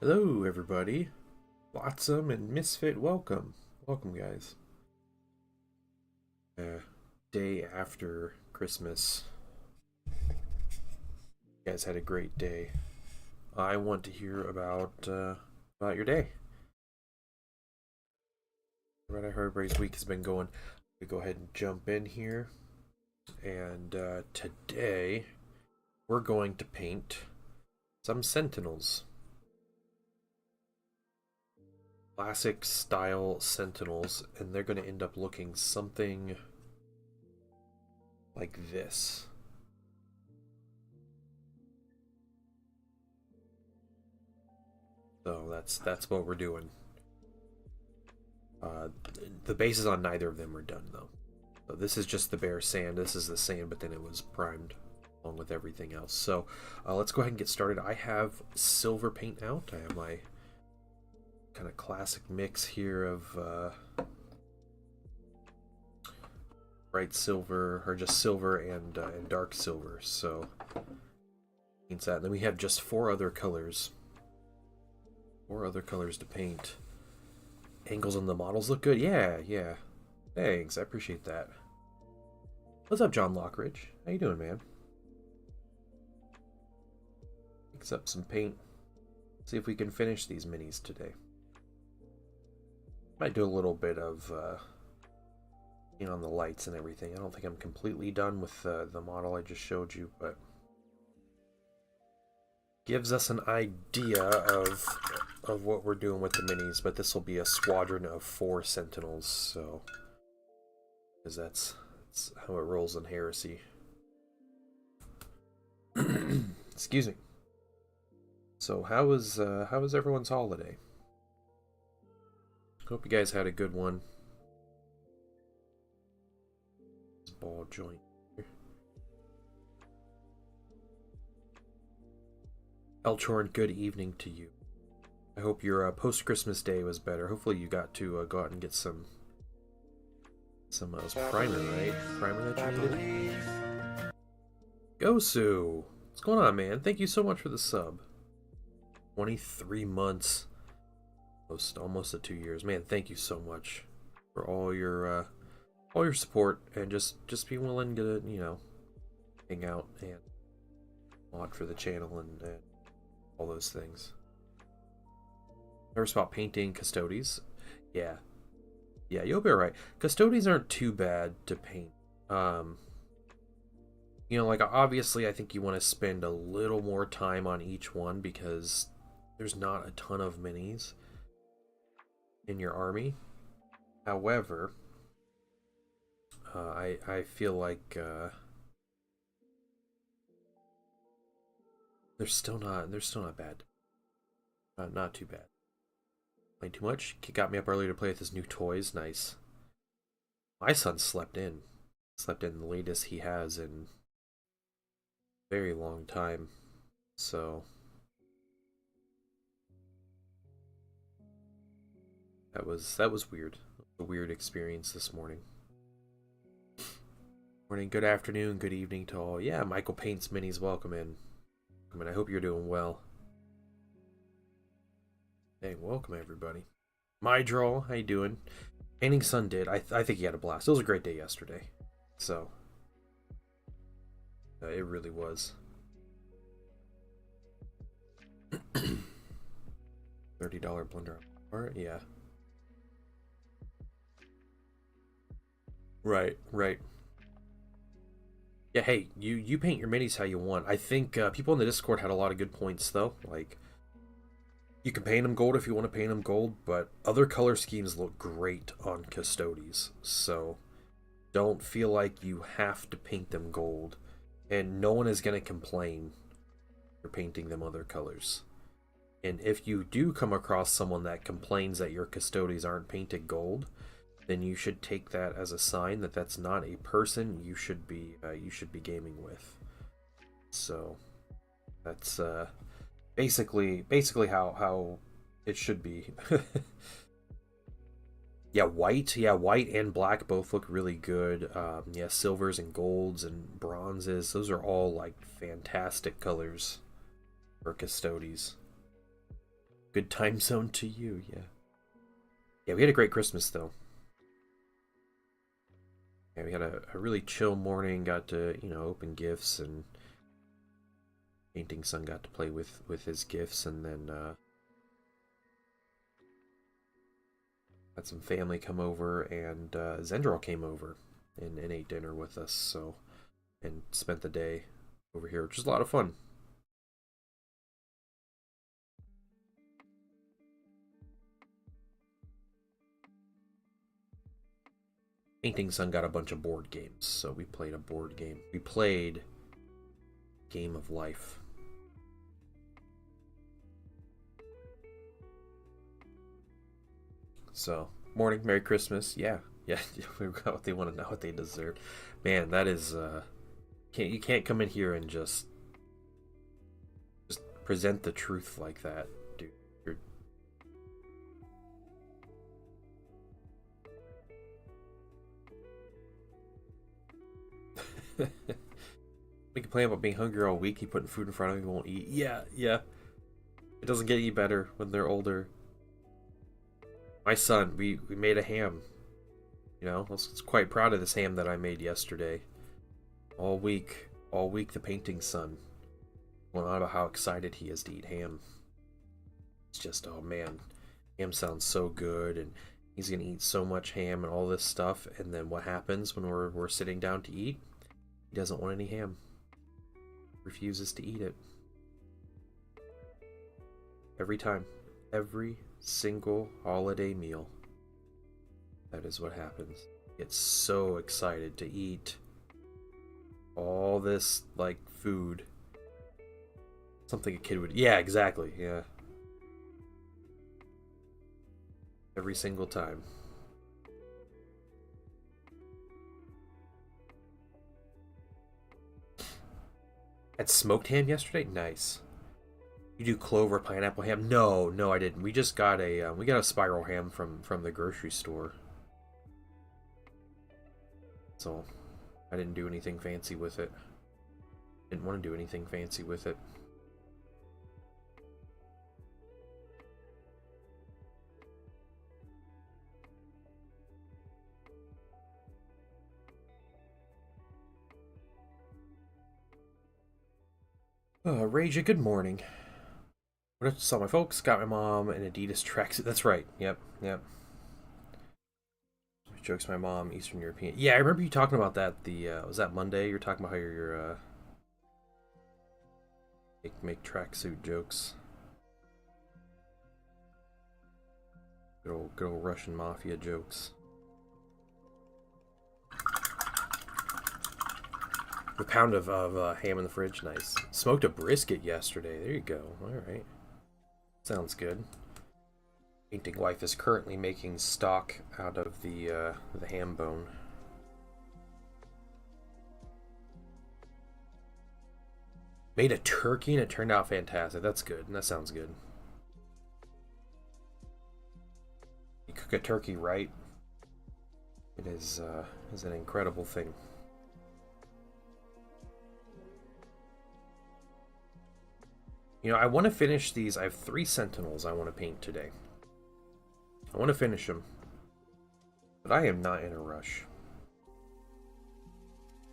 Hello, everybody. Flotsam and Misfit, welcome. Welcome, guys. Day after Christmas. You guys had a great day. I want to hear about your day. Right, I heard everybody's week has been going. We go ahead and jump in here. And today, we're going to paint some Sentinels. Classic style Sentinels, and they're going to end up looking something like this. So that's what we're doing. The bases on neither of them are done though. So this is just the bare sand. This is the sand, but then it was primed along with everything else. So let's go ahead and get started. I have silver paint out. I have my kind of classic mix here of bright silver, or just silver and dark silver. So paints that. And then we have just four other colors to paint. Angles on the models look good. Yeah. Thanks, I appreciate that. What's up, John Lockridge? How you doing, man? Mix up some paint. See if we can finish these minis today. Might do a little bit of on the lights and everything. I don't think I'm completely done with the model I just showed you, but gives us an idea of what we're doing with the minis. But this will be a squadron of 4 Sentinels, so because that's how it rolls in Heresy. Excuse me. So how was everyone's holiday? Hope you guys had a good one. This ball joint here. Elchorn, good evening to you. I hope your post-Christmas day was better. Hopefully you got to go out and get some primer, right? Primer that you needed. Gosu! What's going on, man? Thank you so much for the sub. 23 months. Almost at 2 years. Man, thank you so much for all your support, and just being willing to, hang out and mod for the channel and all those things. Nervous about painting Custodes? Yeah, you'll be alright. Custodes aren't too bad to paint. Like, obviously I think you want to spend a little more time on each one because there's not a ton of minis in your army. However, I feel like they're still not bad. Not too bad. Playing too much? Got me up early to play with his new toys. Nice. My son slept in. Slept in the latest he has in a very long time. So that was weird. A weird experience this morning. Morning, good afternoon, good evening to all. Yeah, Michael Paints Minis, welcome in. I hope you're doing well. Hey, welcome everybody. My draw, how you doing? Painting Sun did. I think he had a blast. It was a great day yesterday. So it really was. $30 blender art, yeah. Right. Yeah, hey, you paint your minis how you want. I think people in the Discord had a lot of good points, though. Like, you can paint them gold if you want to paint them gold, but other color schemes look great on Custodes. So don't feel like you have to paint them gold. And no one is going to complain for painting them other colors. And if you do come across someone that complains that your Custodes aren't painted gold, then you should take that as a sign that that's not a person you should be gaming with. So that's basically how it should be. Yeah, white and black both look really good. Yeah, silvers and golds and bronzes, those are all like fantastic colors for Custodes. Good time zone to you, yeah. Yeah, we had a great Christmas, though. Yeah, we had a really chill morning, got to, open gifts, and Painting Son got to play with his gifts, and then had some family come over, and Zendral came over and ate dinner with us, so, and spent the day over here, which was a lot of fun. Painting Son got a bunch of board games, so we played a board game. We played Game of Life. So, morning, Merry Christmas. Yeah, yeah, we got what they want to know, what they deserve. Man, that is, you can't come in here and just present the truth like that, dude. We complain about being hungry all week. You putting food in front of him, he won't eat. Yeah, yeah. It doesn't get any better when they're older. My son, we made a ham. I was quite proud of this ham that I made yesterday. All week, the Painting Son went on about how excited he is to eat ham. It's just, oh man, ham sounds so good, and he's gonna eat so much ham and all this stuff. And then what happens when we're sitting down to eat? He doesn't want any ham. Refuses to eat it. Every time. Every single holiday meal. That is what happens. Gets so excited to eat all this, like, food. Something a kid would... Yeah, exactly, yeah. Every single time. Had smoked ham yesterday? Nice. You do clover pineapple ham? No, I didn't. We just got a spiral ham from the grocery store. So I didn't do anything fancy with it. Didn't want to do anything fancy with it. Raja, good morning. I saw my folks, got my mom an Adidas tracksuit. That's right. Yep. Jokes my mom, Eastern European. Yeah, I remember you talking about that. Was that Monday? You were talking about how you're make tracksuit jokes. Good old Russian mafia jokes. A pound of ham in the fridge, nice. Smoked a brisket yesterday. There you go. All right. Sounds good. Painting wife is currently making stock out of the ham bone. Made a turkey and it turned out fantastic. That's good. That sounds good. You cook a turkey right, it is an incredible thing. I want to finish these. I have 3 Sentinels I want to paint today. I want to finish them. But I am not in a rush.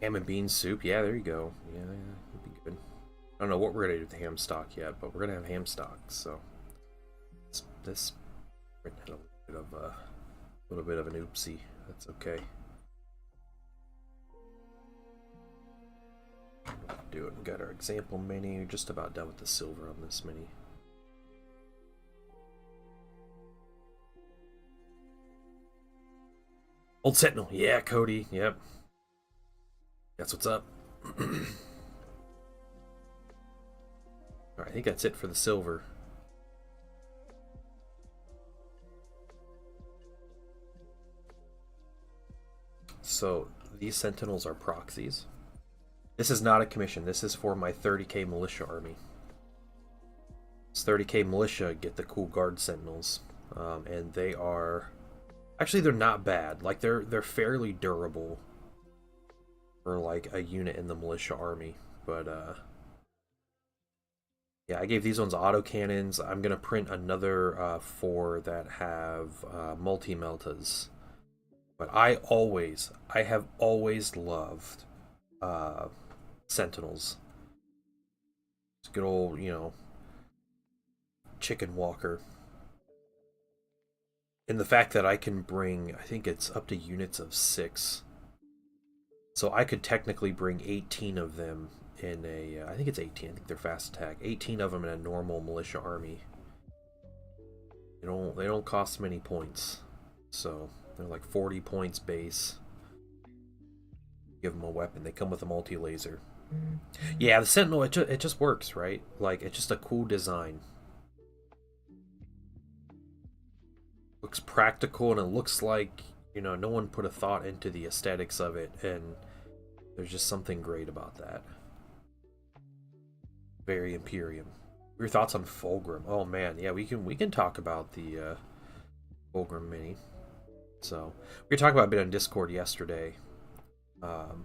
Ham and bean soup. Yeah, there you go. Yeah, that'd be good. I don't know what we're going to do with the ham stock yet, but we're going to have ham stock, so... This had a little bit of an oopsie. That's okay. Do it. We got our example mini. Just about done with the silver on this mini. Old Sentinel. Yeah, Cody. Yep. That's what's up. Alright, I think that's it for the silver. So, these Sentinels are proxies. This is not a commission. This is for my 30k Militia army. This 30k Militia get the cool Guard Sentinels. And they are... Actually, they're not bad. Like, they're fairly durable for, like, a unit in the Militia army. But, Yeah, I gave these ones autocannons. I'm gonna print another 4 that have multi-meltas. But I have always loved uh, Sentinels. It's good old, chicken walker. And the fact that I can bring, I think it's up to units of 6. So I could technically bring 18 of them in a, I think it's 18, I think they're fast attack. 18 of them in a normal militia army. They don't cost many points. So they're like 40 points base. Give them a weapon. They come with a multi-laser. Yeah, the Sentinel, it just works, right? Like, it's just a cool design. Looks practical, and it looks like, no one put a thought into the aesthetics of it, and there's just something great about that. Very Imperium. Your thoughts on Fulgrim? Oh man, yeah, we can talk about the Fulgrim mini. So we were talking about a bit on Discord yesterday. Game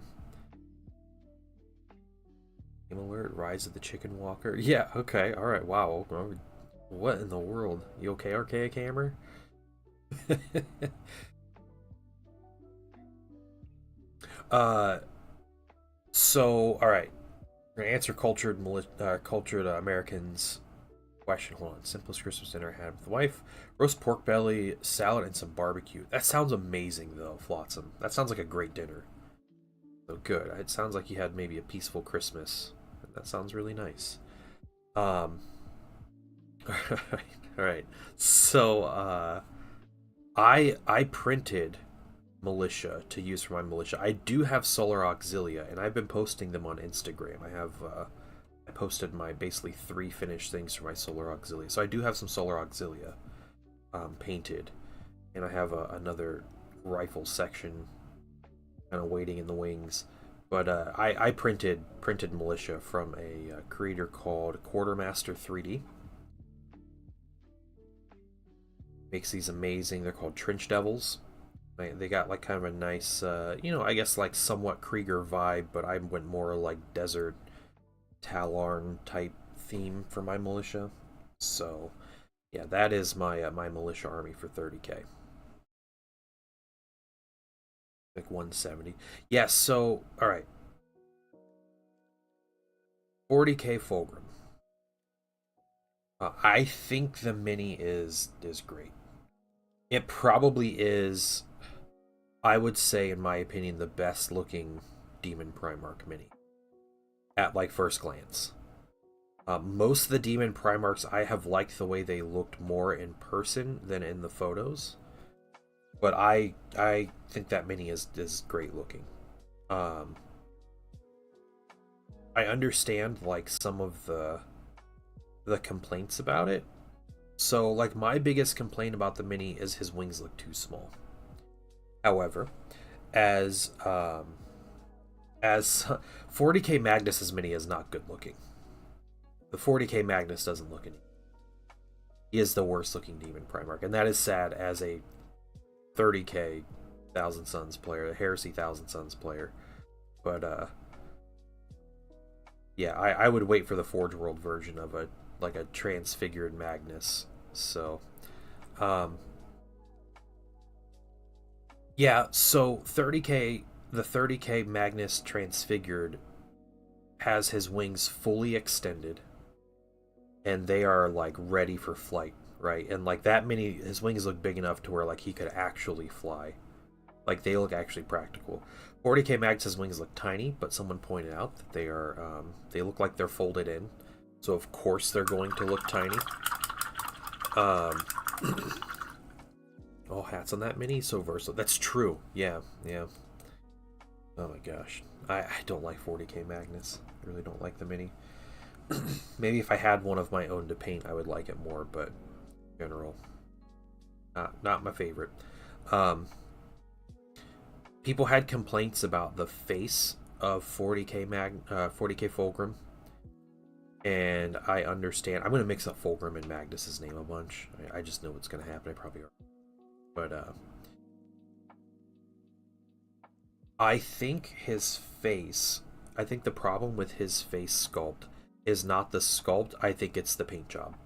alert! Rise of the Chicken Walker. Yeah. Okay. All right. Wow. What in the world? You okay, Archaic Hammer? So, all right. We're gonna answer cultured Americans question. Hold on. Simplest Christmas dinner I had with the wife: roast pork belly, salad, and some barbecue. That sounds amazing, though, Flotsam. That sounds like a great dinner. So good. It sounds like you had maybe a peaceful Christmas. That sounds really nice. All right. So, I printed Militia to use for my Militia. I do have Solar Auxilia, and I've been posting them on Instagram. I posted my basically 3 finished things for my Solar Auxilia. So I do have some Solar Auxilia painted, and I have another rifle section kind of waiting in the wings. But I printed Militia from a creator called Quartermaster 3D. Makes these amazing. They're called Trench Devils. They got like kind of a nice, I guess like somewhat Krieger vibe, but I went more like desert Talarn type theme for my Militia. So yeah, that is my my Militia army for 30k. Like 170. Yes, so all right. 40k Fulgrim. I think the mini is great. It probably is, I would say, in my opinion, the best looking Demon Primarch mini at like first glance. Most of the Demon Primarchs I have liked the way they looked more in person than in the photos, but I think that mini is great looking. I understand like some of the complaints about it. So like my biggest complaint about the mini is his wings look too small. However, as 40k Magnus's mini is not good looking. The 40k Magnus doesn't look any. He is the worst looking Demon Primarch, and that is sad as a 30k Thousand Suns player, a Heresy Thousand Suns player. But yeah, I would wait for the Forge World version of a transfigured Magnus. So yeah, so 30k, the 30k Magnus transfigured has his wings fully extended, and they are like ready for flight, right? And like that many, his wings look big enough to where like he could actually fly. Like they look actually practical. 40k Magnus's wings look tiny, but someone pointed out that they look like they're folded in, so of course they're going to look tiny. All hats on that mini, so versatile. That's true. Yeah. Oh my gosh, I don't like 40k Magnus. I really don't like the mini. Maybe if I had one of my own to paint, I would like it more, but in general, not my favorite. People had complaints about the face of 40k 40k Fulgrim, and I understand. I'm gonna mix up Fulgrim and Magnus's name a bunch. I just know what's gonna happen. I probably are, but I think his face. I think the problem with his face sculpt is not the sculpt. I think it's the paint job.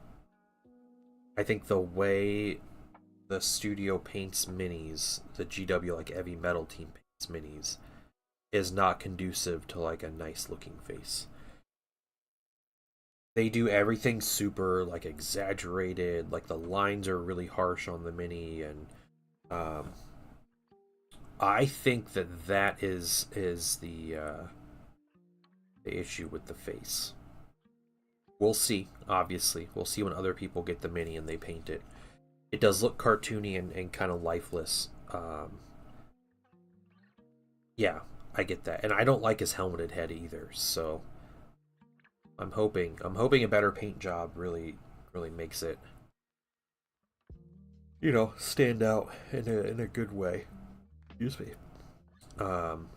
I think the way the studio paints minis, the GW like heavy metal team paints minis, is not conducive to like a nice looking face. They do everything super like exaggerated, like the lines are really harsh on the mini, and um, I think that is the issue with the face. We'll see. Obviously, we'll see when other people get the mini and they paint it. It does look cartoony and kind of lifeless. Yeah, I get that, and I don't like his helmeted head either. So I'm hoping a better paint job really makes it, stand out in a good way. Excuse me. Um,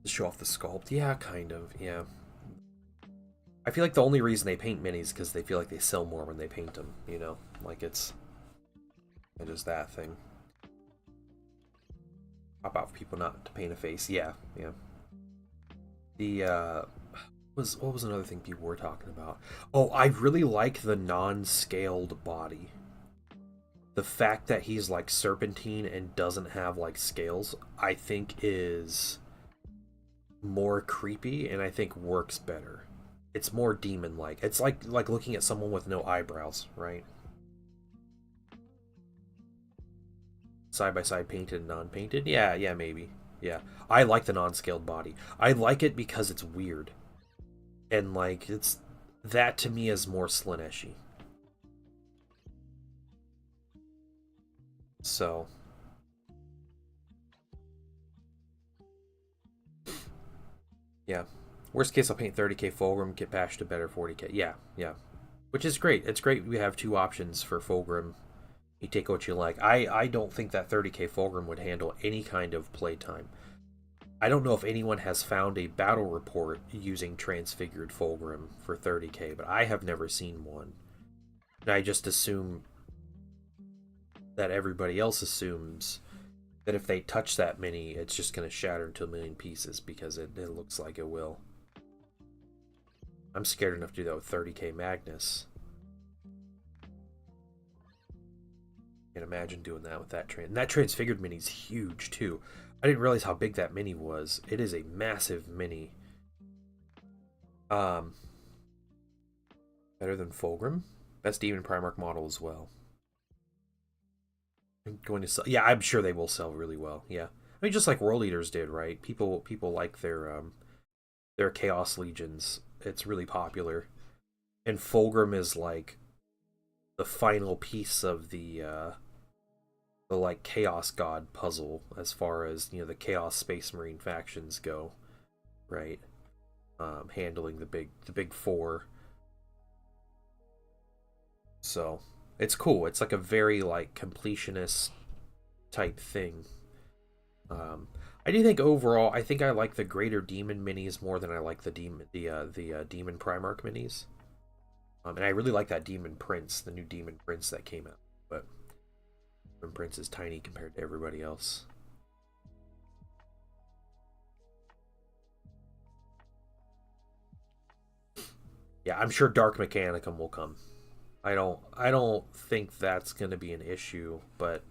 to show off the sculpt, yeah, kind of, yeah. I feel like the only reason they paint minis because they feel like they sell more when they paint them. Like it's just that thing. Pop out for people not to paint a face. Yeah, yeah. The what was another thing people were talking about? Oh, I really like the non-scaled body. The fact that he's like serpentine and doesn't have like scales, I think is more creepy and I think works better. It's more demon-like. It's like looking at someone with no eyebrows, right? Side by side, painted and non-painted. Yeah, yeah, maybe. Yeah, I like the non-scaled body. I like it because it's weird, and like it's that to me is more Slaneshi. So yeah, worst case I'll paint 30k Fulgrim, get patched to better 40k. Yeah, yeah, which is great. It's great we have two options for Fulgrim. You take what you like. I don't think that 30k Fulgrim would handle any kind of playtime. I don't know if anyone has found a battle report using transfigured Fulgrim for 30k, but I have never seen one. And I just assume that everybody else assumes that if they touch that mini, it's just going to shatter into a million pieces because it looks like it will. I'm scared enough to do that with 30k Magnus. Can't imagine doing that with that and that transfigured mini's huge too. I didn't realize how big that mini was. It is a massive mini. Better than Fulgrim. Best Demon Primarch model as well. I'm going to sell. Yeah, I'm sure they will sell really well. Yeah, I mean, just like World Eaters did, right? People like their Chaos Legions. It's really popular, and Fulgrim is like the final piece of the like Chaos God puzzle as far as the Chaos Space Marine factions go, right? Handling the big four. So it's cool. It's like a very like completionist type thing. I do think overall, I think I like the Greater Demon minis more than I like the Demon Primarch minis. And I really like that Demon Prince, the new Demon Prince that came out. But Demon Prince is tiny compared to everybody else. Yeah, I'm sure Dark Mechanicum will come. I don't think that's going to be an issue, but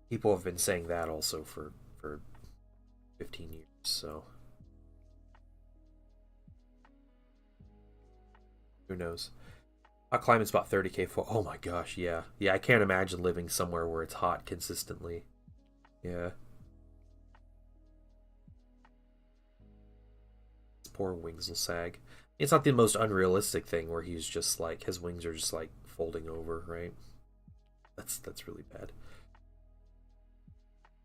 people have been saying that also for 15 years, so who knows. Hot climate's about 30k for. Oh my gosh, yeah. Yeah, I can't imagine living somewhere where it's hot consistently. Yeah. His poor wings will sag. It's not the most unrealistic thing where he's just like his wings are just like folding over, right? That's really bad.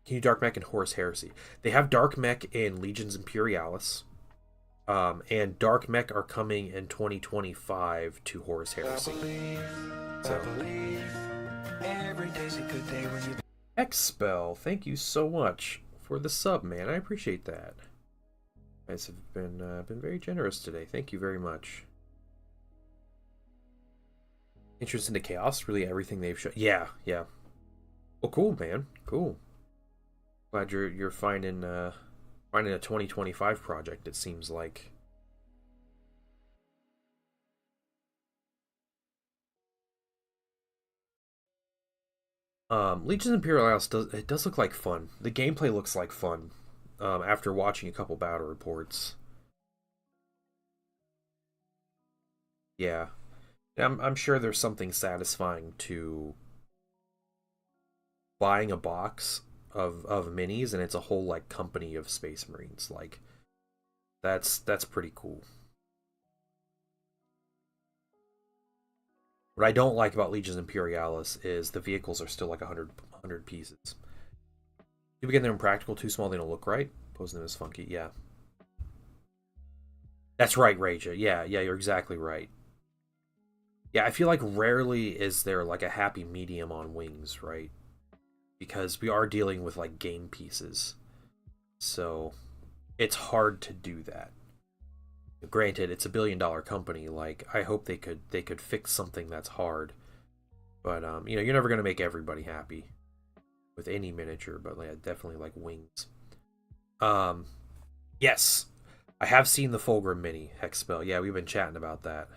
Can you Dark Mech in Horus Heresy? They have Dark Mech in Legions Imperialis. And Dark Mech are coming in 2025 to Horus Heresy. So. Expel, thank you so much for the sub, man. I appreciate that. You guys have been very generous today. Thank you very much. Interest into Chaos, really everything they've shown. Yeah, yeah. Well, cool, man. Cool. Glad you're finding a 2025 project. It seems like Legion's Imperialis does look like fun. The gameplay looks like fun. After watching a couple battle reports. Yeah. I'm sure there's something satisfying to buying a box of minis and it's a whole like company of Space Marines. Like that's pretty cool. What I don't like about Legions Imperialis is the vehicles are still like 100 pieces. You begin they're impractical, too small, they don't look right. Posing them as funky, yeah. That's right, Raja. Yeah, you're exactly right. Yeah, I feel like rarely is there like a happy medium on wings, right? Because we are dealing with like game pieces. So it's hard to do that. Granted, it's $1 billion company. Like I hope they could fix something that's hard. But you know, you're never gonna make everybody happy with any miniature, but yeah, definitely like wings. Um yes. I have seen the Fulgrim mini Hexspell. Yeah, we've been chatting about that.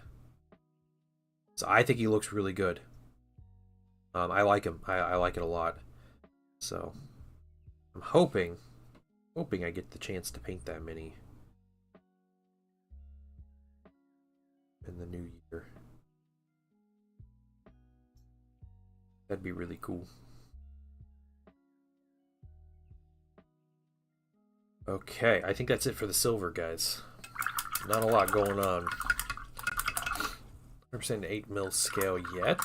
So I think he looks really good. I like him. I like it a lot. So I'm hoping I get the chance to paint that mini in the new year. That'd be really cool. Okay, I think that's it for the silver, guys. Not a lot going on. 100% 8 mil scale yet.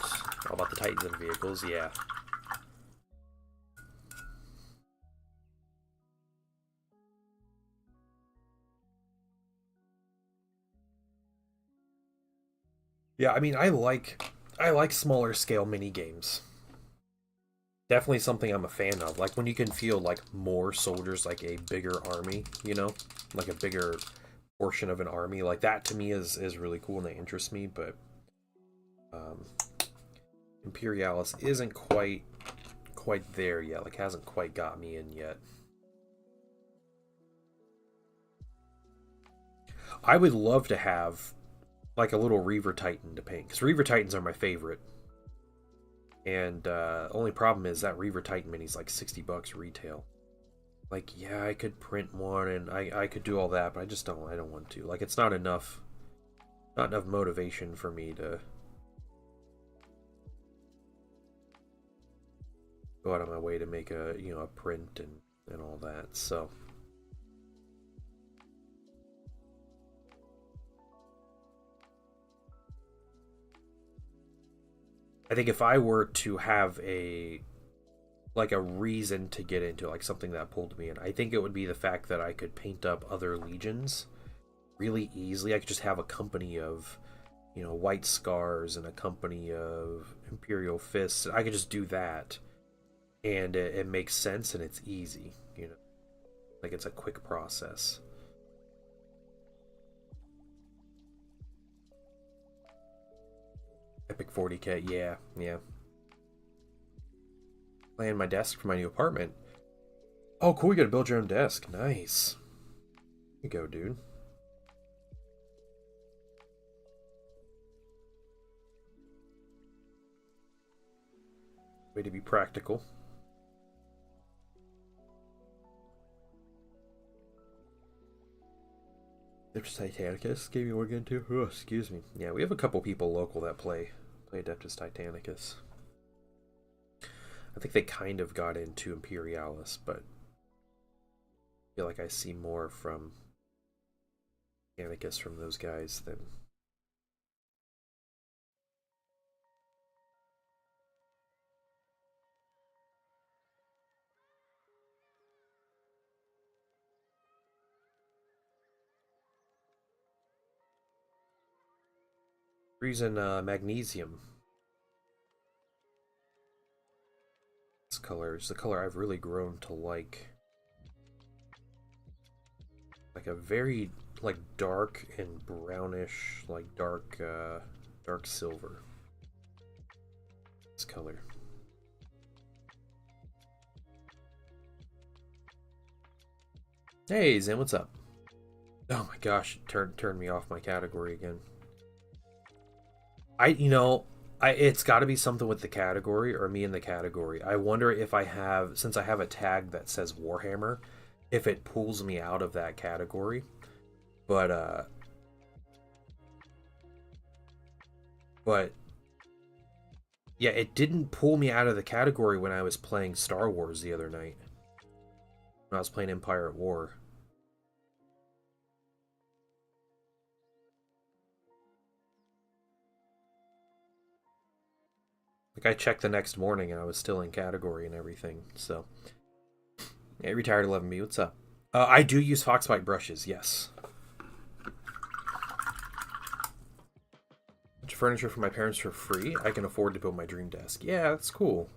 All about the Titans and vehicles, yeah. Yeah, I mean, I like smaller scale mini games. Definitely something I'm a fan of. Like when you can feel like more soldiers, like a bigger army, you know, like a bigger portion of an army. Like that to me is really cool and they interest me. But um, Imperialis isn't quite there yet. Like hasn't quite got me in yet. I would love to have like a little Reaver Titan to paint because Reaver Titans are my favorite. And only problem is that Reaver Titan mini's like $60 retail. Like, yeah, I could print one and I could do all that, but I don't want to. Like, it's not enough motivation for me to go out of my way to make a a print and all that. So I think if I were to have a like a reason to get into like something that pulled me in, I think it would be the fact that I could paint up other legions really easily. I could just have a company of White Scars and a company of Imperial Fists. I could just do that and it makes sense and it's easy, like it's a quick process. Epic 40k, yeah. Playing my desk for my new apartment. Oh, cool, you gotta build your own desk. Nice. Here you go, dude. Way to be practical. Adeptus Titanicus gave me one too. Oh, excuse me. Yeah, we have a couple people local that play Adeptus Titanicus. I think they kind of got into Imperialis, but I feel like I see more from Titanicus from those guys than reason. Magnesium. This color is the color I've really grown to like. Like a very like dark and brownish, like dark silver. This color. Hey Zen, what's up? Oh my gosh, it turned me off my category again. I It's got to be something with the category or me in the category. I wonder if I have, since I have a tag that says Warhammer, if it pulls me out of that category. But but yeah, it didn't pull me out of the category when I was playing Star Wars the other night. When I was playing Empire at War. Like I checked the next morning and I was still in category and everything. So yeah, retired 11B. What's up? I do use Foxbite brushes. Yes. Furniture for my parents for free. I can afford to build my dream desk. Yeah, that's cool.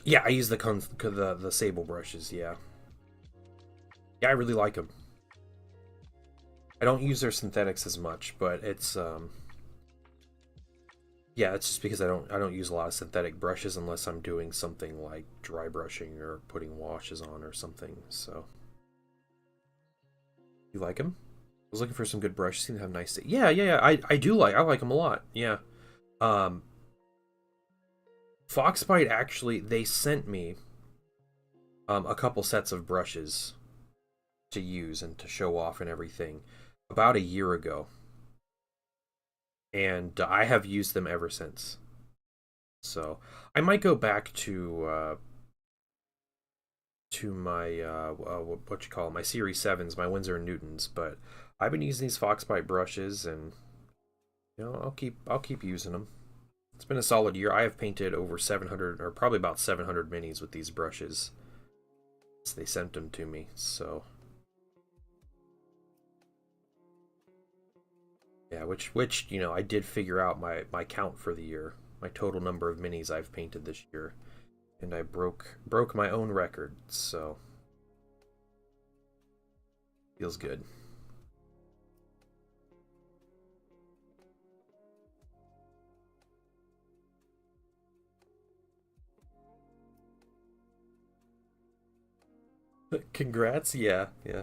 Yeah, I use the sable brushes. Yeah, yeah, I really like them. I don't use their synthetics as much, but it's yeah, it's just because I don't use a lot of synthetic brushes unless I'm doing something like dry brushing or putting washes on or something. So you like them? I was looking for some good brushes. Seem to have nice. Yeah, yeah, yeah. I like them a lot. Yeah. Um, Foxbite actually they sent me a couple sets of brushes to use and to show off and everything about a year ago, and I have used them ever since. So I might go back to my what you call it, my Series 7s, my Winsor and Newtons, but I've been using these Foxbite brushes, and I'll keep using them. It's been a solid year. I have painted over 700, or probably about 700 minis with these brushes. So they sent them to me, so yeah, which I did figure out my count for the year, my total number of minis I've painted this year, and I broke my own record, so feels good. Congrats, yeah, yeah.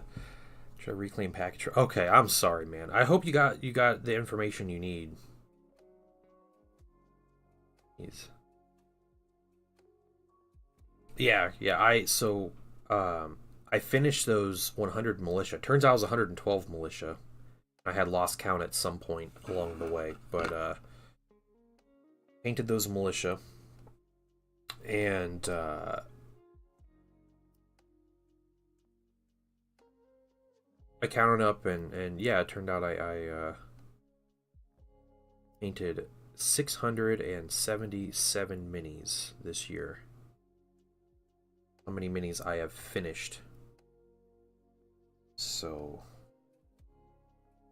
Try reclaim package. Okay, I'm sorry, man. I hope you got the information you need. Jeez. Yeah, yeah. I finished those 100 militia. Turns out it was 112 militia. I had lost count at some point along the way, but painted those militia, and I counted up, and yeah, it turned out I painted 677 minis this year. How many minis I have finished? So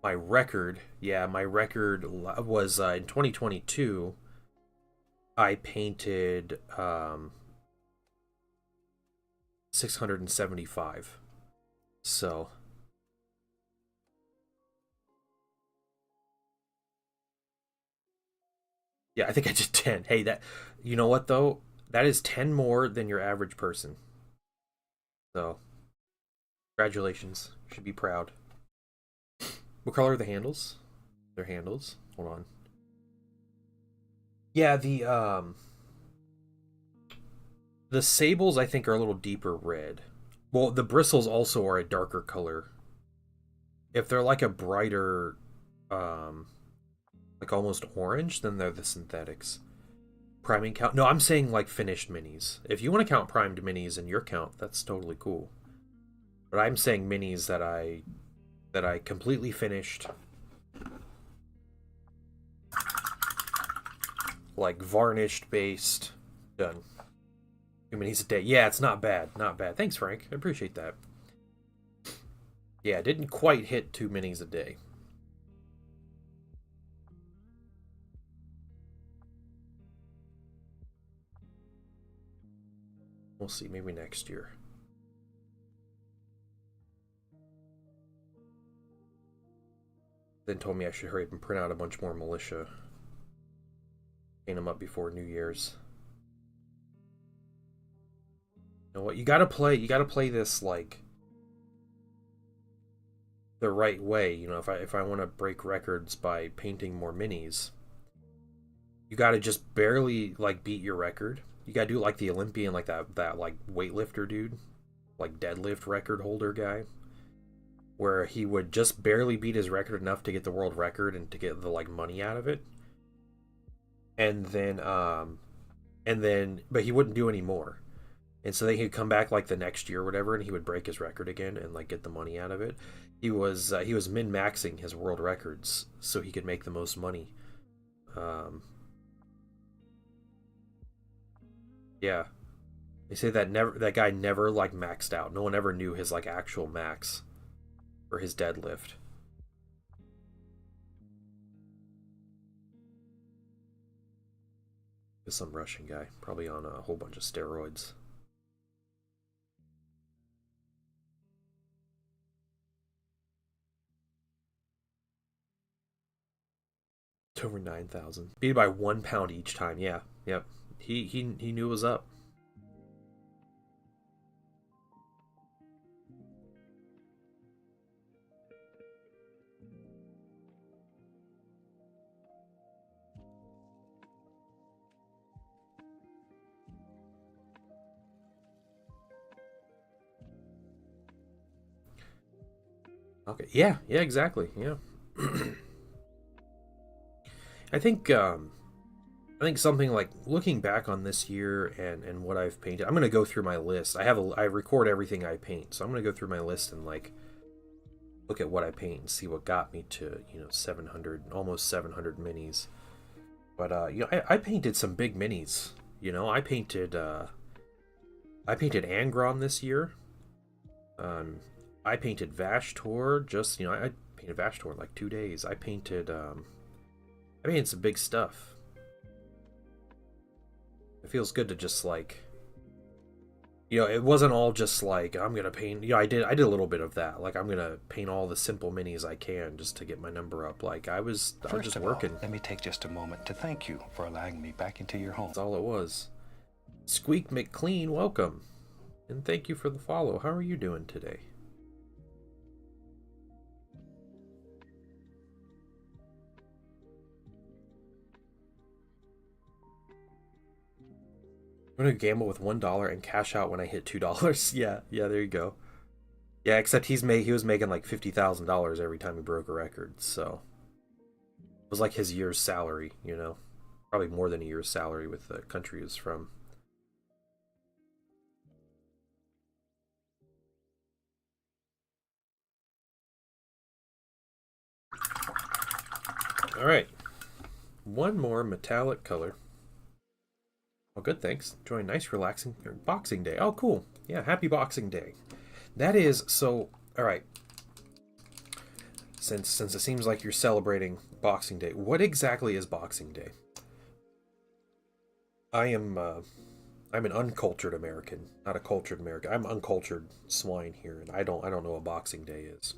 my record, yeah, my record was in 2022. I painted 675. So yeah, I think I did 10. Hey, that you know what though? That is 10 more than your average person. So congratulations. You should be proud. What color are the handles? Their handles. Hold on. Yeah, the sables I think are a little deeper red. Well, the bristles also are a darker color. If they're like a brighter um like almost orange, then they're the synthetics. Priming count? No, I'm saying like finished minis. If you want to count primed minis in your count, that's totally cool. But I'm saying minis that I completely finished, like varnished, based, done. 2 minis a day. Yeah, it's not bad. Not bad. Thanks, Frank. I appreciate that. Yeah, didn't quite hit 2 minis a day. We'll see, maybe next year. Then told me I should hurry up and print out a bunch more Militia. Paint them up before New Year's. You know what? You gotta play this like the right way. You know, if I want to break records by painting more minis, you gotta just barely like beat your record. You gotta do like the Olympian, like that like weightlifter dude, like deadlift record holder guy, where he would just barely beat his record enough to get the world record and to get the like money out of it. And then but he wouldn't do any more. And so then he'd come back like the next year or whatever, and he would break his record again and like get the money out of it. He was min-maxing his world records so he could make the most money. Yeah, they say that guy never like maxed out. No one ever knew his like actual max for his deadlift. Some Russian guy, probably on a whole bunch of steroids. Over 9,000. Beat by 1 pound each time. Yeah, yep. He knew it was up. Okay. Yeah. Yeah. Exactly. Yeah. I think something like looking back on this year and what I've painted. I'm gonna go through my list. I record everything I paint, so I'm gonna go through my list and like look at what I paint and see what got me to 700, almost 700 minis. But I painted some big minis. I painted Angron this year. I painted Vashtor. Just I painted Vashtor in like 2 days. I painted some big stuff. It feels good to just like, it wasn't all just like I'm gonna paint. I did a little bit of that. Like I'm gonna paint all the simple minis I can just to get my number up. Like I was just working. Let me take just a moment to thank you for allowing me back into your home. That's all it was. Squeak McClean, welcome, and thank you for the follow. How are you doing today? I'm gonna gamble with $1 and cash out when I hit $2. Yeah, there you go. Yeah, except he was making like $50,000 every time he broke a record, so it was like his year's salary, probably more than a year's salary with the country he was from. All right, one more metallic color. Oh, good, thanks. Enjoying nice, relaxing Boxing Day. Oh, cool. Yeah, happy Boxing Day. That is, so, all right. Since it seems like you're celebrating Boxing Day, what exactly is Boxing Day? I'm an uncultured American, not a cultured American. I'm uncultured swine here, and I don't know what Boxing Day is.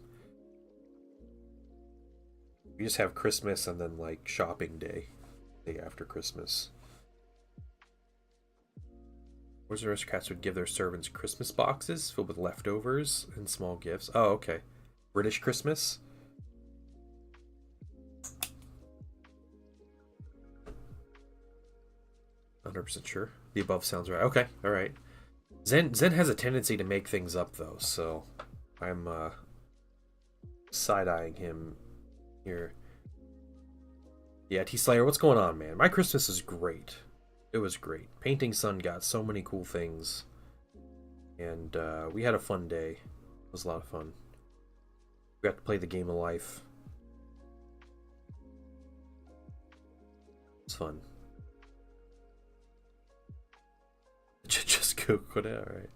We just have Christmas and then like shopping day after Christmas. Where's the aristocrats would give their servants Christmas boxes filled with leftovers and small gifts. Oh, okay. British Christmas? %, sure. The above sounds right. Okay, alright. Zen has a tendency to make things up, though, so I'm side-eyeing him here. Yeah, T-Slayer, what's going on, man? My Christmas is great. It was great. Painting Sun got so many cool things. And we had a fun day. It was a lot of fun. We got to play the game of life. It's fun. Just Google it, alright.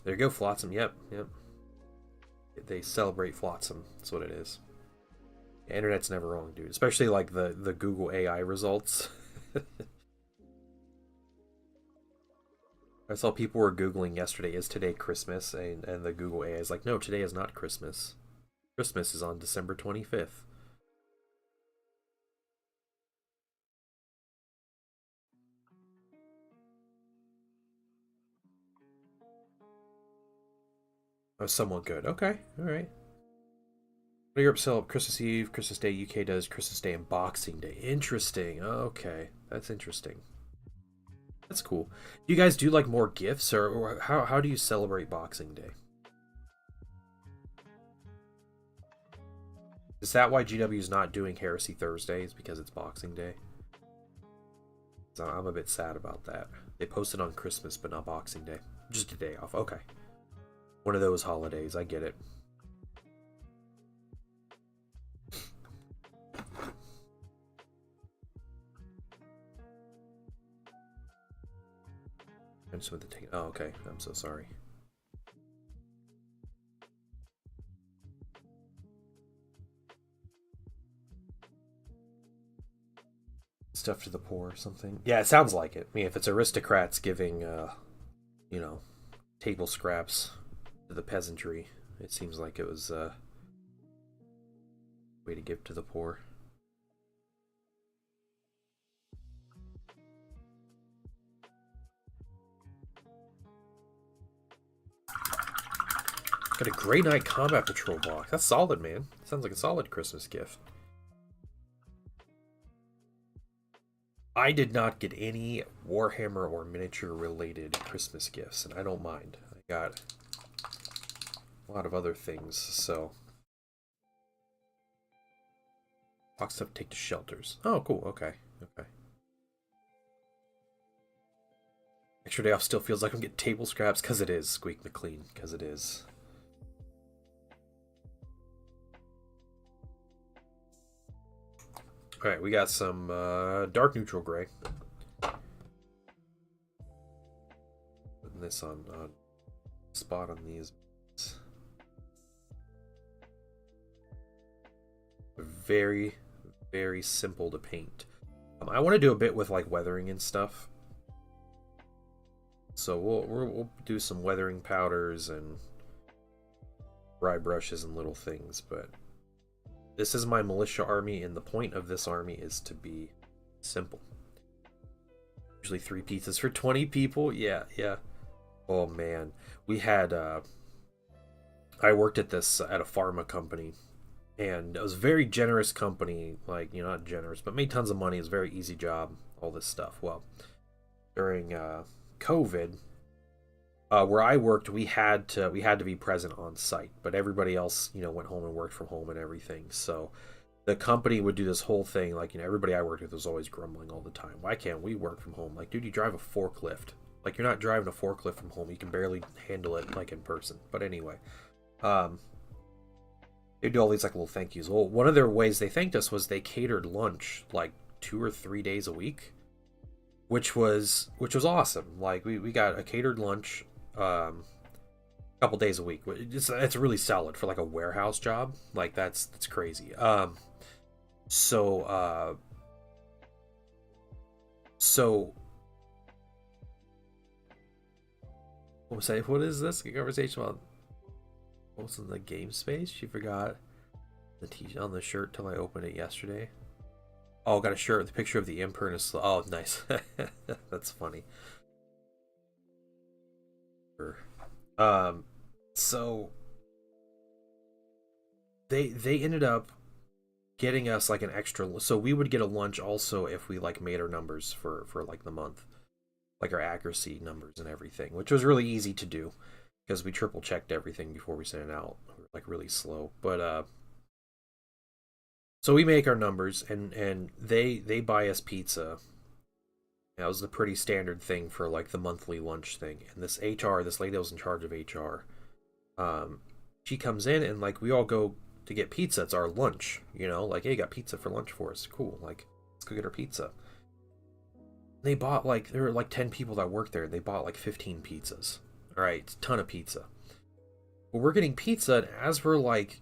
There you go, Flotsam. Yep. They celebrate Flotsam. That's what it is. The internet's never wrong, dude. Especially like the Google AI results. I saw people were Googling yesterday, is today Christmas? And the Google AI is like, no, today is not Christmas. Christmas is on December 25th. Oh, somewhat good. Okay, alright. Europe celebrates Christmas Eve, Christmas Day. UK does Christmas Day and Boxing Day. Interesting. Okay, that's interesting. That's cool. Do you guys do like more gifts, or how do you celebrate Boxing Day? Is that why GW is not doing Heresy Thursdays, because it's Boxing Day? So I'm a bit sad about that. They posted on Christmas, but not Boxing Day. Just a day off. Okay. One of those holidays. I get it. I'm just with the take. Oh, okay. I'm so sorry. Stuff to the poor or something. Yeah, it sounds like it. I mean, if it's aristocrats giving, you know, table scraps to the peasantry, it seems like it was a way to give to the poor. Got a Grey Knight Combat Patrol box. That's solid, man. Sounds like a solid Christmas gift. I did not get any Warhammer or miniature related Christmas gifts, and I don't mind. I got a lot of other things, so. Box stuff take to shelters. Oh, cool. Okay. Okay. Extra day off still feels like I'm getting table scraps, because it is, Squeak McLean, because it is. Alright, we got some dark neutral gray. Putting this on spot on these. Very, very simple to paint. I want to do a bit with like weathering and stuff. So we'll do some weathering powders and dry brushes and little things, but this is my militia army, and the point of this army is to be simple. Usually 3 pizzas for 20 people. Yeah, yeah. Oh man, we had. I worked at this at a pharma company, and it was a very generous company. Like, you know, not generous, but made tons of money. It was a very easy job. All this stuff. Well, during COVID, where I worked, we had to be present on site, but everybody else, you know, went home and worked from home and everything. So the company would do this whole thing, like, you know, everybody I worked with was always grumbling all the time. Why can't we work from home? Like, dude, you drive a forklift. Like, you're not driving a forklift from home. You can barely handle it like in person. But anyway, they do all these like little thank yous. Well, one of their ways they thanked us was they catered lunch like 2 or 3 days a week, which was awesome. Like we got a catered lunch. A couple days a week. It's really solid for like a warehouse job. Like that's crazy. So what was I? What is this conversation about? What was in the game space? She forgot the t on the shirt till I opened it yesterday. Oh, got a shirt with a picture of the Emperor and a oh, nice. That's funny. So they ended up getting us like an extra, so we would get a lunch also if we like made our numbers for like the month, like our accuracy numbers and everything, which was really easy to do because we triple checked everything before we sent it out. We were like really slow, but so we make our numbers, and they buy us pizza. That was a pretty standard thing for like the monthly lunch thing. And this lady that was in charge of HR, she comes in and like we all go to get pizza. It's our lunch, you know, like, hey, you got pizza for lunch for us. Cool. Like, let's go get our pizza. They bought like, there were like 10 people that worked there. They bought like 15 pizzas. All right. Ton of pizza. But we're getting pizza, and as we're like,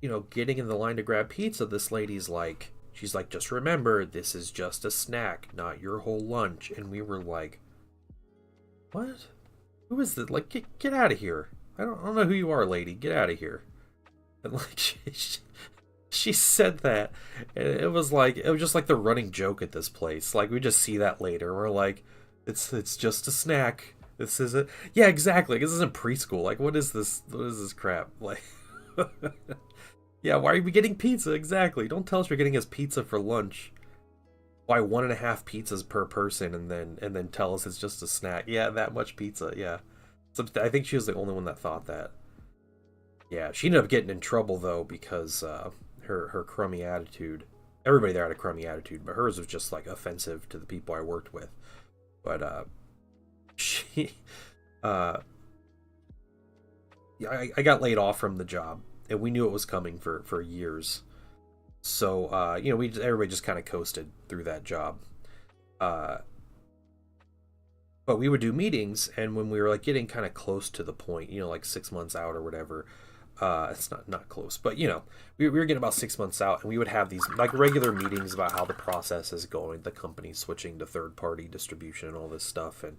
you know, getting in the line to grab pizza, this lady's like, She's like, just remember, this is just a snack, not your whole lunch. And we were like, what? Who is this? Like, get out of here. I don't know who you are, lady. Get out of here. And like, she said that, and it was just like the running joke at this place. Like, we just see that later. We're like, it's just a snack. This isn't. Yeah, exactly. This isn't preschool. Like, what is this? What is this crap? Like, yeah, why are we getting pizza? Exactly. Don't tell us you're getting us pizza for lunch. Why 1.5 pizzas per person, and then tell us it's just a snack? Yeah, that much pizza. Yeah, so I think she was the only one that thought that. Yeah, she ended up getting in trouble though because her crummy attitude. Everybody there had a crummy attitude, but hers was just like offensive to the people I worked with. But she, yeah, I got laid off from the job, and we knew it was coming for years. So you know, everybody just kind of coasted through that job. Uh, but we would do meetings, and when we were like getting kind of close to the point, you know, like 6 months out or whatever, it's not close, but you know, we were getting about 6 months out, and we would have these like regular meetings about how the process is going, the company switching to third party distribution and all this stuff. And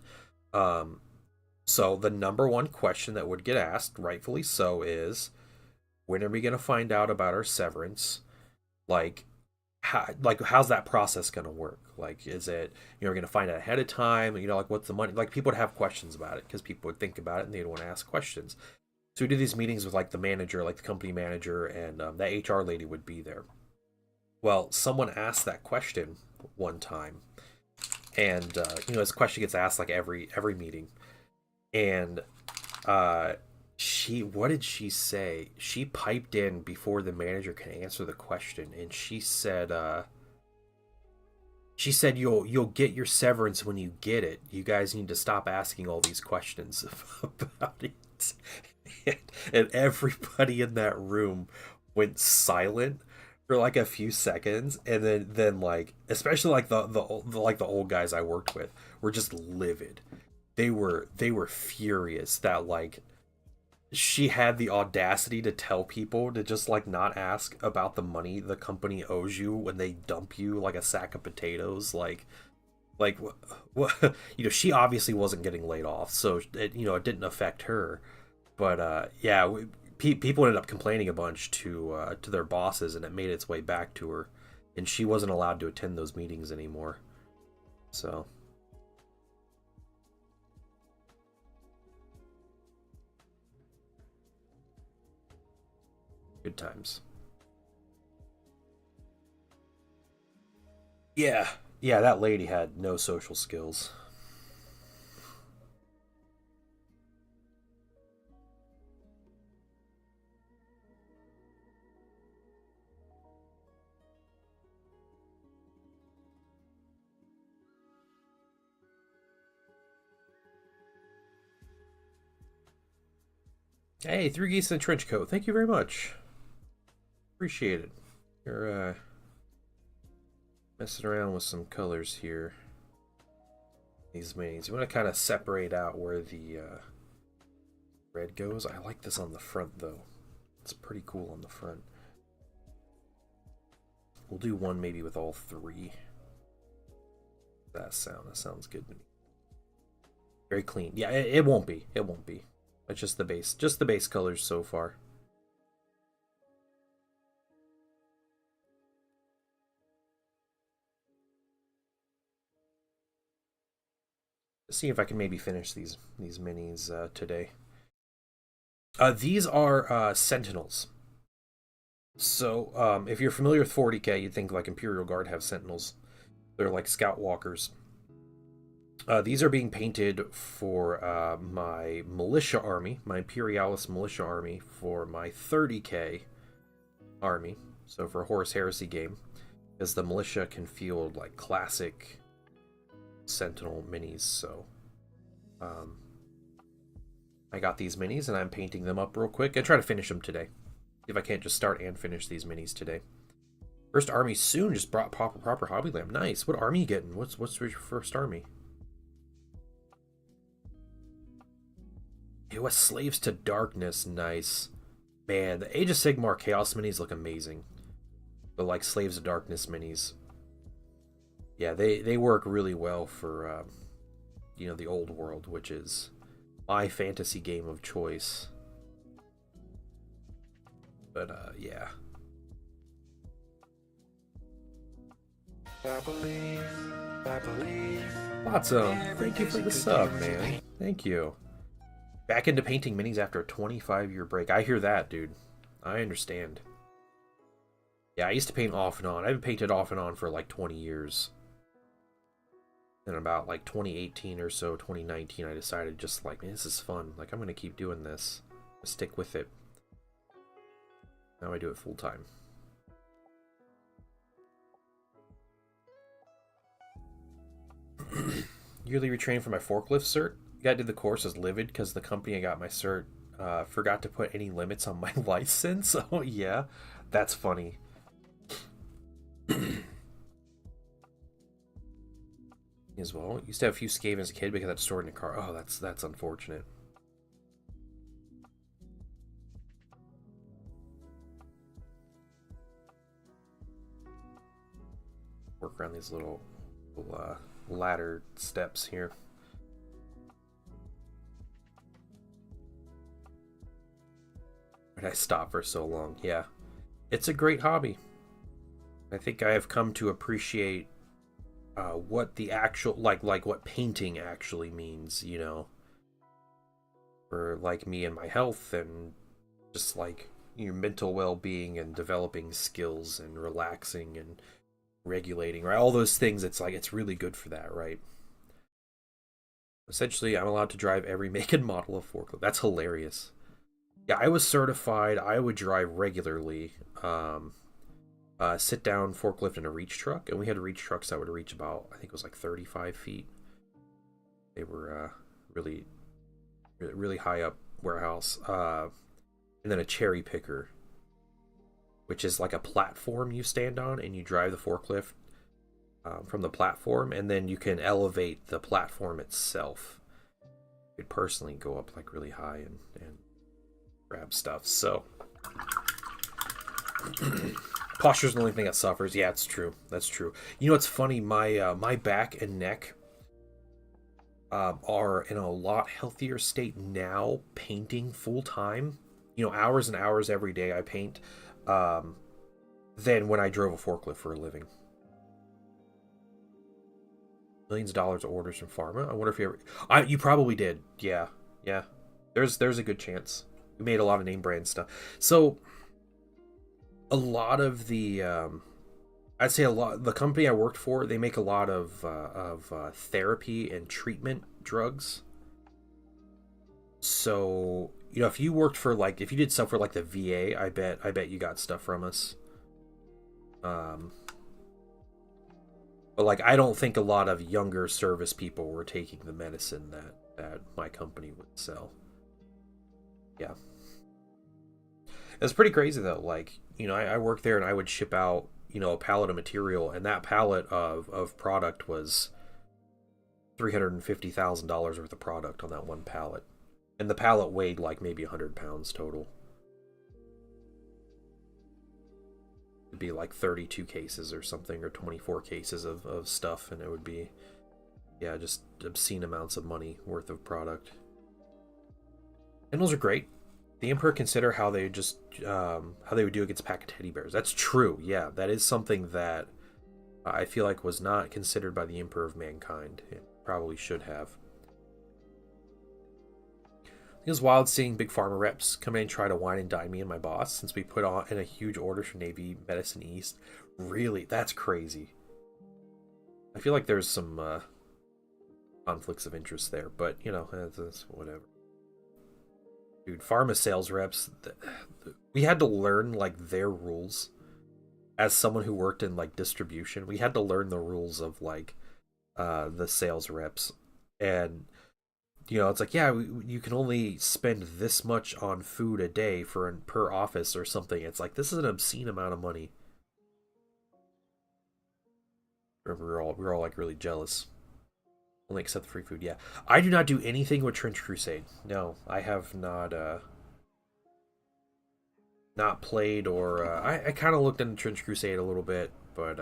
so the number one question that would get asked, rightfully so, is when are we going to find out about our severance? Like, how's that process going to work? Like, is it, you know, we're going to find out ahead of time? You know, like, what's the money? Like, people would have questions about it because people would think about it and they'd want to ask questions. So we did these meetings with like the manager, like the company manager, and that HR lady would be there. Well, someone asked that question one time, and you know, this question gets asked like every meeting, and what did she say? She piped in before the manager can answer the question, and she said you'll get your severance when you get it. You guys need to stop asking all these questions about it. And everybody in that room went silent for like a few seconds, and then like, especially like the old guys I worked with were just livid. They were furious that like she had the audacity to tell people to just like not ask about the money the company owes you when they dump you like a sack of potatoes. Like what you know, she obviously wasn't getting laid off, so you know, it didn't affect her. But yeah, people ended up complaining a bunch to their bosses, and it made its way back to her, and she wasn't allowed to attend those meetings anymore. So good times. Yeah, yeah, that lady had no social skills. Hey, three geese in a trench coat. Thank you very much. Appreciate it. You're messing around with some colors here. These minis. You want to kind of separate out where the red goes. I like this on the front though. It's pretty cool on the front. We'll do one maybe with all three. That sounds good to me. Very clean. Yeah, it won't be. It won't be. It's just the base colors so far. Let's see if I can maybe finish these minis today. These are Sentinels. So if you're familiar with 40k, you'd think like Imperial Guard have Sentinels. They're like Scout Walkers. These are being painted for my Militia army, my Imperialis Militia army, for my 30k army. So for a Horus Heresy game, because the Militia can field like classic Sentinel minis. So I got these minis and I'm painting them up real quick. I try to finish them today. See if I can't just start and finish these minis today. First army soon. Just brought proper Hobby Lamb. Nice. What army you getting? What's your first army? It was Slaves to Darkness. Nice. Man, the Age of Sigmar Chaos minis look amazing. But like Slaves of Darkness minis, yeah, they work really well for the old world, which is my fantasy game of choice. But yeah. I believe. Awesome. Thank you for the sub, man. Thank you. Back into painting minis after a 25-year break. I hear that, dude. I understand. Yeah, I used to paint off and on. I haven't painted off and on for like 20 years. And about like 2018 or so, 2019, I decided just like, man, this is fun. Like, I'm going to keep doing this. Stick with it. Now I do it full time. Yearly retrain for my forklift cert. Guy did the course as livid because the company I got my cert forgot to put any limits on my license. Oh yeah, that's funny. As well, used to have a few Skaven as a kid because I'd stored in a car. Oh, that's unfortunate. Work around these little ladder steps here. Why'd I stop for so long? Yeah, it's a great hobby. I think I have come to appreciate what the actual like what painting actually means, you know, for like me and my health and just like your mental well-being and developing skills and relaxing and regulating, right? All those things. It's like it's really good for that, right? Essentially, I'm allowed to drive every make and model of forklift. That's hilarious. Yeah, I was certified. I would drive regularly. Sit down forklift in a reach truck, and we had reach trucks that would reach about, I think it was like 35 feet. They were really, really, really high up warehouse. And then a cherry picker, which is like a platform you stand on, and you drive the forklift from the platform, and then you can elevate the platform itself. You could personally go up like really high and grab stuff. So posture's the only thing that suffers. Yeah, it's true. That's true. You know what's funny? My back and neck are in a lot healthier state now painting full time. You know, hours and hours every day I paint than when I drove a forklift for a living. Millions of dollars of orders from pharma. I wonder if you ever... you probably did. Yeah. There's a good chance. We made a lot of name brand stuff. So a lot of the I'd say the company I worked for, they make a lot of therapy and treatment drugs. So, you know, if you worked for if you did stuff for like the VA, I bet you got stuff from us. But like, I don't think a lot of younger service people were taking the medicine that my company would sell. Yeah. It's pretty crazy though. Like, you know, I worked there and I would ship out, you know, a pallet of material, and that pallet of product was $350,000 worth of product on that one pallet. And the pallet weighed like maybe 100 pounds total. It'd be like 32 cases or something, or 24 cases of stuff, and it would be, yeah, just obscene amounts of money worth of product. And those are great. The Emperor consider how they would do against pack of teddy bears. That's true. Yeah, that is something that I feel like was not considered by the Emperor of Mankind. It probably should have. It was wild seeing big pharma reps come in and try to wine and dine me and my boss since we put on in a huge order for Navy Medicine East. Really? That's crazy. I feel like there's some conflicts of interest there, but, you know, it's whatever. Dude, pharma sales reps, we had to learn, like, their rules. As someone who worked in, like, distribution, we had to learn the rules of, like, the sales reps. And, you know, it's like, yeah, you can only spend this much on food a day per office or something. It's like, this is an obscene amount of money. Remember, we were all like, really jealous. Only accept the free food, yeah. I do not do anything with Trench Crusade. No, I have not, not played, or I kind of looked into Trench Crusade a little bit, but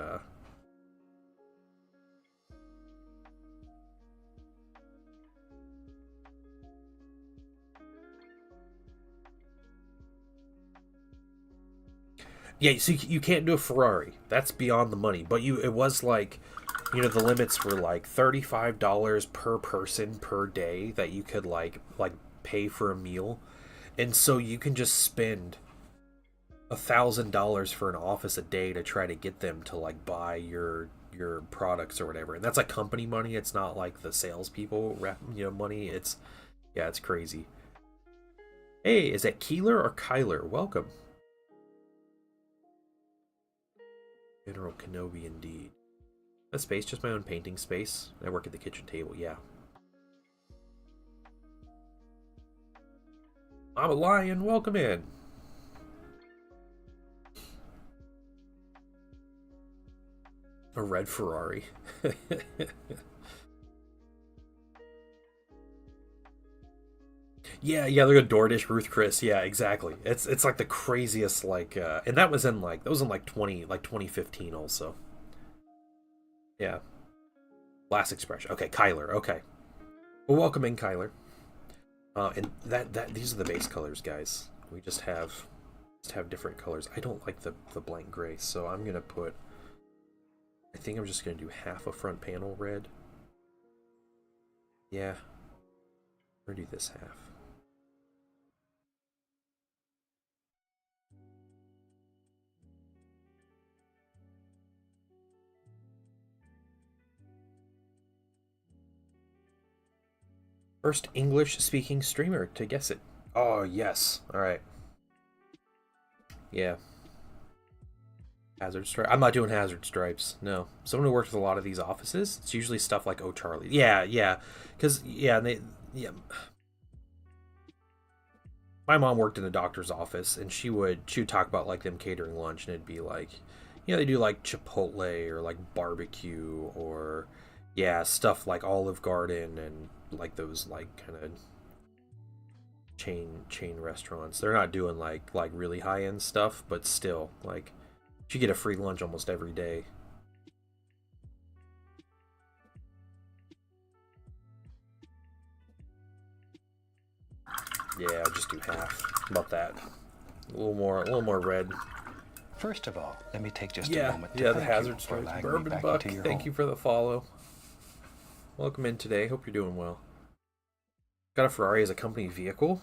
yeah, so you can't do a Ferrari. That's beyond the money. But it was like, the limits were like $35 per person per day that you could like pay for a meal, and so you can just spend $1,000 for an office a day to try to get them to like buy your products or whatever. And that's like company money. It's not like the salespeople money. It's crazy. Hey, is that Keeler or Kyler? Welcome. General Kenobi, indeed. That space, just my own painting space. I work at the kitchen table, yeah. I'm a lion, welcome in. A red Ferrari. Yeah, they're a DoorDash Ruth Chris. Yeah, exactly. It's like the craziest and that was in like 2015 also. Yeah. Last expression. Okay, Kyler. Okay. Well, welcome in, Kyler. And that these are the base colors, guys. We just have different colors. I don't like the blank gray, so I'm gonna put. I think I'm just gonna do half a front panel red. Yeah. Or do this half. First English-speaking streamer to guess it. Oh, yes. Alright. Yeah. Hazard Stripes. I'm not doing Hazard Stripes. No. Someone who works with a lot of these offices, it's usually stuff like Oh Charlie. Yeah. Because, yeah. My mom worked in a doctor's office, and she would talk about, like, them catering lunch, and it'd be like, they do, like, Chipotle, or, like, barbecue, or, yeah, stuff like Olive Garden, and, like, those, like, kind of chain restaurants. They're not doing like really high end stuff, but still, like, you get a free lunch almost every day. Yeah, I'll just do half. About that. A little more red. First of all, let me take just a moment to the thank Hazard you for Stripes. allowing me Bourbon back Buck, into your thank home. you for the follow. Welcome in today. Hope you're doing well. Got a Ferrari as a company vehicle.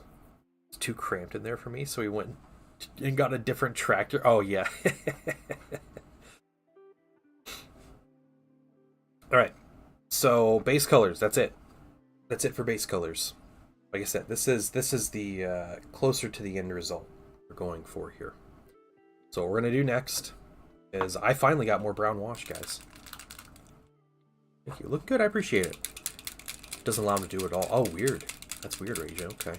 It's too cramped in there for me, so we went and got a different tractor. Oh, yeah. Alright. So, base colors. That's it. That's it for base colors. Like I said, this is the closer to the end result we're going for here. So what we're going to do next is I finally got more brown wash, guys. Thank you. Look good. I appreciate it. Doesn't allow me to do it all. Oh, weird. That's weird, Rage. Okay.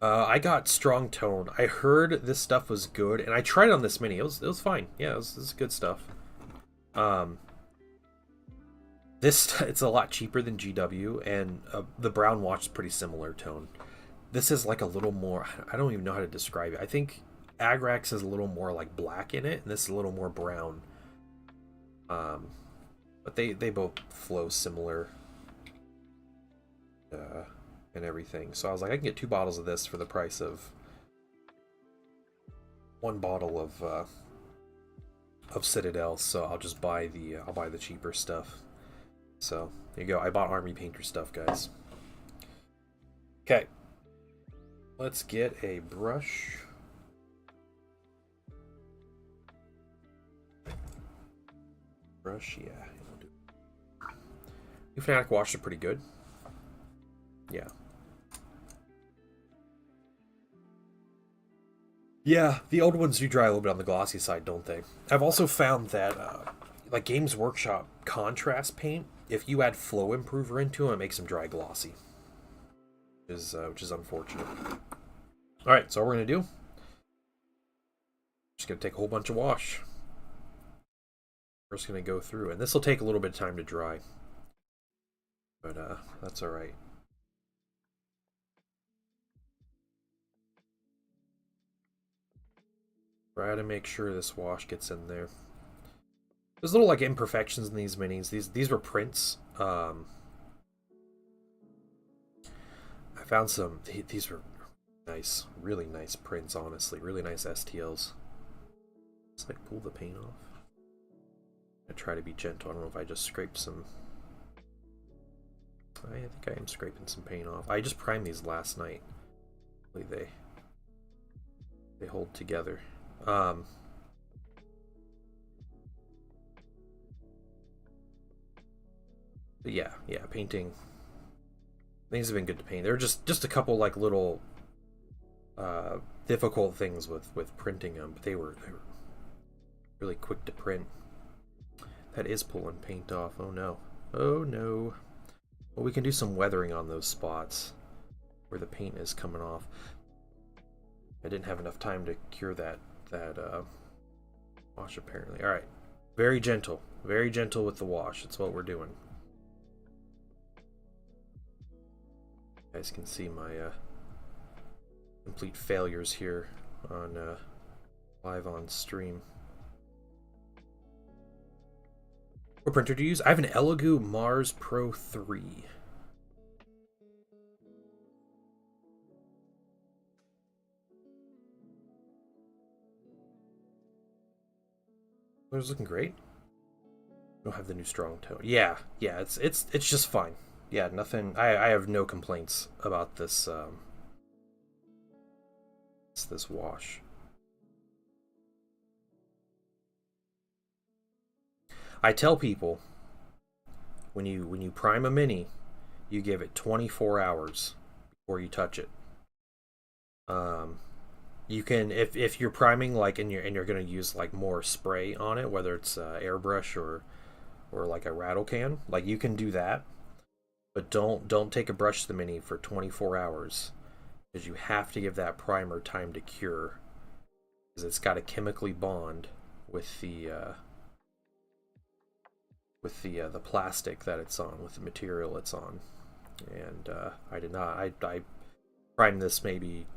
I got strong tone. I heard this stuff was good, and I tried it on this mini. It was fine. Yeah, it was good stuff. It's a lot cheaper than GW, and the brown wash is pretty similar tone. This is like a little more. I don't even know how to describe it. I think Agrax is a little more like black in it, and this is a little more brown. But they both flow similar. And everything. So I was like, I can get 2 bottles of this for the price of 1 bottle of Citadel. So I'll just buy the cheaper stuff. So there you go. I bought Army Painter stuff, guys. Okay, let's get a brush. Yeah. New Fnatic washes are pretty good. Yeah. Yeah, the old ones do dry a little bit on the glossy side, don't they? I've also found that, like Games Workshop contrast paint, if you add flow improver into them, it makes them dry glossy. Which is unfortunate. Alright, so what we're going to do, just going to take a whole bunch of wash. We're just going to go through, and this will take a little bit of time to dry. But, that's alright. Try to make sure this wash gets in there. There's little like imperfections in these minis. These were prints. I found some. These were nice, really nice prints. Honestly, really nice STLs. Let's like pull the paint off. I try to be gentle. I don't know if I just scraped some. I think I am scraping some paint off. I just primed these last night. Hopefully they hold together. But yeah, painting. Things have been good to paint. There are just a couple like little difficult things with printing them, but they were really quick to print. That is pulling paint off. Oh no. Oh no. Well, we can do some weathering on those spots where the paint is coming off. I didn't have enough time to cure that wash apparently. All right. Very gentle with the wash. That's what we're doing. You guys can see my complete failures here on live on stream. What printer to use? I have an Elegoo Mars Pro 3. It's looking great. Don't have the new strong tone. Yeah, it's just fine. Yeah, nothing. I have no complaints about this. This wash. I tell people when you prime a mini, you give it 24 hours before you touch it. You can if you're priming like and you're gonna use like more spray on it, whether it's airbrush or like a rattle can, like you can do that. But don't take a brush to the mini for 24 hours because you have to give that primer time to cure because it's got to chemically bond with the plastic that it's on, with the material it's on. And I did not. I primed this maybe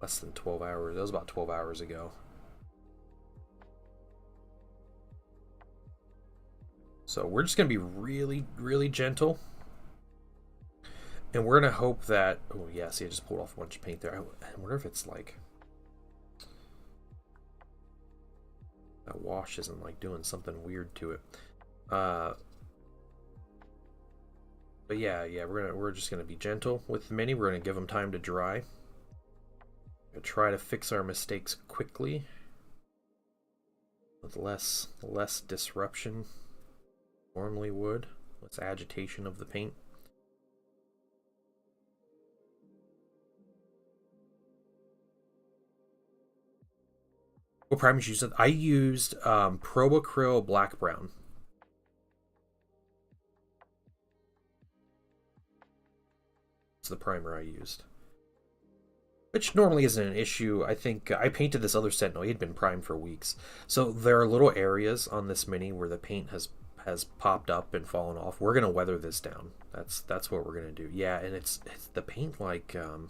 less than 12 hours. That was about 12 hours ago. So we're just going to be really, really gentle. And we're going to hope that... Oh, yeah, see, I just pulled off a bunch of paint there. I wonder if it's like... That wash isn't like doing something weird to it. But yeah, we're just going to be gentle with the mini. We're going to give them time to dry. We're going to try to fix our mistakes quickly. With less disruption. Normally would. Less agitation of the paint. What primers you used? I used Pro Acryl Black Brown. It's the primer I used. Which normally isn't an issue. I think I painted this other Sentinel. He had been primed for weeks. So there are little areas on this mini where the paint has popped up and fallen off. We're gonna weather this down. That's what we're gonna do. Yeah, and it's the paint like is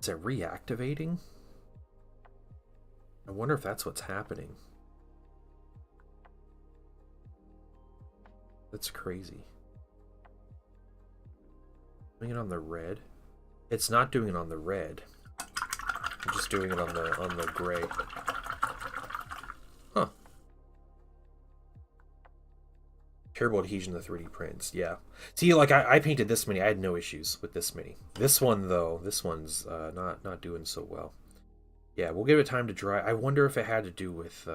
it reactivating? I wonder if that's what's happening. That's crazy. Doing it on the red. It's not doing it on the red. I'm just doing it on the gray. Huh. Terrible adhesion to 3D prints. Yeah. See, like I painted this mini. I had no issues with this mini. This one though, this one's not doing so well. Yeah, we'll give it time to dry. I wonder if it had to do with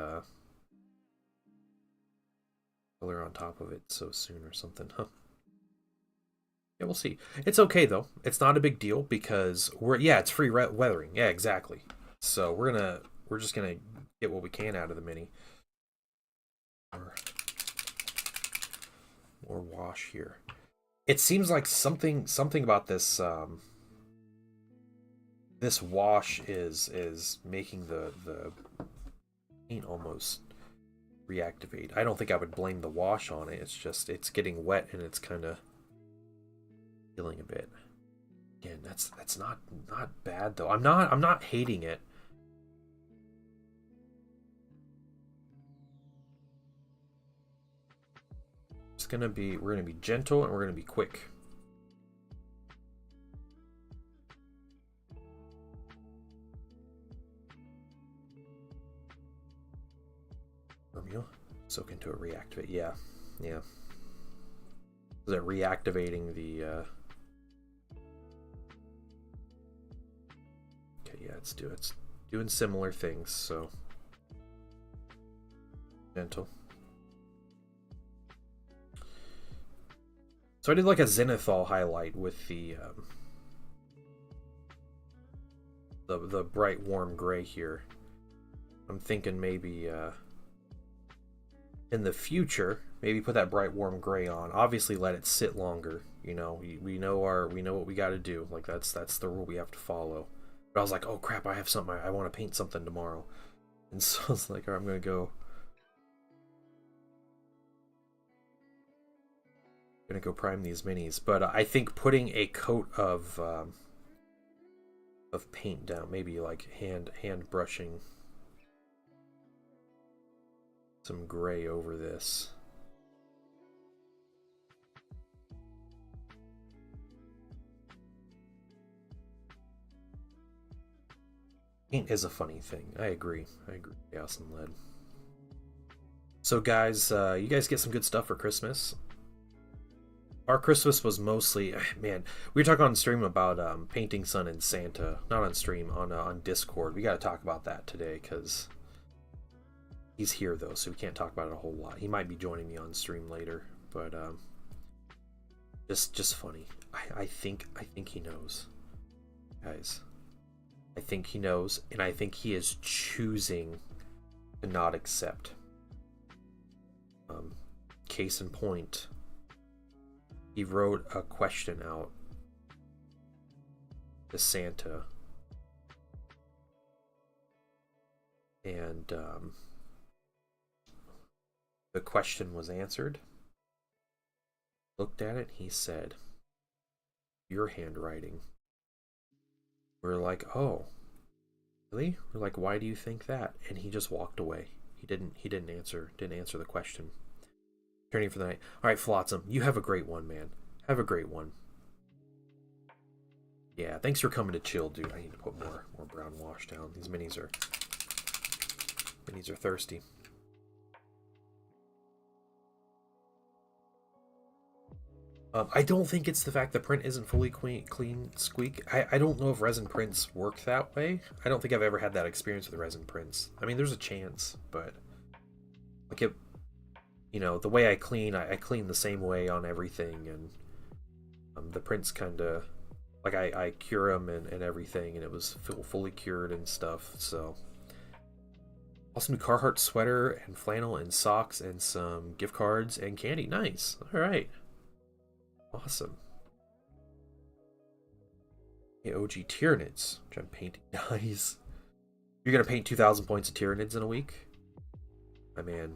color on top of it so soon or something. Huh. Yeah, we'll see. It's okay though. It's not a big deal because it's free weathering. Yeah, exactly. So we're just gonna get what we can out of the mini. More wash here. It seems like something about this this wash is making the paint almost reactivate. I don't think I would blame the wash on it. It's just it's getting wet and it's kind of peeling a bit. Again, that's not bad though. I'm not hating it. We're gonna be gentle and we're gonna be quick. Romeo, soak into it, reactivate. Yeah, yeah. Is it reactivating the? Okay, yeah, it's doing similar things. So gentle. So I did like a zenithal highlight with the bright warm gray here. I'm thinking maybe in the future, maybe put that bright warm gray on. Obviously, let it sit longer. You know, we know what we got to do. Like that's the rule we have to follow. But I was like, oh crap, I have something. I want to paint something tomorrow, and so I was like, all right, I'm gonna go. Gonna go prime these minis, but I think putting a coat of paint down, maybe like hand brushing some gray over this. Paint is a funny thing. I agree. Chaos and lead. So guys, you guys get some good stuff for Christmas. Our Christmas was mostly, man, we were talking on stream about painting Sun and Santa. Not on stream, on Discord. We got to talk about that today because he's here though, so we can't talk about it a whole lot. He might be joining me on stream later, but just funny. I think he knows, guys. I think he knows, and I think he is choosing to not accept. Case in point. He wrote a question out to Santa, and the question was answered. Looked at it, he said, "Your handwriting." We're like, "Oh, really?" We're like, "Why do you think that?" And he just walked away. He didn't answer the question. Turning for the night. All right, Flotsam, you have a great one, man. Have a great one. Yeah, thanks for coming to chill, dude. I need to put more brown wash down. These minis are thirsty. I don't think it's the fact the print isn't fully clean squeak. I don't know if resin prints work that way. I don't think I've ever had that experience with resin prints. I mean, there's a chance, but like it. You know, the way I clean the same way on everything, and the prints kind of, like I cure them and everything, and it was fully cured and stuff, so. Awesome new Carhartt sweater and flannel and socks and some gift cards and candy. Nice. Alright. Awesome. Yeah, OG Tyranids, which I'm painting. Nice. You're going to paint 2,000 points of Tyranids in a week? My man.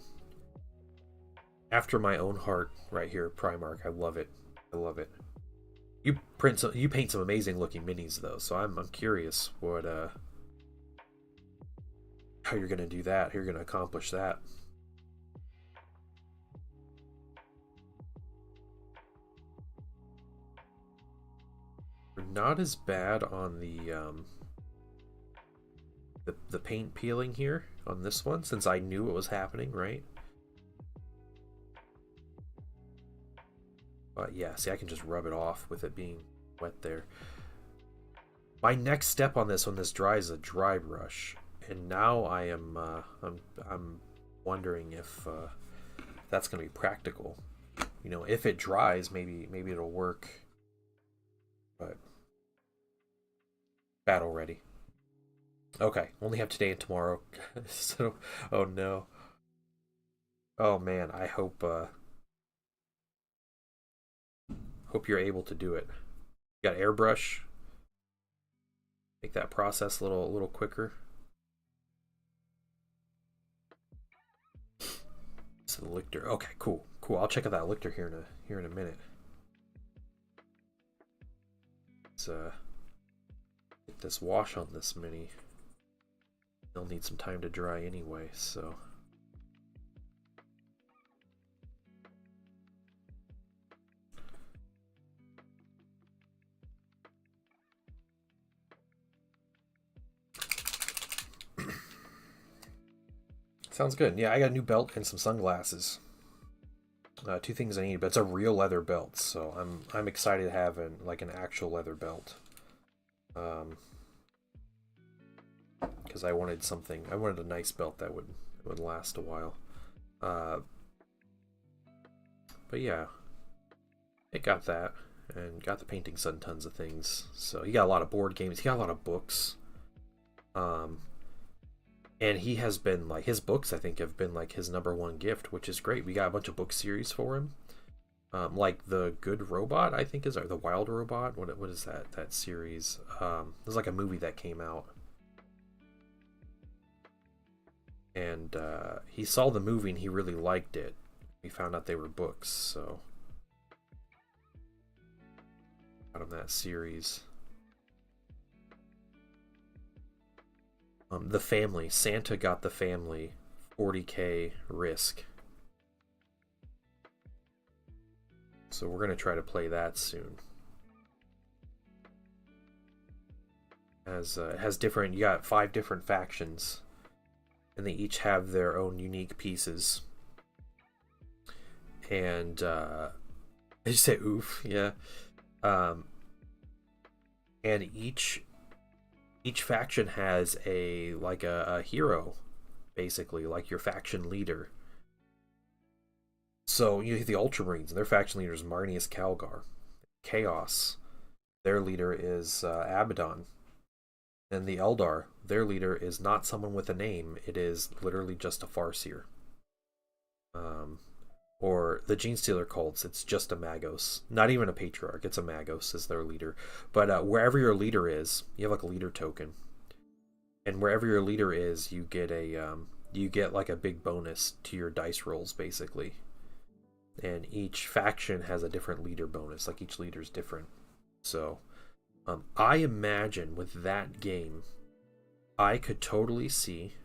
After my own heart, right here, Primark. I love it. I love it. You paint some amazing looking minis though, so I'm curious what how you're gonna do that. How you're gonna accomplish that. We're not as bad on the paint peeling here on this one, since I knew it was happening, right? But yeah, see, I can just rub it off with it being wet there. My next step on this when this dries is a dry brush, and now I am I'm wondering if that's gonna be practical. You know, if it dries, maybe it'll work. But battle ready. Okay, only have today and tomorrow. So, oh no. Oh man, I hope you're able to do it. You got airbrush. Make that process a little quicker. So the lictor. Okay, cool. I'll check out that lictor here in a minute. get this wash on this mini. They'll need some time to dry anyway, so. Sounds good. Yeah, I got a new belt and some sunglasses. Two things I need, but it's a real leather belt, so I'm excited to have an actual leather belt. Because I wanted a nice belt that would last a while. But yeah, it got that, and got the painting son tons of things. So he got a lot of board games. He got a lot of books. And he has been his books I think have been his #1 gift, which is great. We got a bunch of book series for him. Like the Good Robot, I think or the Wild Robot. What is that series? There's a movie that came out. And he saw the movie and he really liked it. We found out they were books, so got him that series. The Family. Santa Got the Family. 40K Risk. So we're going to try to play that soon. Has different... You got 5 different factions. And they each have their own unique pieces. And... Did you say oof? Yeah. And each faction has a hero, basically, like your faction leader. So you have the Ultramarines, and their faction leader is Marnius Calgar. Chaos, their leader is Abaddon. And the Eldar, their leader is not someone with a name, it is literally just a Farseer. Or the Genestealer cults, it's just a Magos. Not even a Patriarch, it's a Magos as their leader. But wherever your leader is, you have a leader token. And wherever your leader is, you get a big bonus to your dice rolls, basically. And each faction has a different leader bonus, each leader's different. So, I imagine with that game, I could totally see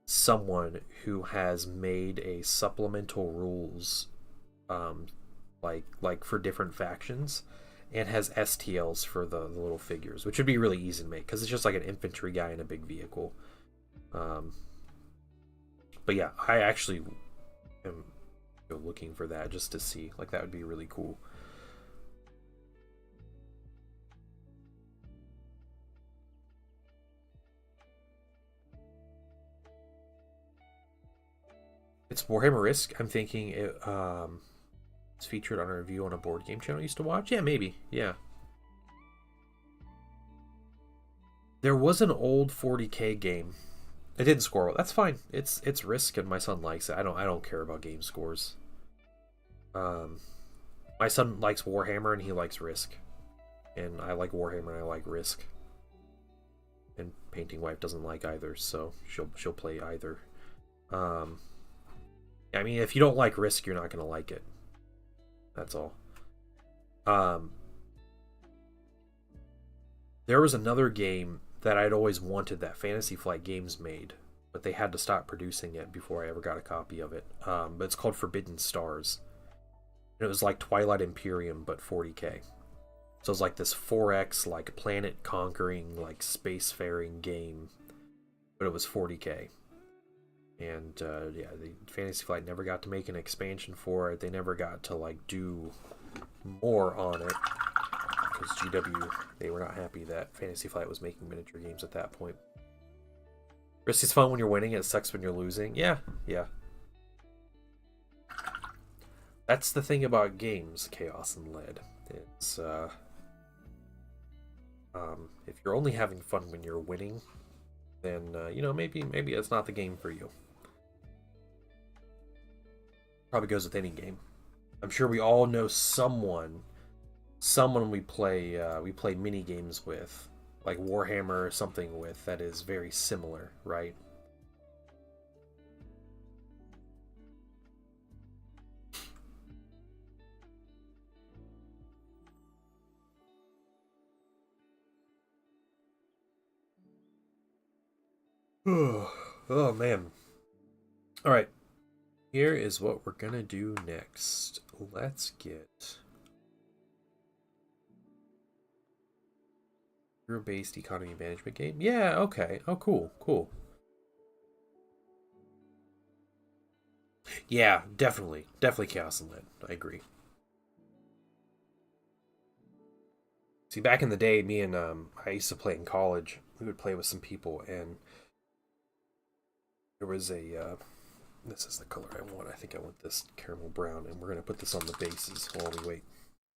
someone who has made a supplemental rules for different factions and has STLs for the little figures, which would be really easy to make because it's just an infantry guy in a big vehicle. But yeah, I actually am looking for that just to see. That would be really cool. It's Warhammer Risk. I'm thinking it's featured on a review on a board game channel I used to watch. Yeah, maybe. Yeah. There was an old 40K game. It didn't score well. That's fine. It's Risk, and my son likes it. I don't care about game scores. My son likes Warhammer and he likes Risk, and I like Warhammer and I like Risk. And Painting Wife doesn't like either, so she'll play either. I mean, if you don't like Risk, you're not going to like it. That's all. There was another game that I'd always wanted that Fantasy Flight Games made, but they had to stop producing it before I ever got a copy of it. But it's called Forbidden Stars. And it was like Twilight Imperium, but 40K. So it was this 4X, planet-conquering, spacefaring game. But it was 40K. And yeah, the Fantasy Flight never got to make an expansion for it. They never got to do more on it because GW, they were not happy that Fantasy Flight was making miniature games at that point. Risk is fun when you're winning. It sucks when you're losing. Yeah. That's the thing about games, Chaos and Lead. It's if you're only having fun when you're winning, then maybe it's not the game for you. Probably goes with any game. I'm sure we all know someone we play mini games with, like Warhammer or something with, that is very similar, right? Oh man. All right. Here is what we're gonna do next. Let's get hero-based economy management game. Yeah. Okay. Oh, cool. Cool. Yeah. Definitely. Definitely Chaos and Lead. I agree. See, back in the day, me and I used to play in college. We would play with some people, and there was a. This is the color I want. I think I want this caramel brown, and we're gonna put this on the bases while we wait.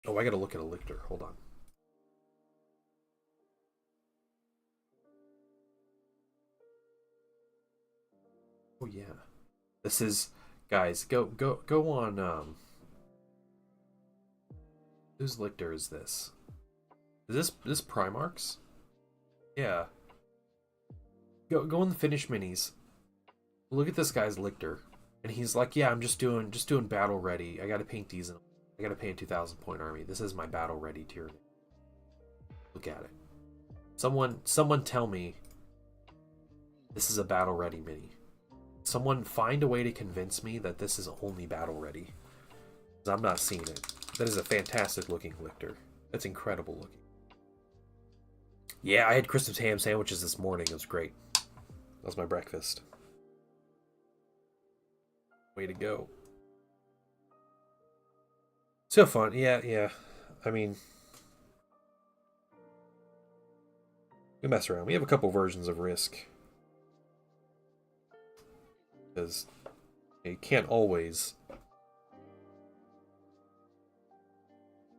Oh, I gotta look at a lictor. Hold on. Oh yeah, this is guys. Go on. Whose lictor is this? Is this Primarch's? Yeah. Go in the finish minis. Look at this guy's lictor, and he's like, yeah, I'm just doing battle ready. I gotta paint these. I gotta paint a 2,000 point army. This is my battle ready tier. Look at it. Someone tell me this is a battle ready mini. Someone find a way to convince me that this is only battle ready. Because I'm not seeing it. That is a fantastic looking lictor. That's incredible looking. Yeah, I had Christmas ham sandwiches this morning. It was great. That was my breakfast. Way to go. So fun. Yeah. I mean, we mess around. We have a couple versions of Risk. Because you can't always.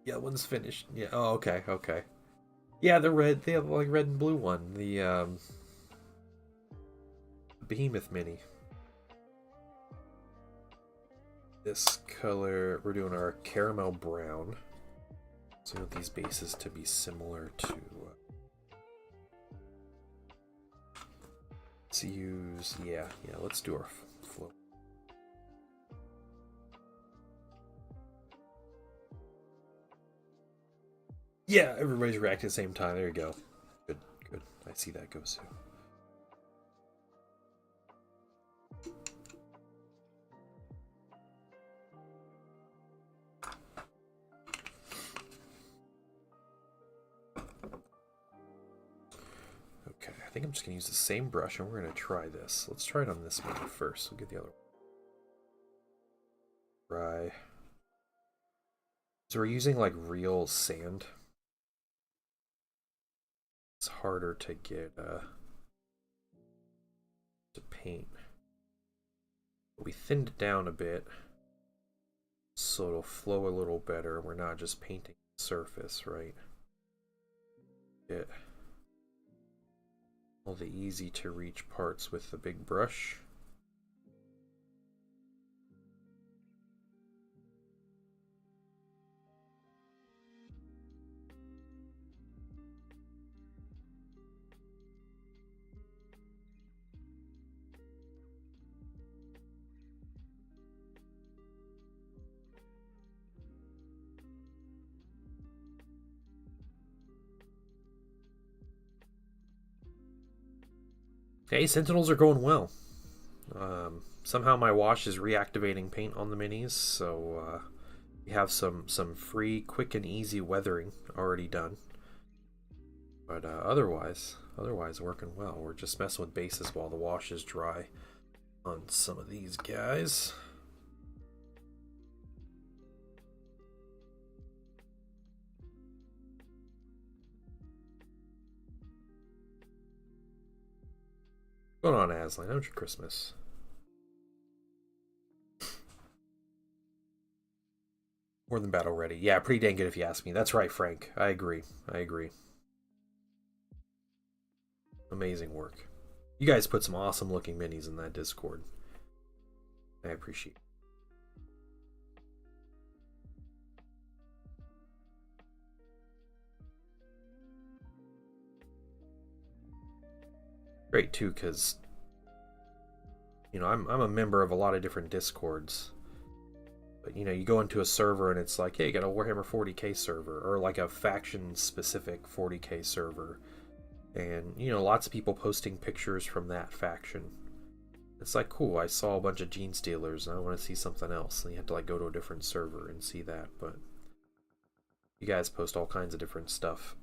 Yeah, one's finished. Yeah. Oh, okay. Yeah, they're red. They have like red and blue one. The Behemoth mini. This color, we're doing our caramel brown. So I want these bases to be similar to. Let's use, yeah. Let's do our flow. Yeah, everybody's reacting at the same time. There you go. Good. I see that goes too. Okay, I think I'm just gonna use the same brush and we're gonna try this. Let's try it on this one first. We'll get the other one. Try. So we're using like real sand. It's harder to get to paint. But we thinned it down a bit so it'll flow a little better. We're not just painting the surface, right? Get all the easy to reach parts with the big brush. Hey, Sentinels are going well. Somehow my wash is reactivating paint on the minis, so we have some free, quick, and easy weathering already done. But otherwise working well. We're just messing with bases while the wash is dry on some of these guys. What's going on, Aslan? How's your Christmas? More than battle ready. Yeah, pretty dang good if you ask me. That's right, Frank. I agree. Amazing work. You guys put some awesome looking minis in that Discord. I appreciate it. Great too, because I'm a member of a lot of different Discords. But you go into a server and it's like, hey, you got a Warhammer 40k server, or like a faction specific 40k server. And, you know, lots of people posting pictures from that faction. It's like, cool, I saw a bunch of Gene Stealers and I want to see something else. And you have to like go to a different server and see that. But you guys post all kinds of different stuff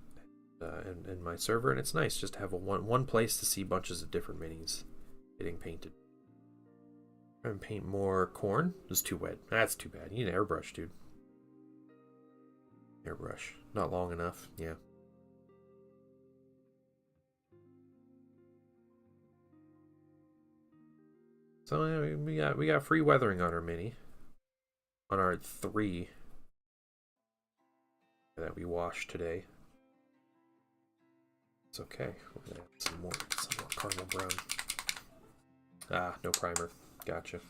in my server, and it's nice just to have one place to see bunches of different minis getting painted. And paint more corn. It's too wet. That's too bad. You need an airbrush, dude. Airbrush. Not long enough. Yeah. So we got free weathering on our mini. On our 3 that we washed today. It's okay. We're gonna add some more caramel brown. Ah, no primer. Gotcha.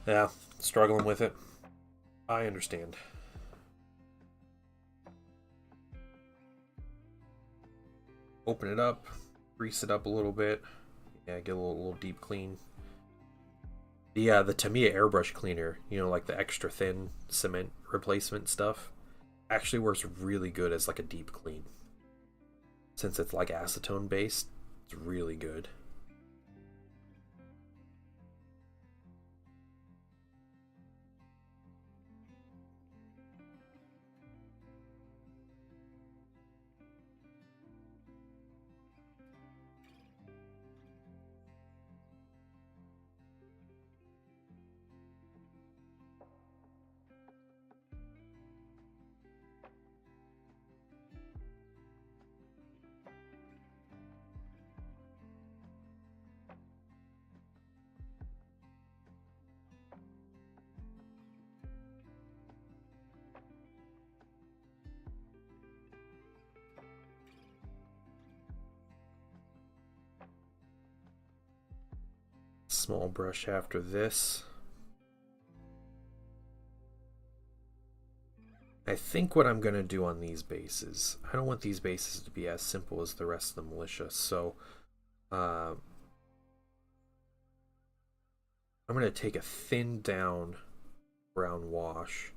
Yeah, struggling with it. I understand. Open it up, grease it up a little bit. Yeah, get a little deep clean. The Tamiya airbrush cleaner, you know, like the extra thin cement replacement stuff, actually works really good as like a deep clean. Since it's like acetone based, it's really good. Small brush after this. I think what I'm going to do on these bases, I don't want these bases to be as simple as the rest of the militia, so I'm going to take a thin down brown wash,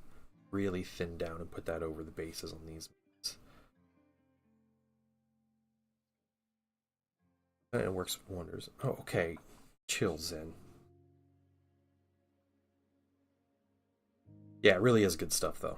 really thin down, and put that over the bases on these. And it works wonders. Oh, okay. Chill, Zen. Yeah, it really is good stuff, though.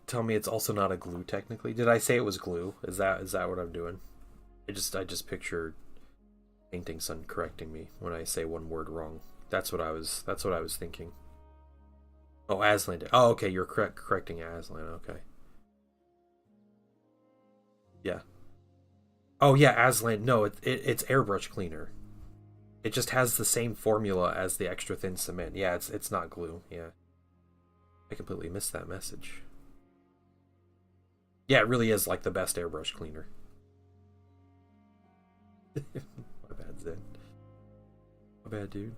Tell me it's also not a glue technically. Did I say it was glue? Is that what I'm doing? I just picture Painting Sun correcting me when I say one word wrong. That's what I was thinking. Oh, Aslan. Oh, okay, you're correcting Aslan. Okay. Yeah. Oh yeah, Aslan. No, it's airbrush cleaner. It just has the same formula as the extra thin cement. Yeah, it's not glue. Yeah. I completely missed that message. Yeah, it really is like the best airbrush cleaner. My bad, Zen. My bad, dude.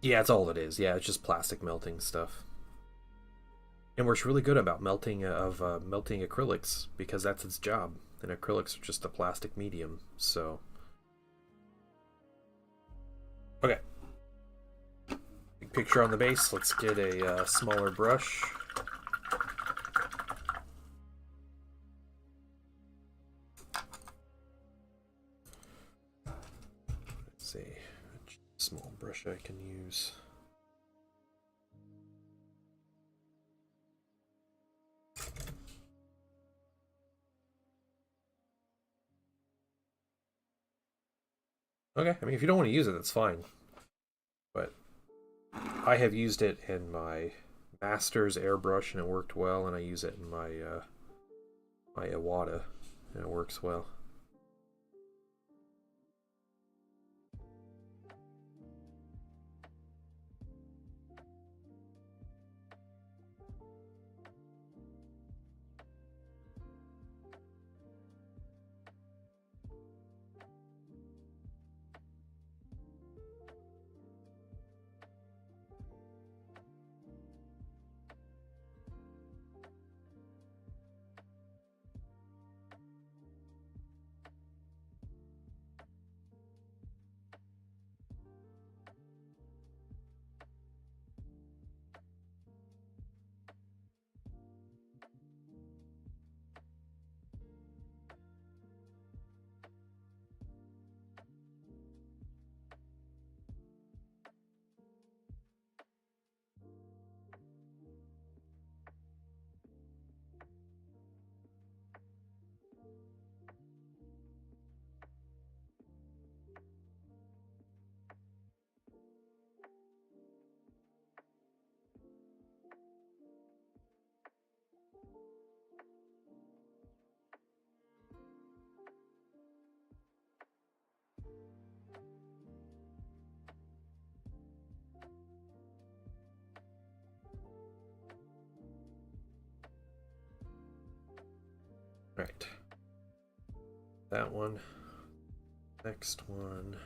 Yeah, that's all it is. Yeah, it's just plastic melting stuff. And works really good about melting melting acrylics because that's its job. And acrylics are just a plastic medium, so okay. Big picture on the base. Let's get a smaller brush. Let's see, which small brush I can use. Okay, I mean, if you don't want to use it, that's fine. But I have used it in my Master's airbrush, and it worked well, and I use it in my Iwata, and it works well. Right. That one. Next one.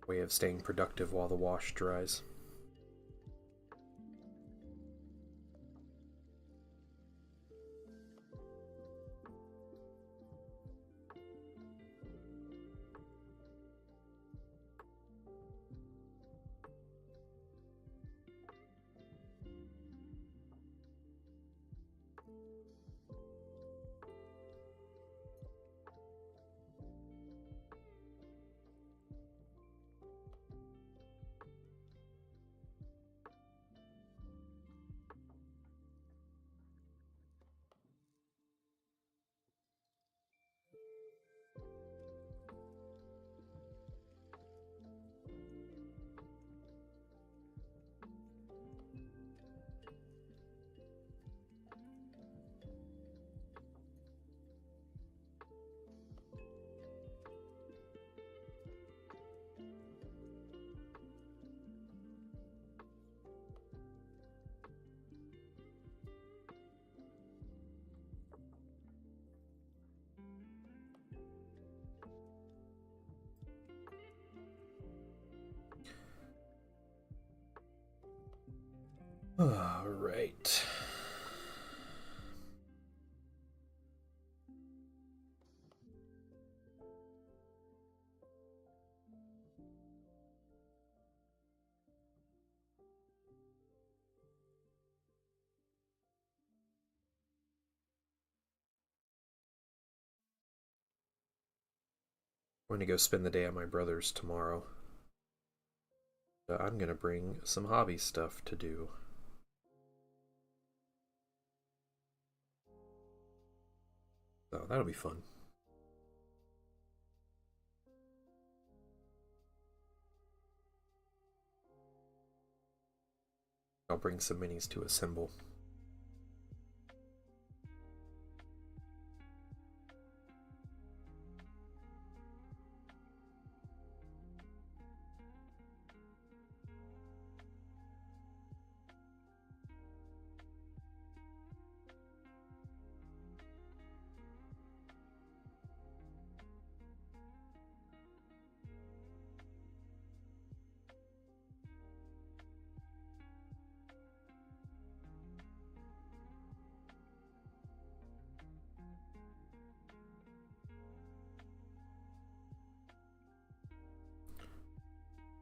Way of staying productive while the wash dries. All right. I'm going to go spend the day at my brother's tomorrow. I'm going to bring some hobby stuff to do. So that'll be fun. I'll bring some minis to assemble.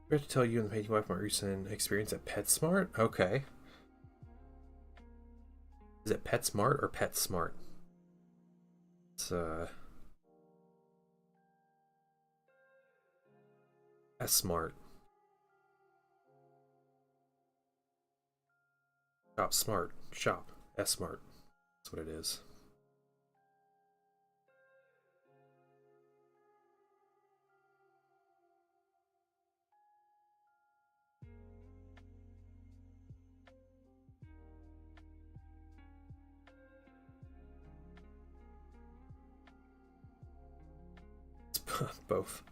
I have to tell you in the painting wife my recent experience at PetSmart. Okay. Is it PetSmart or PetSmart? It's S-Smart. Shop Smart. Shop. S-Smart. That's what it is. It's both.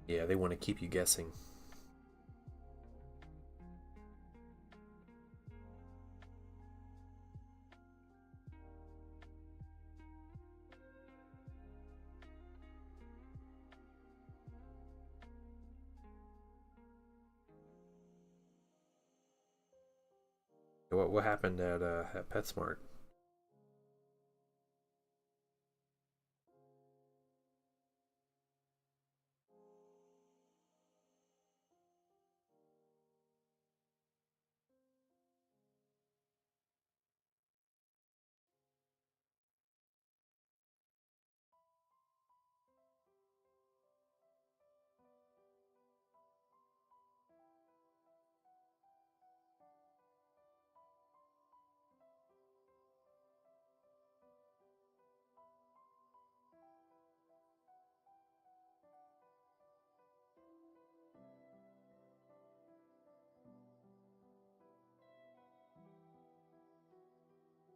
Yeah, they want to keep you guessing. What happened at PetSmart?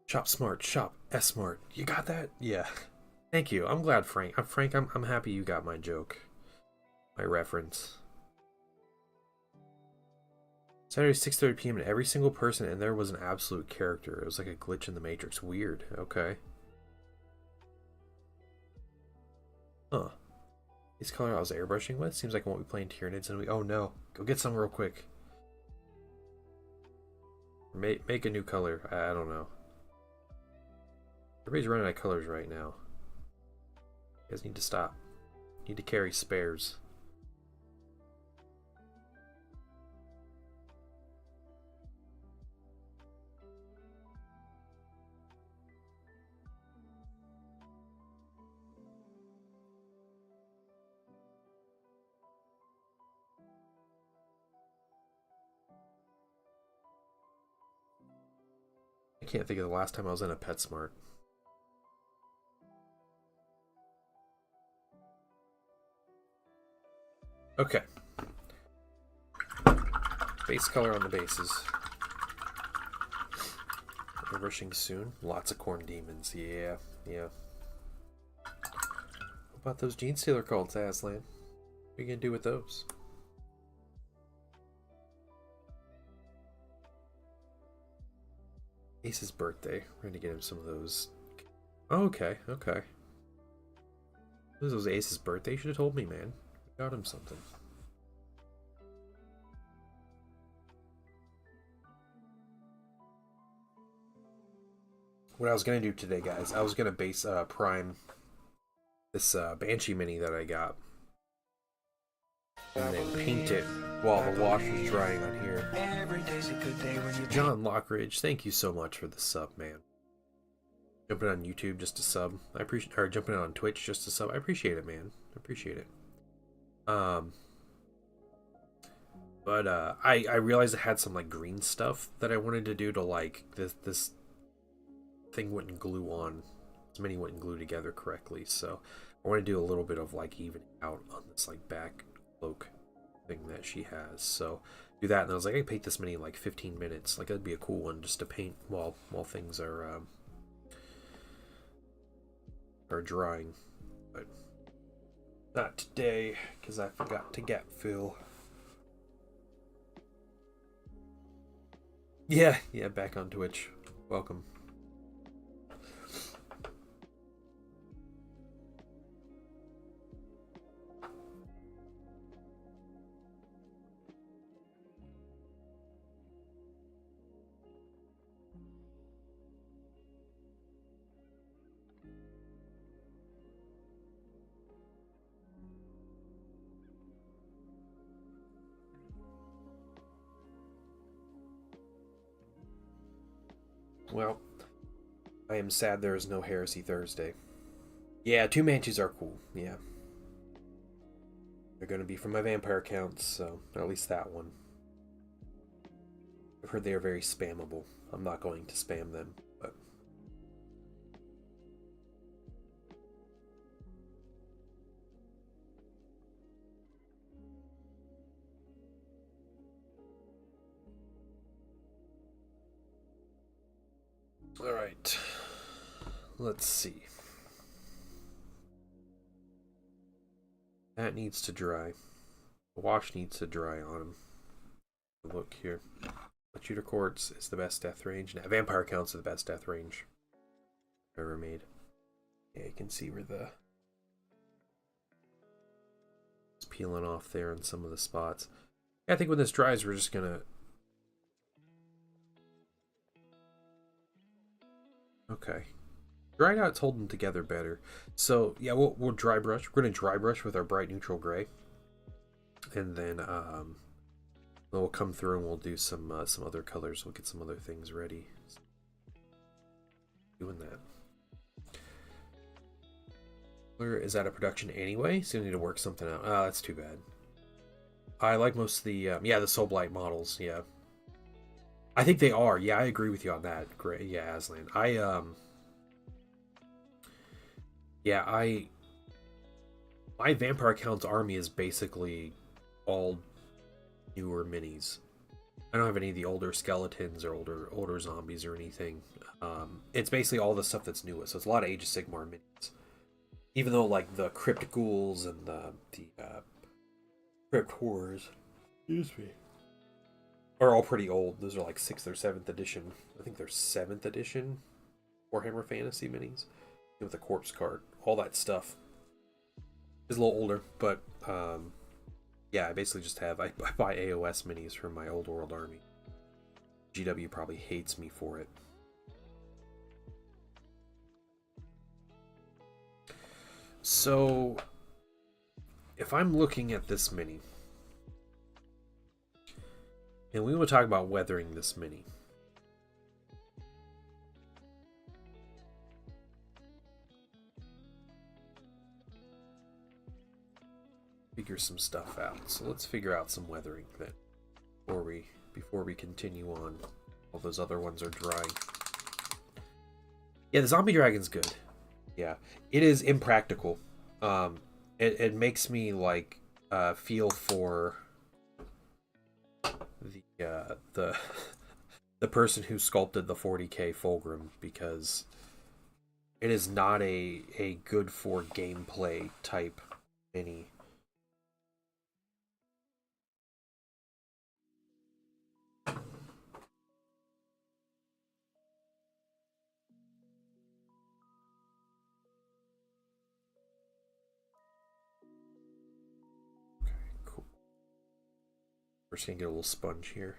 Shop Smart. Shop S-Smart. You got that? Yeah. Thank you. I'm glad, Frank. I'm happy you got my joke. My reference. Saturday 6:30 p.m. and every single person in there was an absolute character. It was like a glitch in the Matrix. Weird. Okay. Huh. This color I was airbrushing with? Seems like I won't be playing Tyranids and we... Oh no. Go get some real quick. Make a new color. I don't know. Everybody's running out of colors right now. You guys need to stop. You need to carry spares. I can't think of the last time I was in a PetSmart. Okay. Base color on the bases. Rushing soon. Lots of corn demons. Yeah, yeah. What about those Gene Stealer cults, Aslan? What are you gonna do with those? Ace's birthday. We're gonna get him some of those. Oh, okay, okay. This was Ace's birthday. You should have told me, man. We got him something. What I was gonna do today, guys, I was gonna base prime this Banshee mini that I got, and then paint it while the wash was drying on here. John Lockridge, thank you so much for the sub, man. Jumping on YouTube just to sub. I appreciate, or jumping on Twitch just to sub. I appreciate it, man. I appreciate it. But I realized I had some like green stuff that I wanted to do to like this thing wouldn't glue on. As many wouldn't glue together correctly, so I want to do a little bit of like evening out on this like back cloak thing that she has. So do that, and I was like, I can paint this mini in like 15 minutes. Like that'd be a cool one just to paint while things are drying. But not today because I forgot to gap fill. Yeah, back on Twitch. Welcome. Well, I am sad there is no Heresy Thursday. Yeah, 2 Manches are cool. Yeah. They're going to be from my vampire accounts, so at least that one. I've heard they are very spammable. I'm not going to spam them, but... Alright. Let's see. That needs to dry. The wash needs to dry on him. Look here. Shooter Quartz is the best death range. Now, vampire counts are the best death range ever made. Yeah, you can see where the... it's peeling off there in some of the spots. Yeah, I think when this dries, we're just gonna... okay. Dried out's holding together better. So, yeah, we'll dry brush. We're gonna dry brush with our bright neutral gray. And then, we'll come through and we'll do some other colors. We'll get some other things ready. Doing that. Where is that a production anyway? So you need to work something out. Oh, that's too bad. I like most of the the Soul Blight models. Yeah, I think they are. Yeah, I agree with you on that. Great. Yeah, Aslan. My Vampire Count's army is basically all newer minis. I don't have any of the older skeletons or older zombies or anything. It's basically all the stuff that's newest. So it's a lot of Age of Sigmar minis. Even though like the Crypt Ghouls and the Crypt Horrors, excuse me, are all pretty old. Those are like 6th or 7th edition. I think they're 7th edition Warhammer Fantasy minis with the corpse cart. All that stuff is a little older, but yeah, I basically just have I buy AOS minis from my Old World army. GW probably hates me for it. So, if I'm looking at this mini, and we will talk about weathering this mini. Figure some stuff out. So let's figure out some weathering then before we continue on. All those other ones are drying. Yeah, the zombie dragon's good. Yeah, it is impractical. It makes me like feel for the the person who sculpted the 40k Fulgrim, because it is not a good for gameplay type mini. We're just gonna get a little sponge here.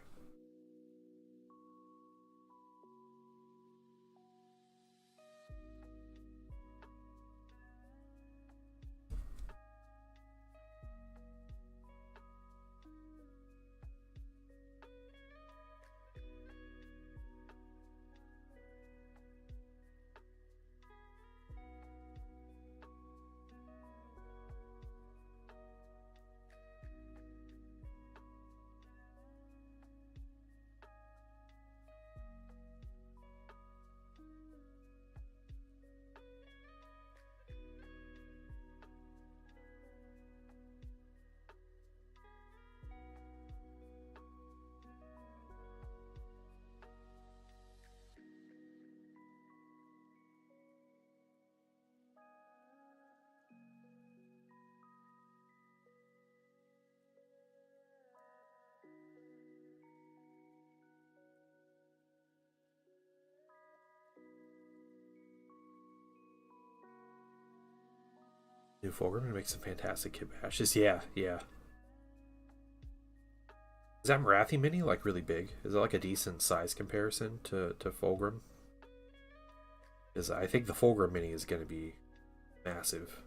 New Fulgrim and make some fantastic kit bashes. Yeah, yeah. Is that Marathi mini like really big? Is it like a decent size comparison to Fulgrim? Because I think the Fulgrim mini is going to be massive.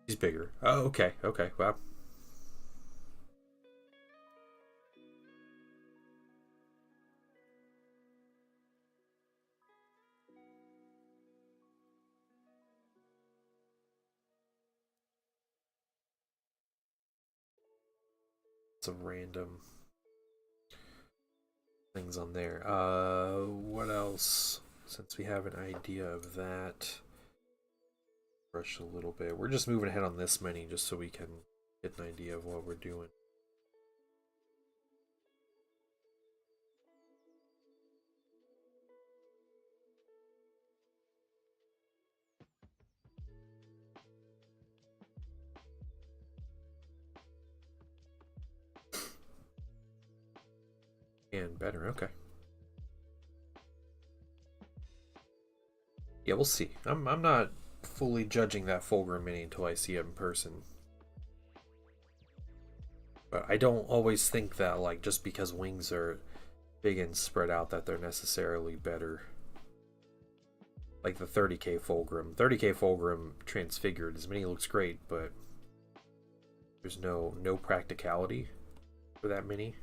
He's bigger. Oh, okay, okay. Wow. Some random things on there. What else? Since we have an idea of that, brush a little bit. We're just moving ahead on this many just so we can get an idea of what we're doing. And better, okay. Yeah, we'll see. I'm not fully judging that Fulgrim mini until I see it in person. But I don't always think that, like, just because wings are big and spread out that they're necessarily better. Like the 30k Fulgrim. 30k Fulgrim transfigured. His mini looks great, but there's no practicality for that mini.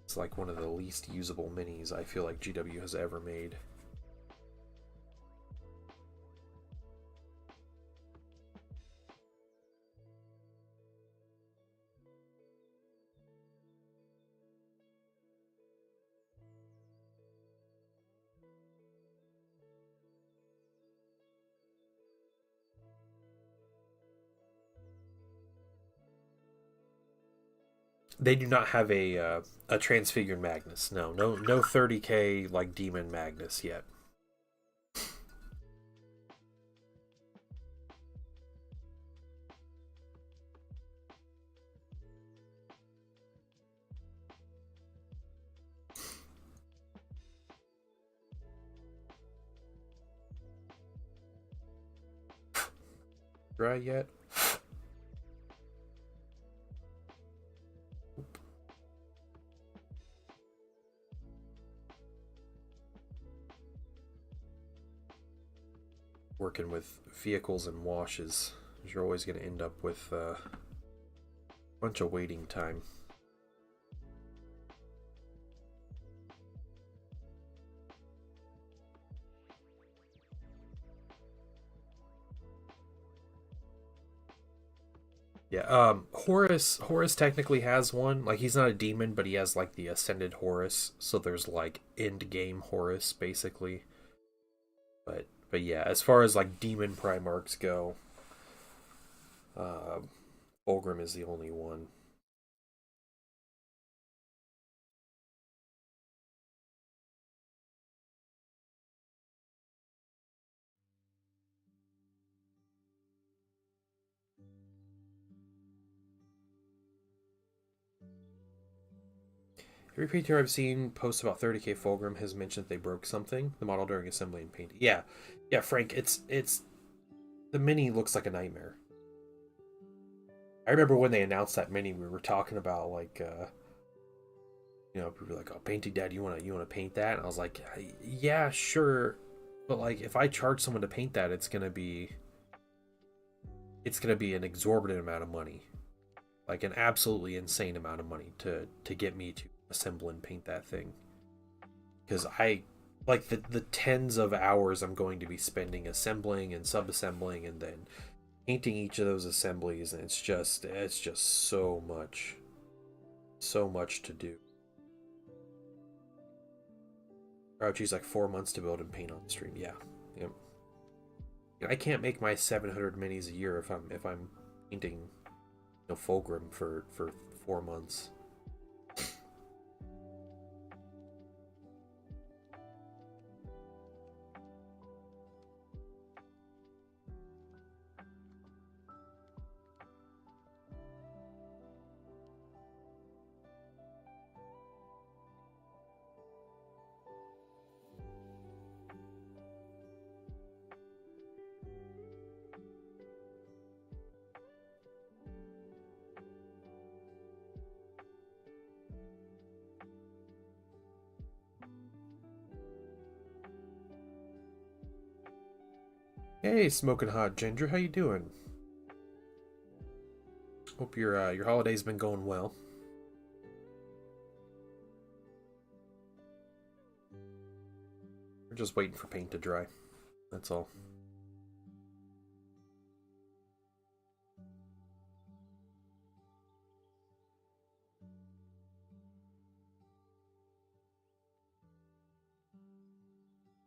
It's like one of the least usable minis I feel like GW has ever made. They do not have a transfigured Magnus. No 30k like demon Magnus yet. Dry yet? Working with vehicles and washes, you're always going to end up with a bunch of waiting time. Yeah, Horus technically has one. Like, he's not a demon, but he has like the ascended Horus, so there's like end game Horus basically. But yeah, as far as like demon Primarchs go, Fulgrim is the only one. Every painter I've seen post about 30k Fulgrim has mentioned they broke something, the model during assembly and painting. Yeah, yeah, Frank, it's the mini looks like a nightmare. I remember when they announced that mini, we were talking about like, people were like, "Oh, painting dad, you wanna paint that?" And I was like, "Yeah, sure," but like, if I charge someone to paint that, it's gonna be an exorbitant amount of money, like an absolutely insane amount of money to get me to assemble and paint that thing, because I like the tens of hours I'm going to be spending assembling and subassembling and then painting each of those assemblies, and it's just so much to do. Crouchy's like 4 months to build and paint on stream. Yeah. Yep. I can't make my 700 minis a year if I'm painting, Fulgrim for 4 months. Hey, smoking hot ginger, how you doing? Hope your holiday's been going well. We're just waiting for paint to dry. That's all.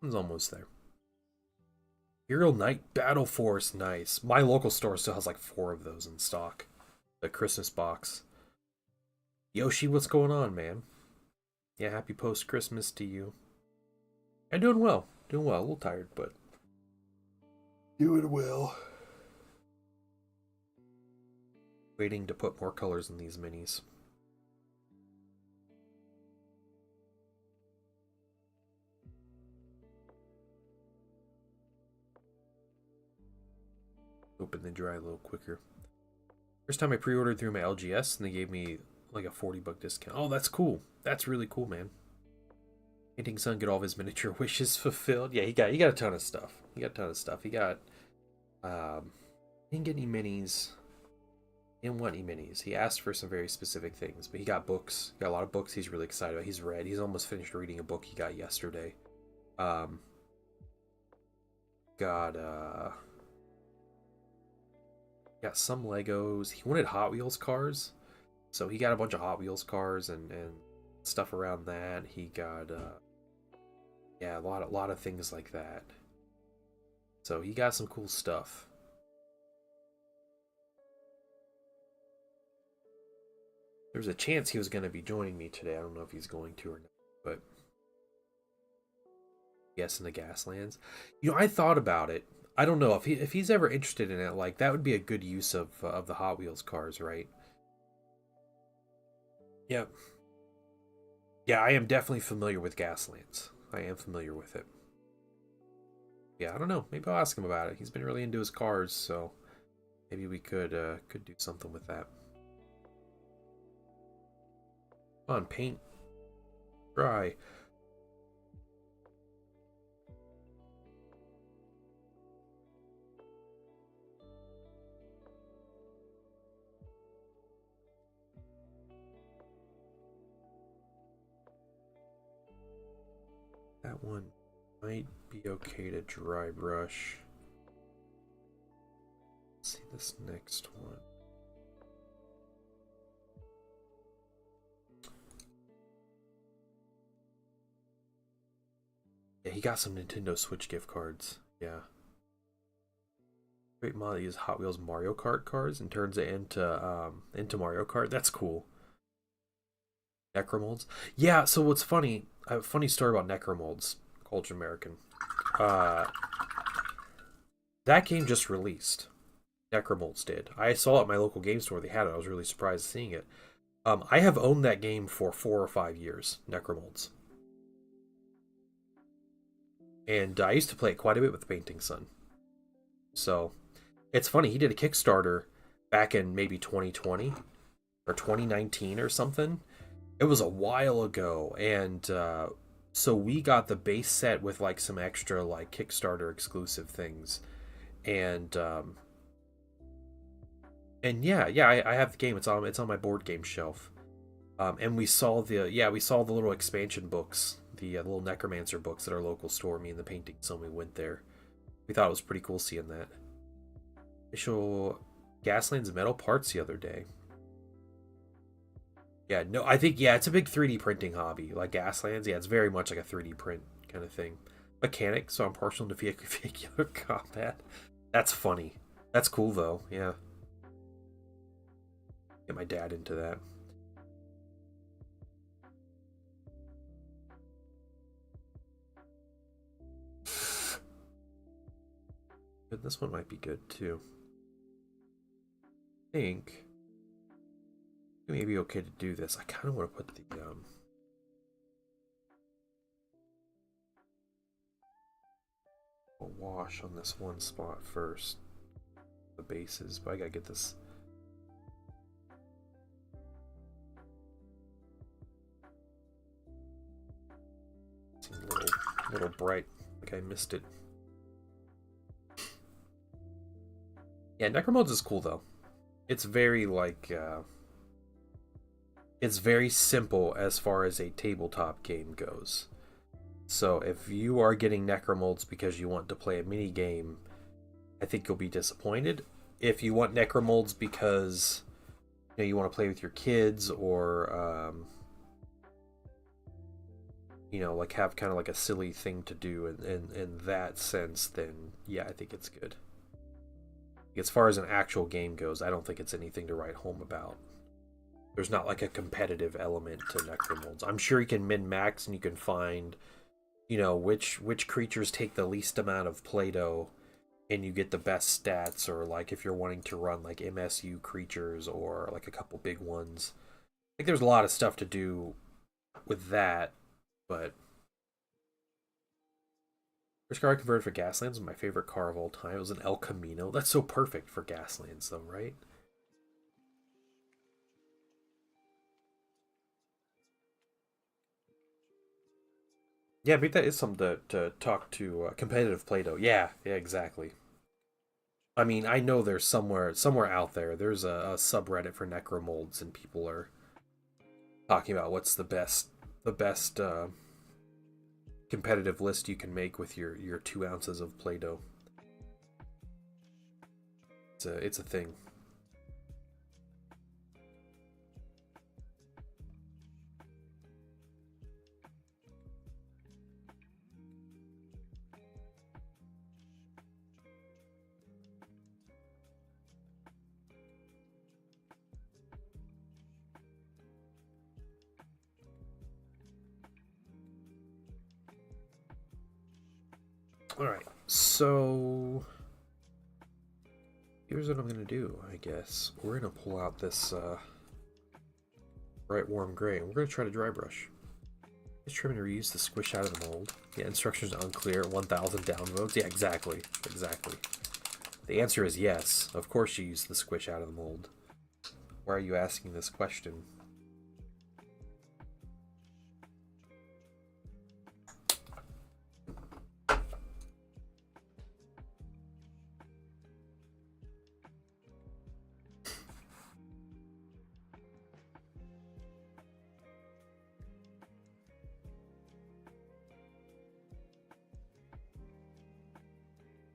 It's almost there. Imperial Knight Battle Force, nice. My local store still has like 4 of those in stock. The Christmas box. Yoshi, what's going on, man? Yeah, happy post-Christmas to you. I'm doing well. Doing well. A little tired, but doing well. Waiting to put more colors in these minis. Hoping they dry a little quicker. First time I pre-ordered through my LGS and they gave me like a $40 discount. Oh, that's cool. That's really cool, man. Painting Son get all of his miniature wishes fulfilled. Yeah, he got a ton of stuff. He got he didn't get any minis. He didn't want any minis. He asked for some very specific things, but he got books. He got a lot of books he's really excited about. He's read. He's almost finished reading a book he got yesterday. Got some Legos. He wanted Hot Wheels cars, so he got a bunch of Hot Wheels cars and stuff around that. He got yeah, a lot of things like that. So he got some cool stuff. There's a chance he was going to be joining me today. I don't know if he's going to or not, but yes, in the Gaslands. I thought about it. I don't know if he's ever interested in it. Like, that would be a good use of the Hot Wheels cars, right? Yep. Yeah, I am definitely familiar with Gaslands. I am familiar with it. Yeah, I don't know. Maybe I'll ask him about it. He's been really into his cars, so maybe we could do something with that. Come on, paint. Dry. That one might be okay to dry brush. Let's see this next one. Yeah, he got some Nintendo Switch gift cards. Yeah. Great mod that uses Hot Wheels Mario Kart cars and turns it into Mario Kart. That's cool. Necromolds. Yeah, so what's funny, I have a funny story about Necromolds, Culture American. That game just released. Necromolds did. I saw it at my local game store. They had it. I was really surprised seeing it. I have owned that game for 4 or 5 years, Necromolds. And I used to play it quite a bit with Painting Son. So, it's funny, he did a Kickstarter back in maybe 2020 or 2019 or something. It was a while ago, and so we got the base set with like some extra like Kickstarter exclusive things. And yeah, I have the game. It's on my board game shelf. And we saw the little expansion books, the little Necromancer books at our local store. Me and the painting, so we went there. We thought it was pretty cool seeing that. Official Gaslands metal parts the other day. Yeah, no, I think, yeah, it's a big 3D printing hobby. Like Gaslands, yeah, it's very much like a 3D print kind of thing. Mechanic, so I'm partial to vehicular combat. That's funny. That's cool though. Yeah. Get my dad into that. But this one might be good too. I think it may be okay to do this. I kind of want to put the a wash on this one spot first. The bases, but I gotta get this. Seems a little bright, like I missed it. Yeah, Necromodes is cool though. It's very like it's very simple as far as a tabletop game goes. So if you are getting Necromolds because you want to play a mini game, I think you'll be disappointed. If you want Necromolds because you want to play with your kids or like have kind of like a silly thing to do in that sense, then yeah, I think it's good. As far as an actual game goes, I don't think it's anything to write home about. There's not like a competitive element to Necromolds. I'm sure you can min-max and you can find, which creatures take the least amount of Play-Doh and you get the best stats, or like if you're wanting to run like MSU creatures or like a couple big ones. I think there's a lot of stuff to do with that, but first car I converted for Gaslands was my favorite car of all time. It was an El Camino. That's so perfect for Gaslands though, right? Yeah, maybe that is something to talk to competitive Play-Doh. Yeah, exactly. I mean, I know there's somewhere out there. There's a subreddit for Necromolds, and people are talking about what's the best competitive list you can make with your 2 ounces of Play-Doh. It's a thing. Alright, so here's what I'm going to do, I guess. We're going to pull out this bright warm gray, and we're going to try to dry brush. Is trim and reuse the squish out of the mold? Yeah, instructions unclear, 1,000 downvotes. Yeah, exactly. The answer is yes. Of course you use the squish out of the mold. Why are you asking this question?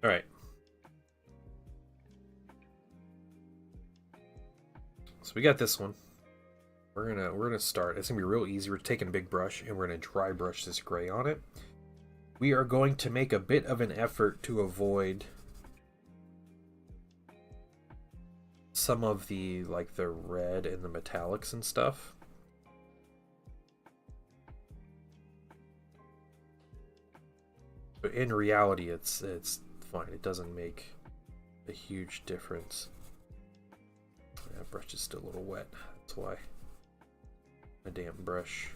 All right. So we got this one. We're gonna start. It's gonna be real easy. We're taking a big brush and we're gonna dry brush this gray on it. We are going to make a bit of an effort to avoid some of the the red and the metallics and stuff. But in reality, it's fine. It doesn't make a huge difference. That brush is still a little wet. That's why. A damp brush.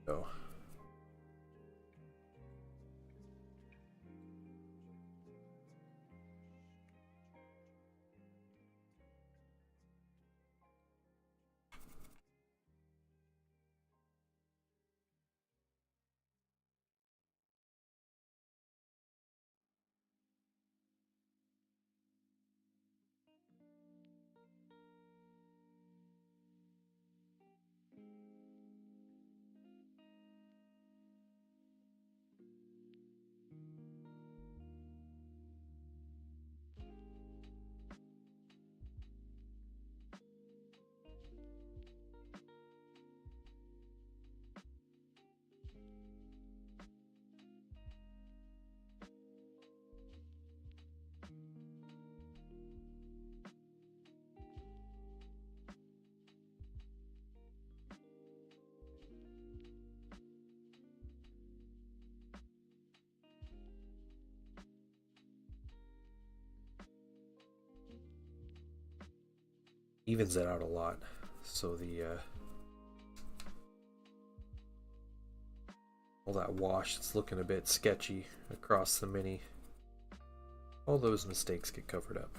Oh. Evens it out a lot. So the all that wash, it's looking a bit sketchy across the mini. All those mistakes get covered up.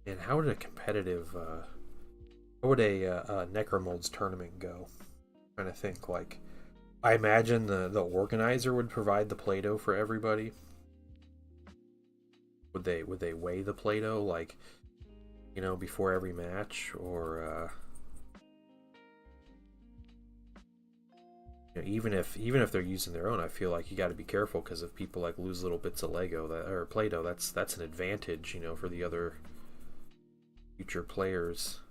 And how would a competitive, how would a Necromolds tournament go? I'm trying to think. Like, I imagine the organizer would provide the Play-Doh for everybody. Would they weigh the Play-Doh, like, you know, before every match, or you know, even if they're using their own, I feel like you got to be careful, because if people like lose little bits of Lego or Play-Doh, that's an advantage, you know, for the other future players.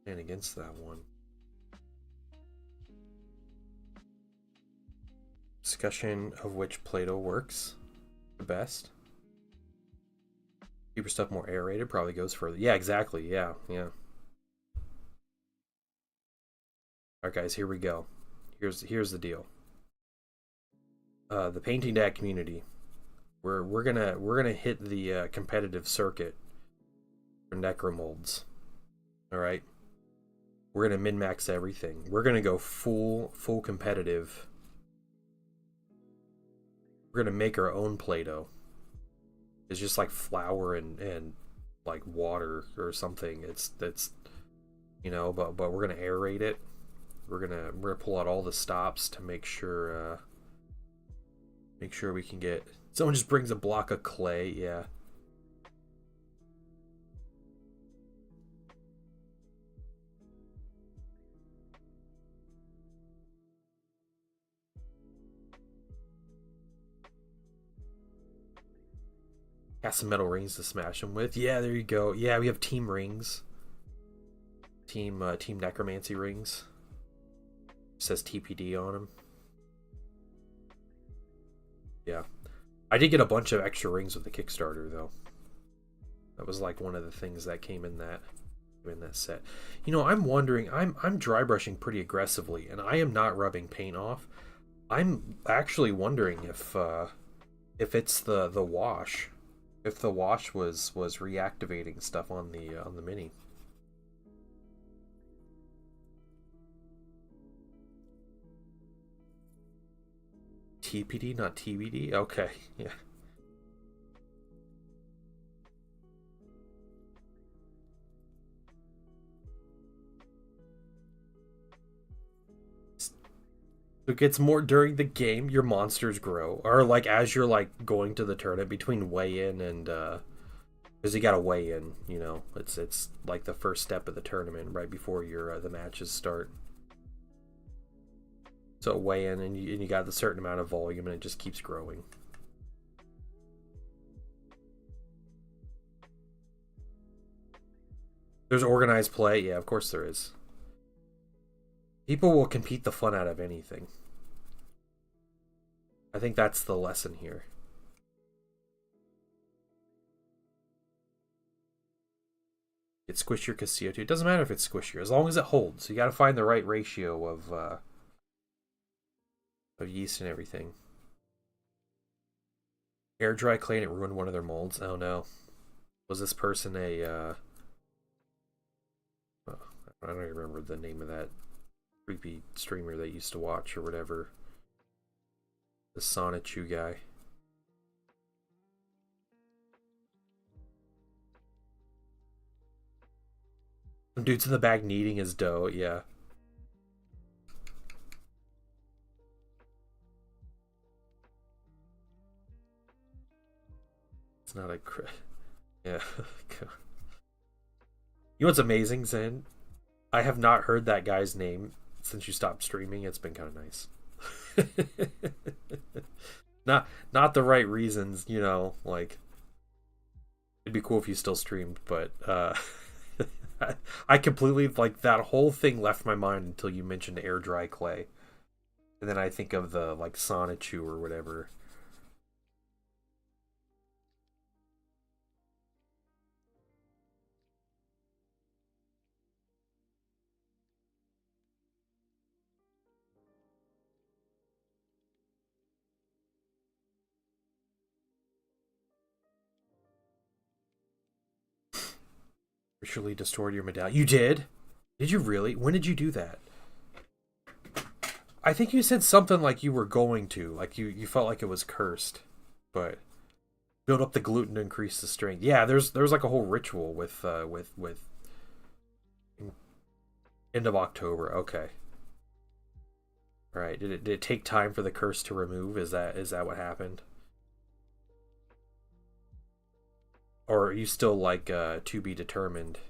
And against that one. Discussion of which Play-Doh works the best. Cheaper stuff, more aerated, probably goes further. Yeah, exactly. Yeah. Alright guys, here we go. Here's the deal. The painting deck community. We're gonna hit the competitive circuit for Necromolds. Alright. We're gonna min-max everything. We're gonna go full competitive. We're gonna make our own Play-Doh. It's just like flour and like water or something. It's you know, but we're gonna aerate it. We're gonna pull out all the stops to make sure we can get. Someone just brings a block of clay. Yeah. Got some metal rings to smash them with. Yeah, there you go. Yeah, we have team rings. Team necromancy rings. It says TPD on them. Yeah. I did get a bunch of extra rings with the Kickstarter though. That was like one of the things that came in that set. You know, I'm wondering, I'm dry brushing pretty aggressively and I am not rubbing paint off. I'm actually wondering if it's the wash. If the wash was reactivating stuff on the mini. TPD, not TBD? Okay, yeah. It gets more during the game, your monsters grow. Or like as you're like going to the tournament between weigh-in and because you gotta weigh in, you know. It's like the first step of the tournament right before your the matches start. So weigh in and you got a certain amount of volume and it just keeps growing. There's organized play, yeah, of course there is. People will compete the fun out of anything. I think that's the lesson here. It's squishier Castillo too. It doesn't matter if it's squishier, as long as it holds. You gotta find the right ratio of yeast and everything. Air dry clay and it ruined one of their molds. Oh no. Was this person a oh, I don't even remember the name of that creepy streamer that used to watch or whatever. The Sonichu guy. Some dude's in the back kneading his dough, yeah. It's not a yeah. You know what's amazing, Zen? I have not heard that guy's name since you stopped streaming. It's been kind of nice. Not the right reasons, you know, like It'd be cool if you still streamed, but I completely like that whole thing left my mind until you mentioned air dry clay, and then I think of the like Sonichu or whatever. Virtually destroyed your medallion. You did? Did you really? When did you do that? I think you said something like you were going to, like you felt like it was cursed, but build up the gluten to increase the strength. Yeah, there's like a whole ritual with end of October. Okay, all right. Did it take time for the curse to remove? Is that what happened? Or are you still like to be determined?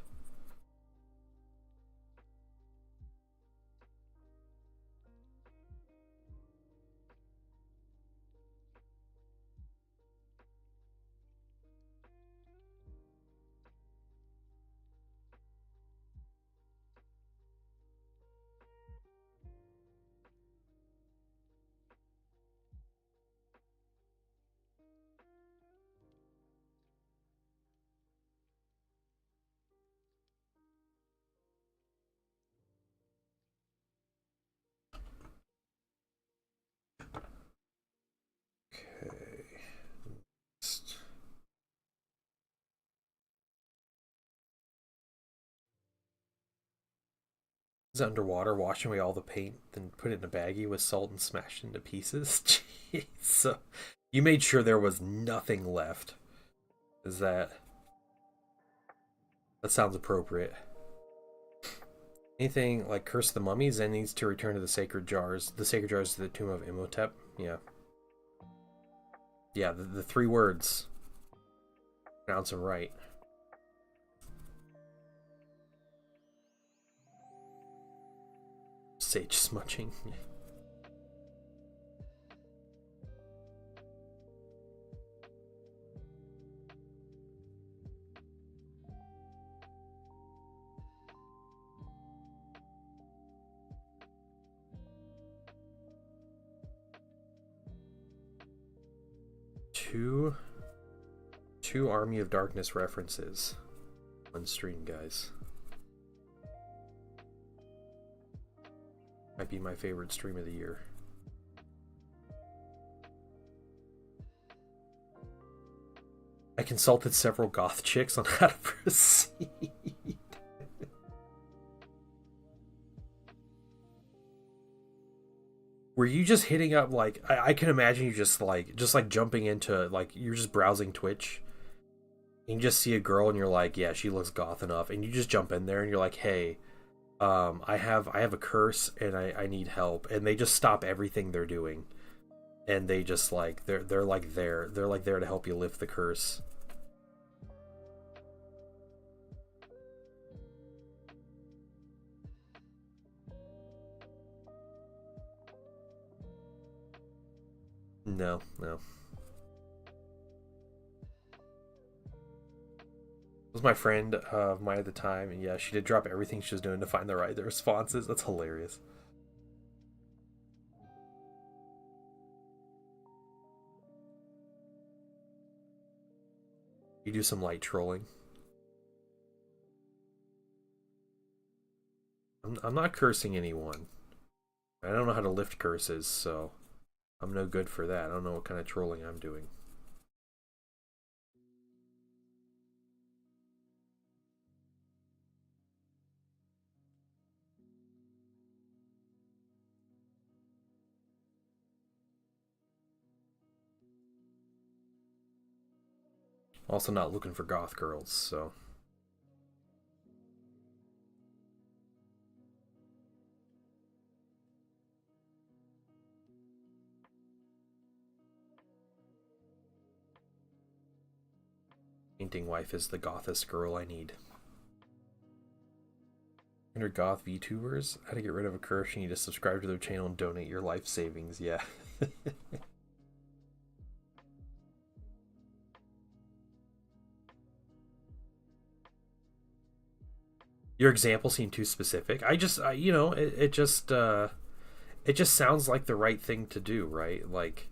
Okay. Is underwater, washing away all the paint, then put it in a baggie with salt and smash it into pieces. Jeez. So you made sure there was nothing left. Is that sounds appropriate? Anything like Curse the Mummies then needs to return to the sacred jars. The sacred jars to the tomb of Imhotep. Yeah. Yeah, the three words. Pronounce them right. Sage smudging. Two Army of Darkness references on stream, guys. Might be my favorite stream of the year. I consulted several goth chicks on how to proceed. Were you just hitting up like I can imagine you just like jumping into like you're just browsing Twitch and you just see a girl and you're like, yeah, she looks goth enough, and you just jump in there and you're like, hey, I have a curse and I need help, and they just stop everything they're doing and they just like they're like there to help you lift the curse. No, no. It was my friend of mine at the time, and yeah, she did drop everything she was doing to find the right responses. That's hilarious. You do some light trolling. I'm not cursing anyone. I don't know how to lift curses, so I'm no good for that. I don't know what kind of trolling I'm doing. Also not looking for goth girls, so. Painting wife is the gothest girl I need. 100 goth VTubers? How to get rid of a curse? You need to subscribe to their channel and donate your life savings. Yeah. Your example seemed too specific. You know, it just sounds like the right thing to do, right? Like,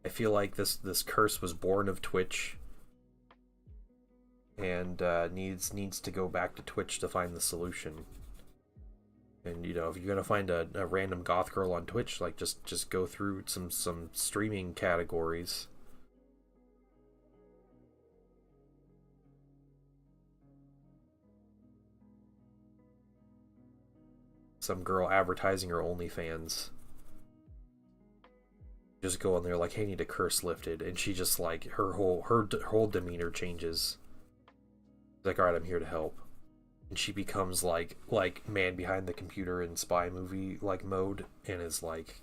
I feel like this curse was born of Twitch, and needs to go back to Twitch to find the solution. And you know, if you're gonna find a random goth girl on Twitch, like just go through some streaming categories. Some girl advertising her OnlyFans. Just go on there like, hey, I need a curse lifted, and she just like her whole demeanor changes. Like, all right, I'm here to help, and she becomes like man behind the computer in spy movie like mode, and is like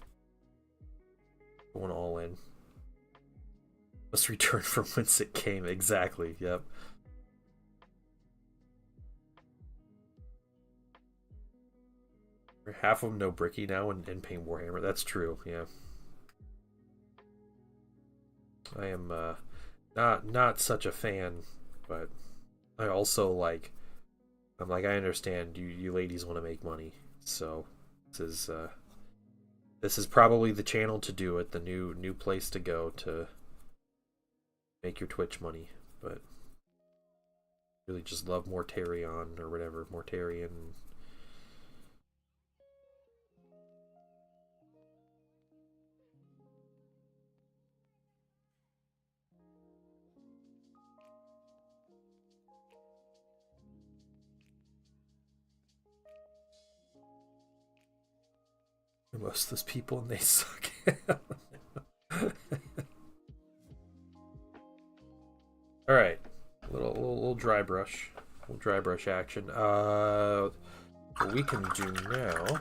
going all in. Must return from whence it came. Exactly. Yep. Half of them know Bricky now and paint Warhammer. That's true. Yeah. I am not such a fan, but I also like. I'm like, I understand you ladies want to make money, so this is probably the channel to do it, the new place to go to make your Twitch money. But really, just love Mortarion or whatever, Mortarion. Most of those people, and they suck. All right, little dry brush, action. What we can do now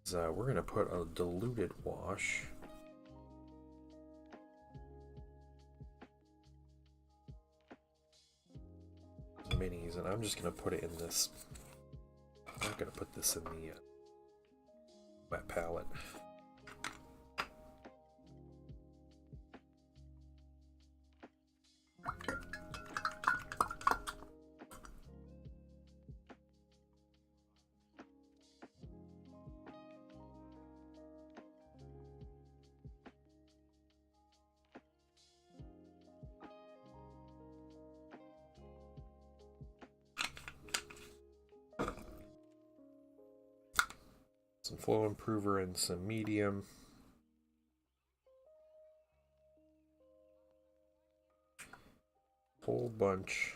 is we're gonna put a diluted wash. Minis, and I'm just gonna put it in this. I'm not gonna put this in the wet palette. Some flow improver and some medium. Whole bunch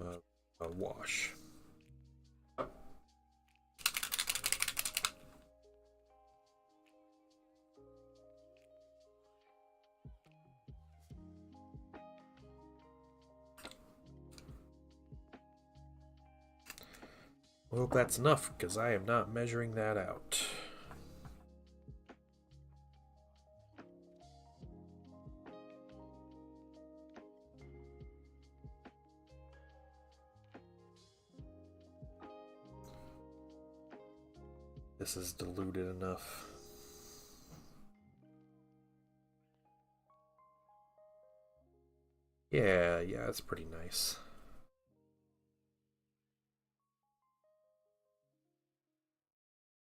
of wash. I hope that's enough, because I am not measuring that out. This is diluted enough. Yeah, it's pretty nice.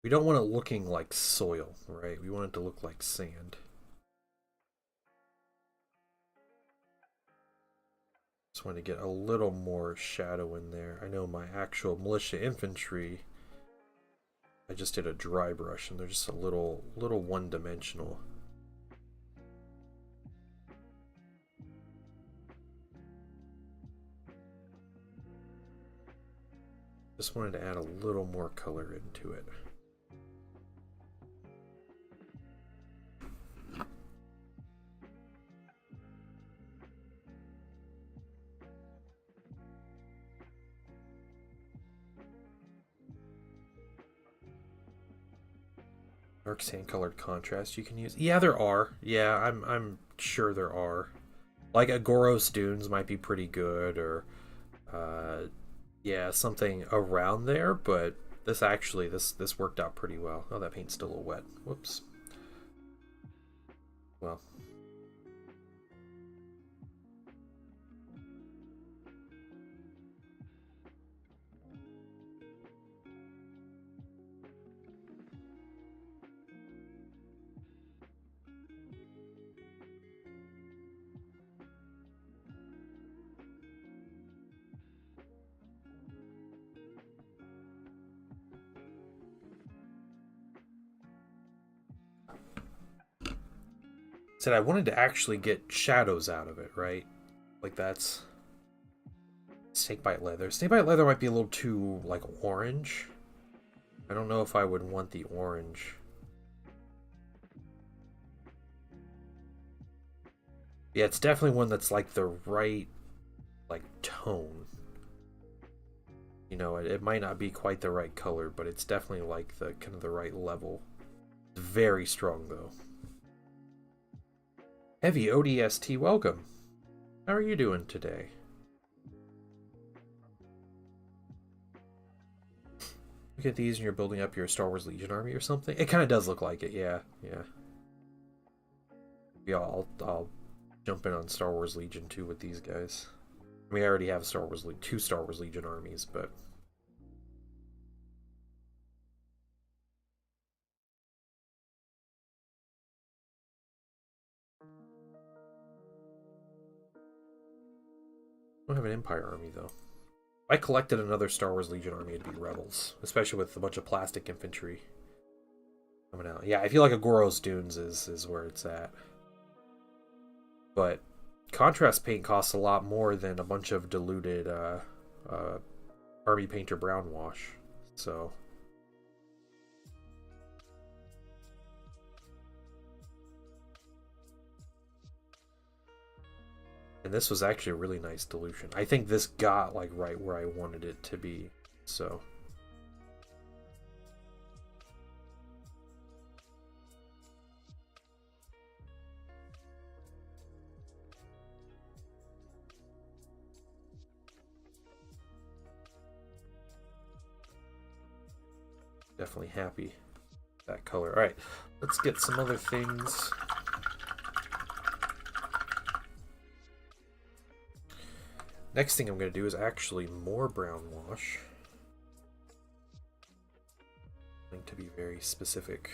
We don't want it looking like soil, right? We want it to look like sand. Just want to get a little more shadow in there. I know my actual militia infantry, I just did a dry brush and they're just a little one-dimensional. Just wanted to add a little more color into it. Dark sand colored contrast you can use. Yeah, there are. Yeah, I'm sure there are. Like Agoros Dunes might be pretty good, or yeah, something around there, but this actually this worked out pretty well. Oh, that paint's still a little wet. Whoops. Well. Said I wanted to actually get shadows out of it, right? Like that's snakebite leather. Snakebite leather might be a little too like orange. I don't know if I would want the orange. Yeah, it's definitely one that's like the right like tone. You know, it might not be quite the right color, but it's definitely like the kind of the right level. It's very strong though. Heavy ODST, welcome. How are you doing today? Look at these and you're building up your Star Wars Legion army or something. It kind of does look like it, yeah, yeah. Yeah, I'll jump in on Star Wars Legion 2 with these guys. I mean, I already have two Star Wars Legion armies, but I don't have an Empire army though. If I collected another Star Wars Legion army, it'd be Rebels, especially with a bunch of plastic infantry coming out. Yeah, I feel like Agoros Dunes is where it's at. But contrast paint costs a lot more than a bunch of diluted Army Painter brown wash. So and this was actually a really nice dilution. I think this got like right where I wanted it to be. So definitely happy with that color. All right, let's get some other things. Next thing I'm going to do is actually more brown wash. I'm going to be very specific.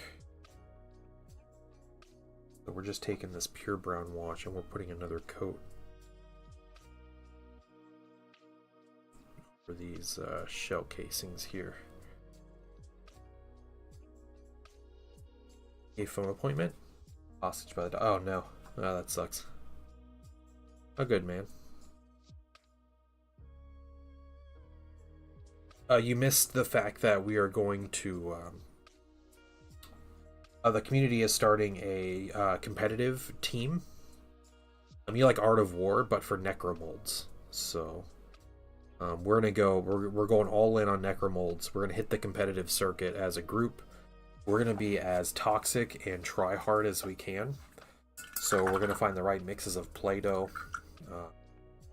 So we're just taking this pure brown wash and we're putting another coat for these shell casings here. A phone appointment? Hostage by the oh no. Oh, that sucks. Oh good, man. You missed the fact that we are going to the community is starting a competitive team. You like Art of War, but for necromolds. So we're gonna go. We're going all in on necromolds. We're gonna hit the competitive circuit as a group. We're gonna be as toxic and try hard as we can. So we're gonna find the right mixes of Play-Doh.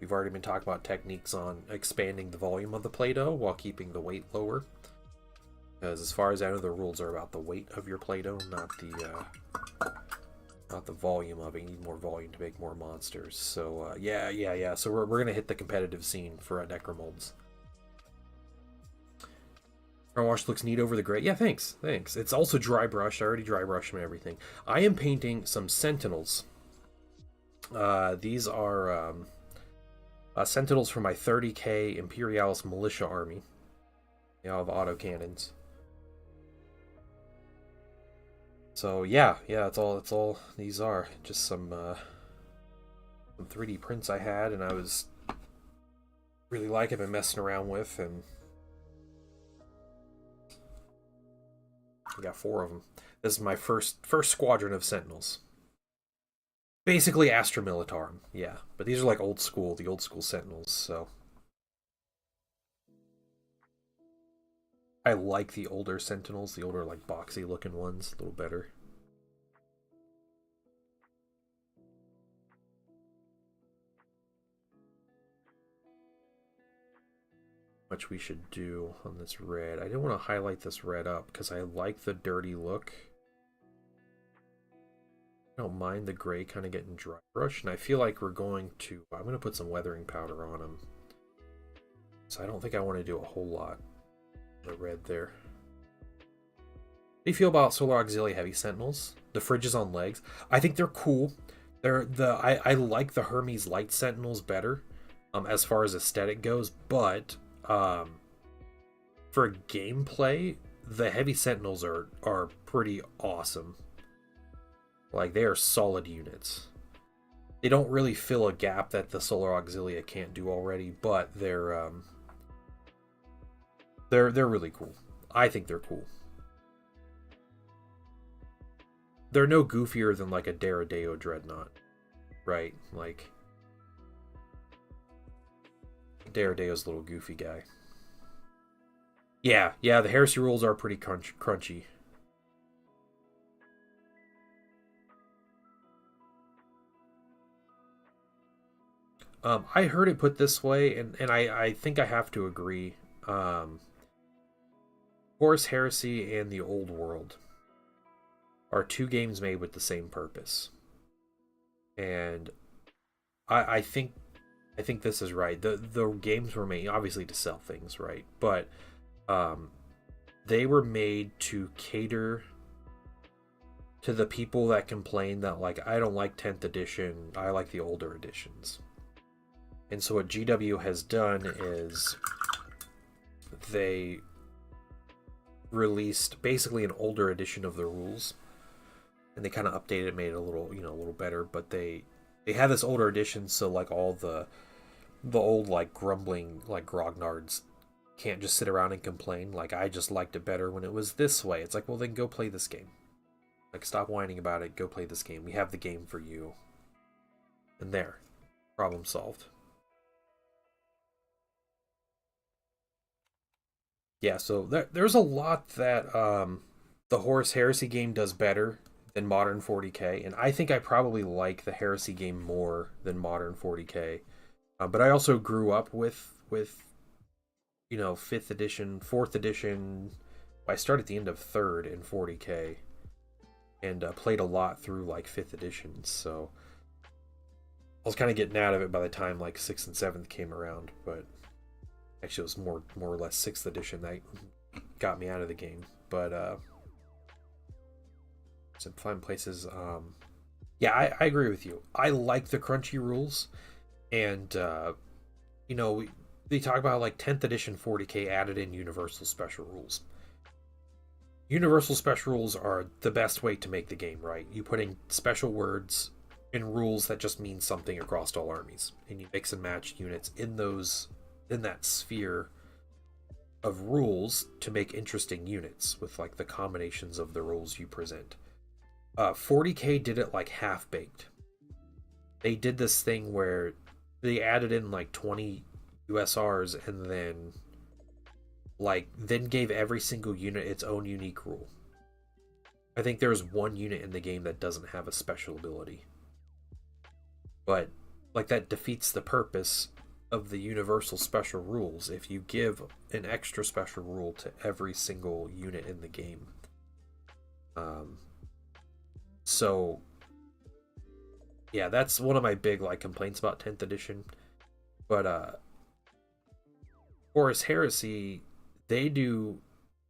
We've already been talking about techniques on expanding the volume of the Play-Doh while keeping the weight lower. Because as far as I know, the rules are about the weight of your Play-Doh, not the volume of it. You need more volume to make more monsters. So yeah. So we're gonna hit the competitive scene for necromolds. Brown wash looks neat over the gray. Yeah, thanks. It's also dry brushed. I already dry brushed them and everything. I am painting some Sentinels. These are Sentinels for my 30k Imperialis Militia army. They all have autocannons. So yeah, that's all these are. Just some 3D prints I had and I was really liking and messing around with, and I got 4 of them. This is my first squadron of Sentinels. Basically Astra Militarum, yeah. But these are like the old school Sentinels, so. I like the older Sentinels, the older like boxy looking ones, a little better. Much we should do on this red. I didn't want to highlight this red up because I like the dirty look. I don't mind the gray kind of getting dry brush, and I feel like we're going to... I'm going to put some weathering powder on them. So I don't think I want to do a whole lot of the red there. How do you feel about Solar Auxiliary Heavy Sentinels? The fridges on legs. I think they're cool. I like the Hermes Light Sentinels better, as far as aesthetic goes, but for gameplay, the Heavy Sentinels are pretty awesome. Like, they are solid units. They don't really fill a gap that the Solar Auxilia can't do already, but they're really cool. I think they're cool. They're no goofier than like a Daredeo Dreadnought, right? Like, Daredeo's a little goofy guy. Yeah, the Heresy rules are pretty crunchy. I heard it put this way, and I think I have to agree. Horus Heresy and the Old World are two games made with the same purpose. And I think this is right. The games were made obviously to sell things, right? But they were made to cater to the people that complain that, like, I don't like 10th edition, I like the older editions. And so what GW has done is they released basically an older edition of the rules, and they kind of updated it, made it a little, a little better. But they had this older edition, so like all the old like grumbling like grognards can't just sit around and complain. Like, I just liked it better when it was this way. It's like, well, then go play this game. Like, stop whining about it. Go play this game. We have the game for you. And there, problem solved. Yeah, so there's a lot that the Horus Heresy game does better than Modern 40K, and I think I probably like the Heresy game more than Modern 40K. But I also grew up with 5th edition, 4th edition. I started at the end of 3rd in 40K, and played a lot through like 5th edition. So I was kind of getting out of it by the time like 6th and 7th came around, but. Actually, it was more or less 6th edition that got me out of the game. But some fun places. Yeah, I agree with you. I like the crunchy rules, and they talk about like 10th edition 40K added in universal special rules. Universal special rules are the best way to make the game, right? You put in special words and rules that just mean something across all armies, and you mix and match units in that sphere of rules to make interesting units with like the combinations of the rules you present. 40K did it like half-baked. They did this thing where they added in like 20 USRs and then gave every single unit its own unique rule. I think there's one unit in the game that doesn't have a special ability. But like, that defeats the purpose of the universal special rules if you give an extra special rule to every single unit in the game. So yeah, that's one of my big like complaints about 10th edition. But Horus Heresy, they do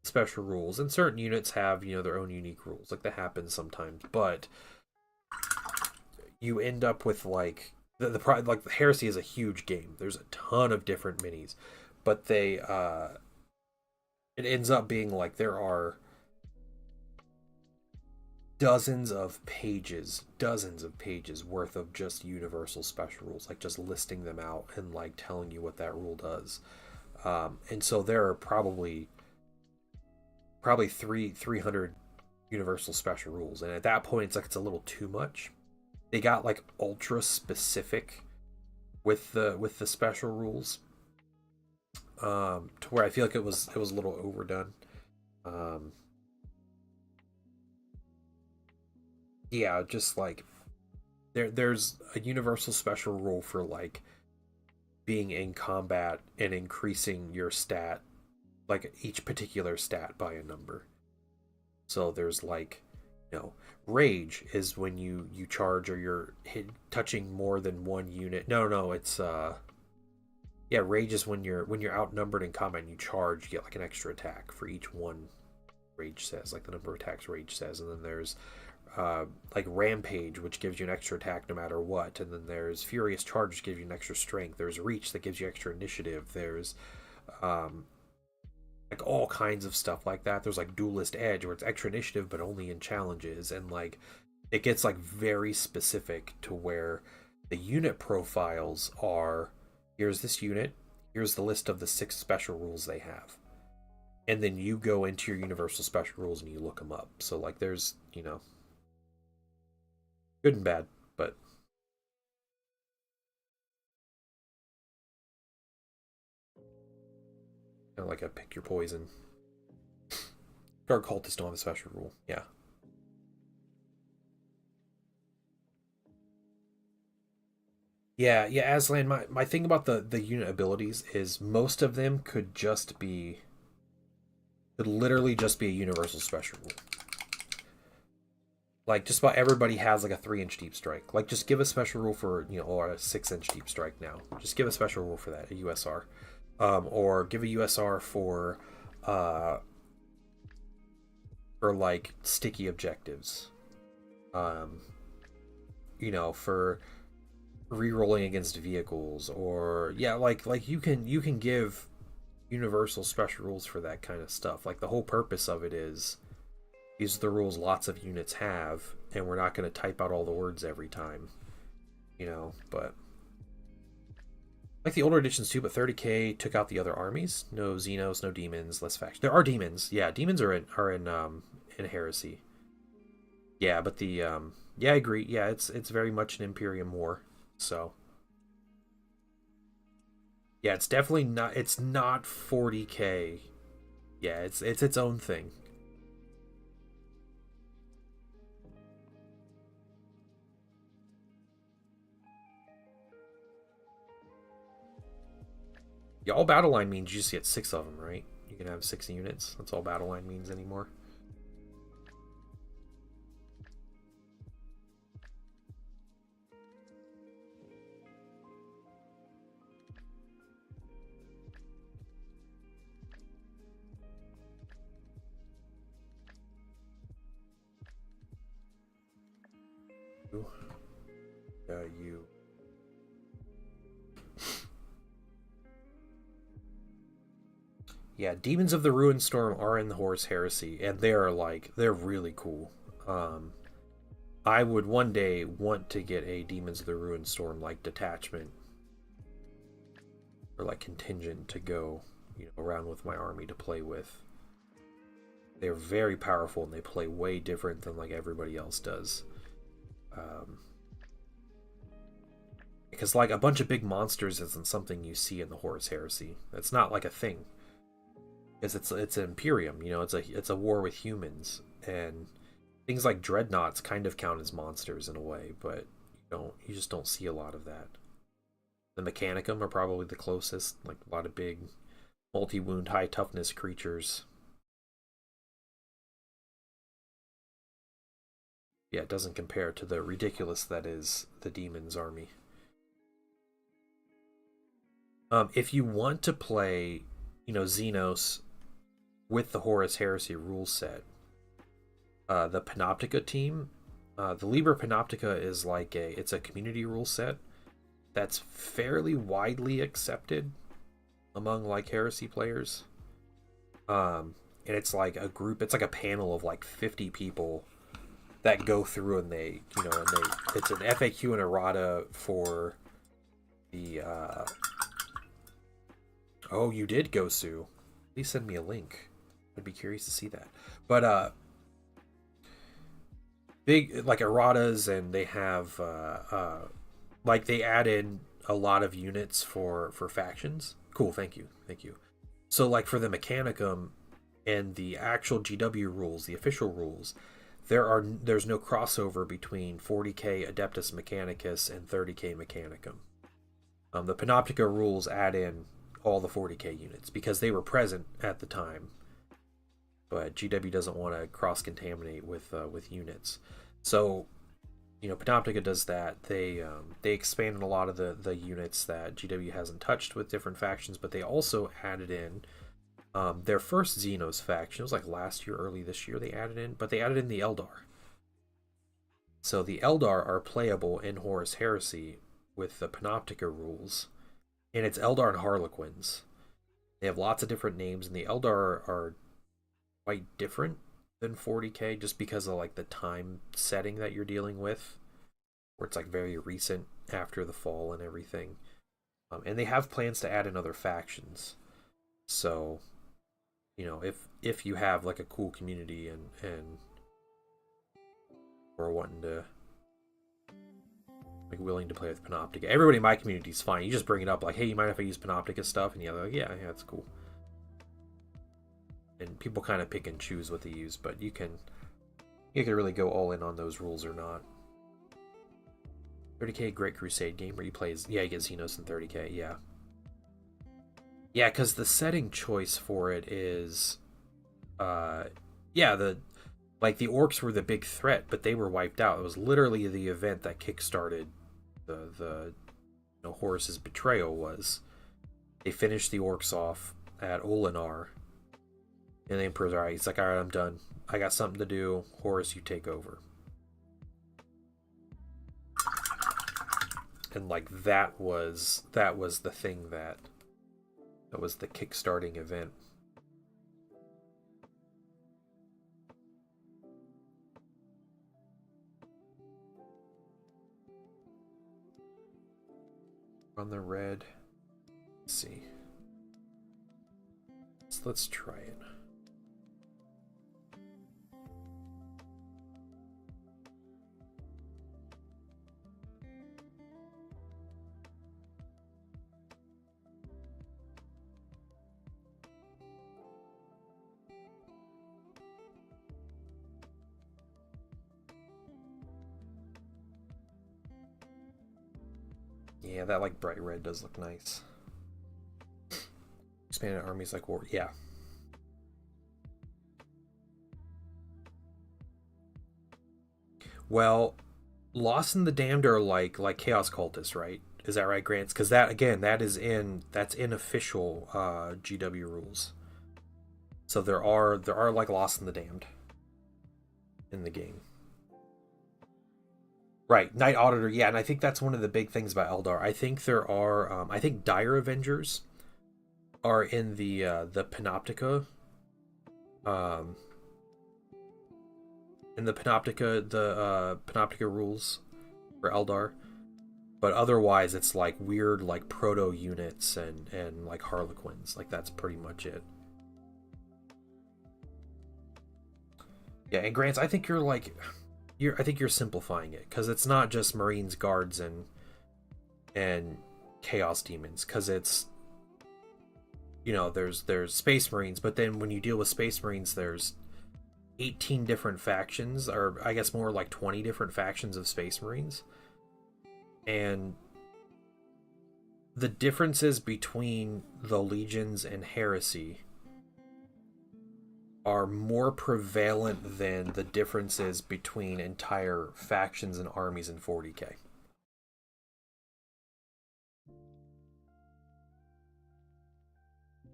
special rules, and certain units have their own unique rules. Like, that happens sometimes, but you end up with like the Heresy is a huge game. There's a ton of different minis, but it ends up being like there are dozens of pages worth of just universal special rules, like just listing them out and like telling you what that rule does. And so there are probably 300 universal special rules, and at that point it's like it's a little too much. They got like ultra specific with the special rules, to where I feel like it was a little overdone. Yeah, just like there's a universal special rule for like being in combat and increasing your stat, like each particular stat by a number. So there's like You know, rage is when you charge or you're touching more than one unit. No, it's yeah, rage is when you're outnumbered in combat and you charge, you get like an extra attack for each one rage says, like the number of attacks rage says. And then there's like rampage, which gives you an extra attack no matter what. And then there's furious charge, which gives you an extra strength. There's reach that gives you extra initiative. There's like all kinds of stuff like that. There's like duelist edge, where it's extra initiative but only in challenges. And like it gets like very specific to where the unit profiles are, here's this unit, here's the list of the 6 special rules they have, and then you go into your universal special rules and you look them up. So like there's, you know, good and bad, but kind of like a pick your poison. Guard cultists don't have a special rule. Yeah. Yeah, Aslan, my thing about the unit abilities is most of them could literally just be a universal special rule. Like just about everybody has like a 3-inch deep strike. Like just give a special rule for, you know, or a 6-inch deep strike now. Just give a special rule for that, a USR. Or give a USR for like sticky objectives. You know, for re-rolling against vehicles, or yeah, like you can give universal special rules for that kind of stuff. Like the whole purpose of it is these are the rules lots of units have, and we're not going to type out all the words every time, you know. But like the older editions too, but 30k took out the other armies. No Xenos, no demons, less factions. There are demons. Yeah, demons are in Heresy. Yeah, but the yeah, I agree. Yeah, it's very much an Imperium war. So yeah, it's definitely not, it's not 40k. Yeah, it's its own thing. Yeah, all battle line means you just get 6 of them, right? You can have 6 units. That's all battle line means anymore. You. Yeah, Demons of the Ruined Storm are in the Horus Heresy, and they're really cool. I would one day want to get a Demons of the Ruined Storm like detachment or like contingent to go, you know, around with my army to play with. They're very powerful and they play way different than like everybody else does. Because like a bunch of big monsters isn't something you see in the Horus Heresy. It's not like a thing. Because it's an Imperium, you know, it's a war with humans, and things like dreadnoughts kind of count as monsters in a way, but you just don't see a lot of that. The Mechanicum are probably the closest, like a lot of big multi-wound high toughness creatures. Yeah, it doesn't compare to the ridiculous that is the Demon's army. If you want to play, you know, Xenos with the Horus Heresy rule set, the Panoptica team, the Liber Panoptica is like it's a community rule set that's fairly widely accepted among like Heresy players. And it's like a group, it's like a panel of like 50 people that go through, and they, you know, it's an FAQ and errata for the oh, you did go, Sue. Please send me a link. I'd be curious to see that. But big like erratas, and they have like they add in a lot of units for factions. Cool, thank you. So like for the Mechanicum and the actual GW rules, the official rules, there's no crossover between 40k Adeptus Mechanicus and 30k Mechanicum. The Panoptica rules add in all the 40k units because they were present at the time. but GW doesn't want to cross-contaminate with units. So, Panoptica does that. They expanded a lot of the units that GW hasn't touched with different factions, but they also added in their first Xenos faction. It was like last year, early this year they added in, but they added in the Eldar. So the Eldar are playable in Horus Heresy with the Panoptica rules, and it's Eldar and Harlequins. They have lots of different names, and the Eldar are quite different than 40k just because of like the time setting that you're dealing with, where it's like very recent after the fall and everything. And they have plans to add in other factions. So, if you have like a cool community and or wanting to like willing to play with Panoptica. Everybody in my community is fine. You just bring it up like, hey, you mind if I use Panoptica stuff? And they're like, yeah, that's cool. And people kind of pick and choose what they use, but you can really go all in on those rules or not. 30k Great Crusade game where you play as, you get Xenos in 30k, yeah. Yeah, because the setting choice for it is, the orcs were the big threat, but they were wiped out. It was literally the event that kickstarted the Horus's betrayal. Was they finished the orcs off at Olinar, and the Emperor's alright. He's like, alright, I'm done. I got something to do. Horus, you take over. And like that was the thing that was the kickstarting event. On the red. Let's see. Let's try it. Yeah, that like bright red does look nice. Expanded armies like war. Yeah. Well, Lost in the Damned are like Chaos Cultists, right? Is that right, Grants? Because that again, that's in official GW rules. So there are like Lost in the Damned in the game. Right, Night Auditor, yeah, and I think that's one of the big things about Eldar. I think there are, I think Dire Avengers are in the Panoptica, the Panoptica rules for Eldar, but otherwise it's like weird like proto units and like Harlequins. Like that's pretty much it. Yeah, and Grants, I think I think you're simplifying it, because it's not just Marines, Guards, and Chaos Demons, because it's, there's Space Marines, but then when you deal with Space Marines, there's 18 different factions, or I guess more like 20 different factions of Space Marines, and the differences between the Legions and Heresy are more prevalent than the differences between entire factions and armies in 40k.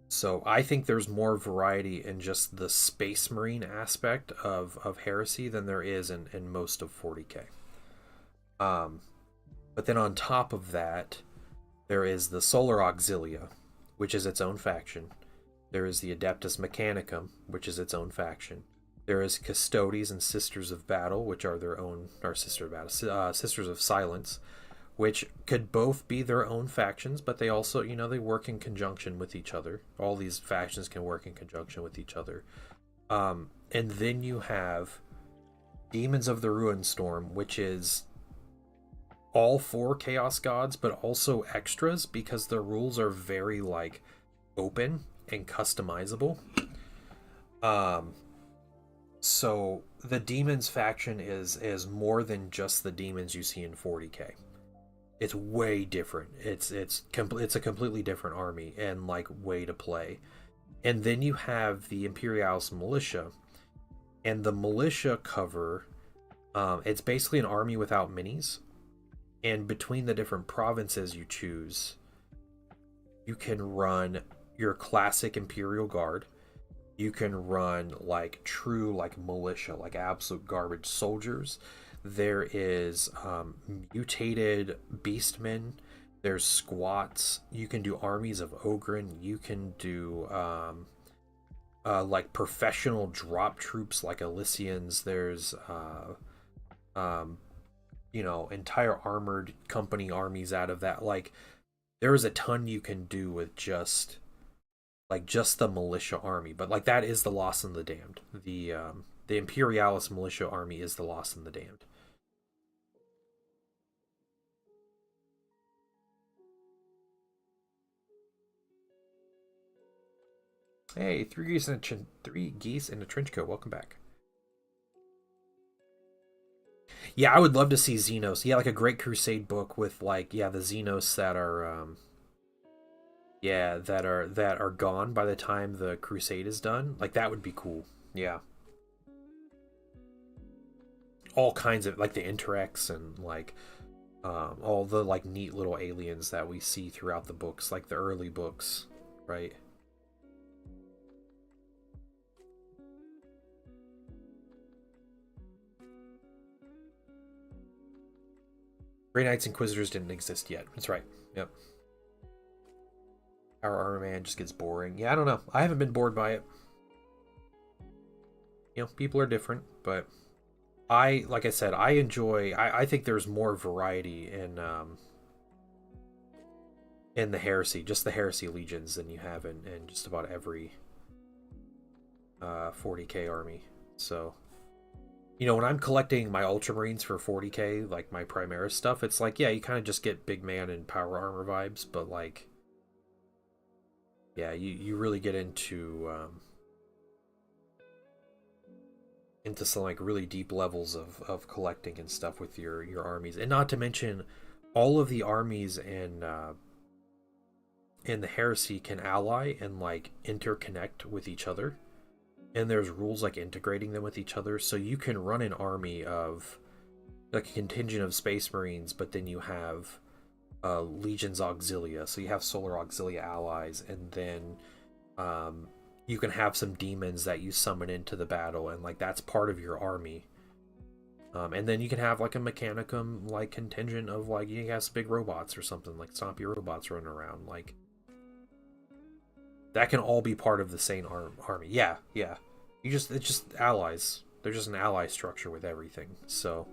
So I think there's more variety in just the Space Marine aspect of Heresy than there is in most of 40k. But then on top of that, there is the Solar Auxilia, which is its own faction. There is the Adeptus Mechanicum, which is its own faction. There is Custodes and Sisters of Battle, which are their own, or Sisters of Silence, which could both be their own factions, but they also, they work in conjunction with each other. All these factions can work in conjunction with each other. And then you have Demons of the Ruin Storm, which is all 4 Chaos Gods, but also extras, because the rules are very, open and customizable. So the Demons faction is more than just the demons you see in 40k. It's way different. It's a completely different army and way to play. And then you have the Imperialis Militia. And the Militia cover, it's basically an army without minis. And between the different provinces you choose, you can run your classic Imperial Guard. You can run like true like militia, like absolute garbage soldiers. There is mutated beastmen. There's squats. You can do armies of Ogren. You can do like professional drop troops like Elysians. There's you know, entire armored company armies out of that. Like there is a ton you can do with just the militia army. But like that is the Lost and the Damned. The Imperialis militia army is the Lost and the Damned. Hey, three geese in a trench coat. Welcome back. Yeah, I would love to see Xenos. Yeah, like a Great Crusade book with like the Xenos that are that are gone by the time the Crusade is done. Like that would be cool. Yeah. All kinds of like the Interrex and like all the like neat little aliens that we see throughout the books, like the early books, right? Grey Knights Inquisitors didn't exist yet. That's right. Yep. Our Armor Man just gets boring. Yeah, I don't know. I haven't been bored by it. You know, people are different, but like I said, I enjoy. I think there's more variety in the Heresy, just the Heresy Legions, than you have in just about every 40k army. So, you know, when I'm collecting my Ultramarines for 40k, like my Primaris stuff, it's like, yeah, you kind of just get big man and power armor vibes, but like, yeah, you really get into some like really deep levels of collecting and stuff with your armies, and not to mention all of the armies in the Heresy can ally and like interconnect with each other, and there's rules like integrating them with each other, so you can run an army of like a contingent of Space Marines, but then you have Legions Auxilia, so you have Solar Auxilia allies, and then you can have some demons that you summon into the battle, and like that's part of your army. And then you can have like a Mechanicum like contingent of like you have some big robots or something, like stompy robots running around. Like that can all be part of the same army. Yeah, yeah. It's just allies. They're just an ally structure with everything. So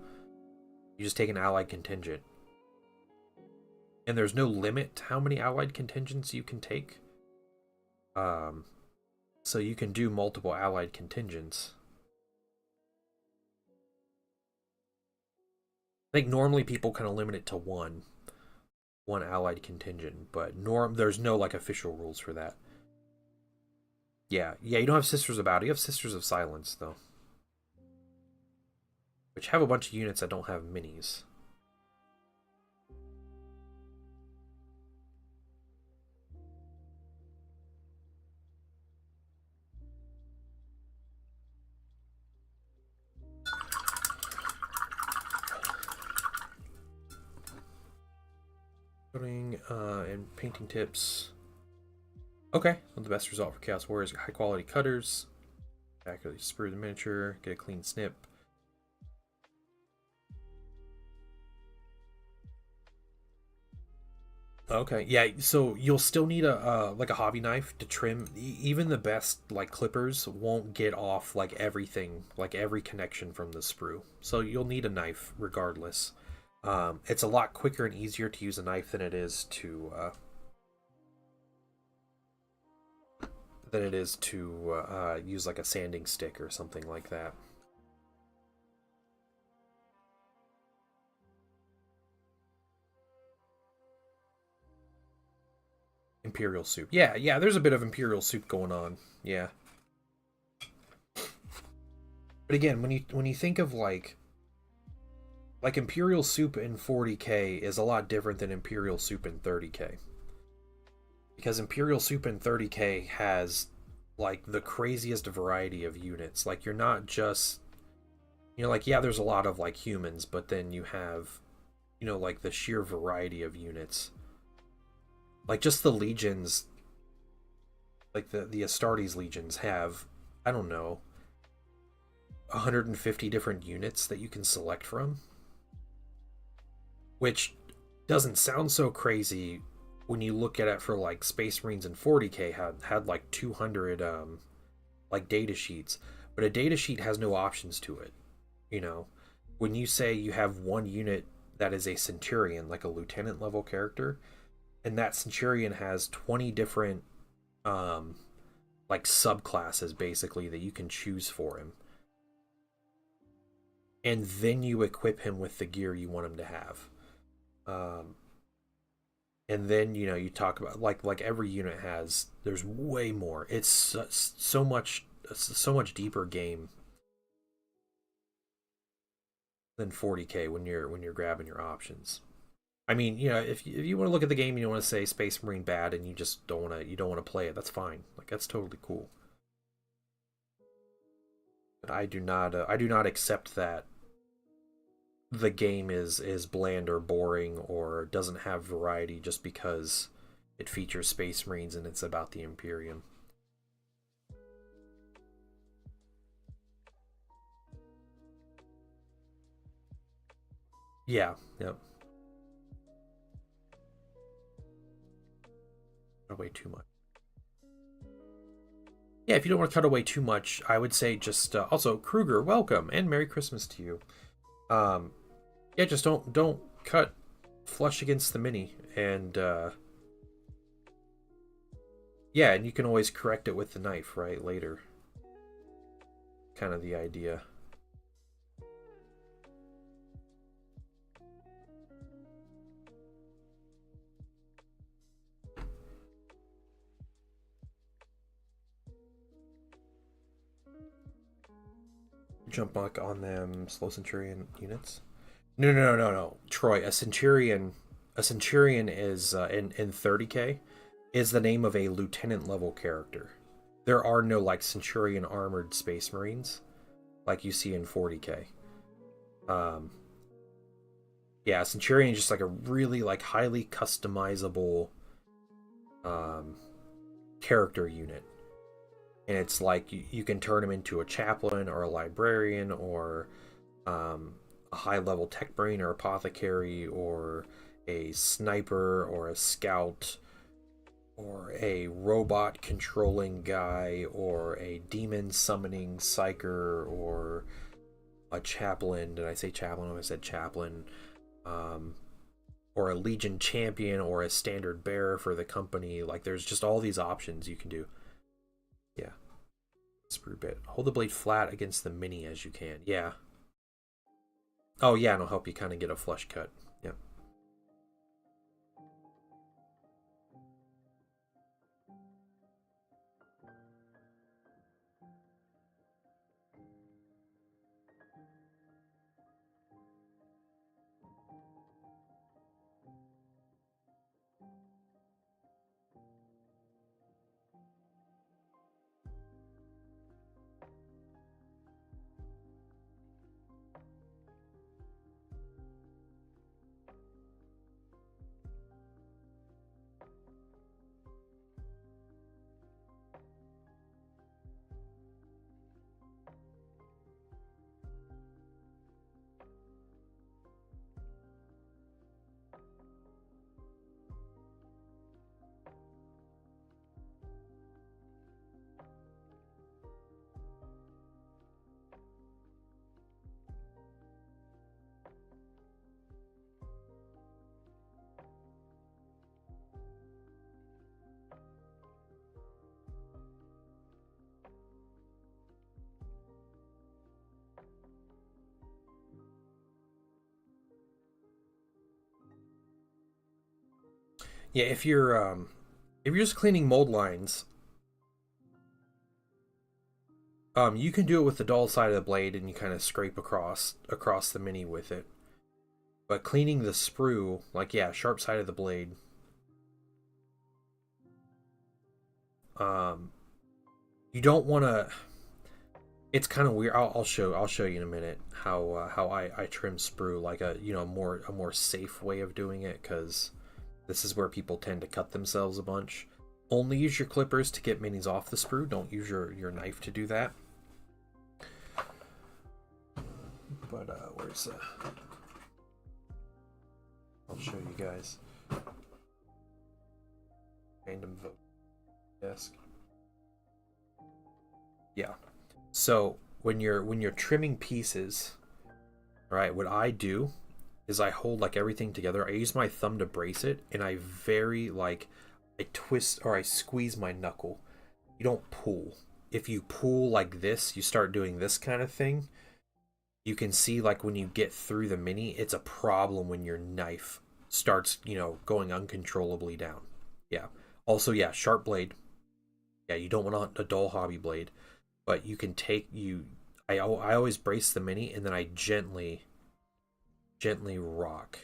you just take an allied contingent. And there's no limit to how many allied contingents you can take. So you can do multiple allied contingents. I think normally people kind of limit it to one allied contingent, but there's no like official rules for that. Yeah, you don't have Sisters of Battle. You have Sisters of Silence though, which have a bunch of units that don't have minis. And painting tips. Okay, well, the best result for Chaos Warriors: high quality cutters, accurately sprue the miniature, get a clean snip. Okay, yeah. So you'll still need a like a hobby knife to trim. Even the best like clippers won't get off like everything, like every connection from the sprue. So you'll need a knife regardless. It's a lot quicker and easier to use a knife than it is to use like a sanding stick or something like that. Imperial soup. Yeah, there's a bit of Imperial soup going on. Yeah. But again, when you think of like Imperial soup in 40k is a lot different than Imperial soup in 30k. Because Imperial soup in 30k has like the craziest variety of units. Like you're not just, like, yeah, there's a lot of like humans, but then you have, like the sheer variety of units. Like just the legions, like the Astartes legions have, I don't know, 150 different units that you can select from, which doesn't sound so crazy when you look at it for like Space Marines and 40k had like 200 like data sheets, but a data sheet has no options to it. You know, when you say you have one unit that is a centurion, like a lieutenant level character, and that centurion has 20 different like subclasses basically that you can choose for him, and then you equip him with the gear you want him to have. And then you talk about like every unit has, there's way more. It's so much deeper game than 40k when you're grabbing your options. I mean, if you want to look at the game and you want to say Space Marine bad and you just don't want to play it, that's fine. Like that's totally cool. But I do not accept that the game is bland or boring or doesn't have variety just because it features Space Marines and it's about the Imperium. Yeah, yep. Cut away too much. Yeah, if you don't want to cut away too much, I would say just also Kruger, welcome and Merry Christmas to you. Um, yeah, just don't cut flush against the mini, and yeah, and you can always correct it with the knife, right, later. Kind of the idea. Jump back on them slow centurion units. No. Troy, a centurion is in 30k is the name of a lieutenant level character. There are no like centurion armored Space Marines like you see in 40k. Um, yeah, centurion is just like a really like highly customizable um, character unit, and it's like you can turn him into a chaplain or a librarian or a high level tech brain or apothecary or a sniper or a scout or a robot controlling guy or a demon summoning psyker or a chaplain. Did I say chaplain? I said chaplain. Um, or a legion champion or a standard bearer for the company. Like there's just all these options you can do. Yeah. Sprue bit. Hold the blade flat against the mini as you can. Yeah. Oh yeah, and it'll help you kind of get a flush cut. Yeah. Yeah, if you're just cleaning mold lines, you can do it with the dull side of the blade and you kind of scrape across the mini with it. But cleaning the sprue, like yeah, sharp side of the blade, you don't want to. It's kind of weird. I'll show you in a minute how I trim sprue, like a more safe way of doing it, because this is where people tend to cut themselves a bunch. Only use your clippers to get minis off the sprue. Don't use your knife to do that. But where's I'll show you guys. Random vote desk. Yeah. So when you're trimming pieces, right? What I do is I hold like everything together. I use my thumb to brace it, and I twist or I squeeze my knuckle. You don't pull. If you pull like this, you start doing this kind of thing. You can see like when you get through the mini, it's a problem when your knife starts, going uncontrollably down. Yeah. Also, yeah, sharp blade. Yeah, you don't want a dull hobby blade, but you can take I always brace the mini, and then I gently rock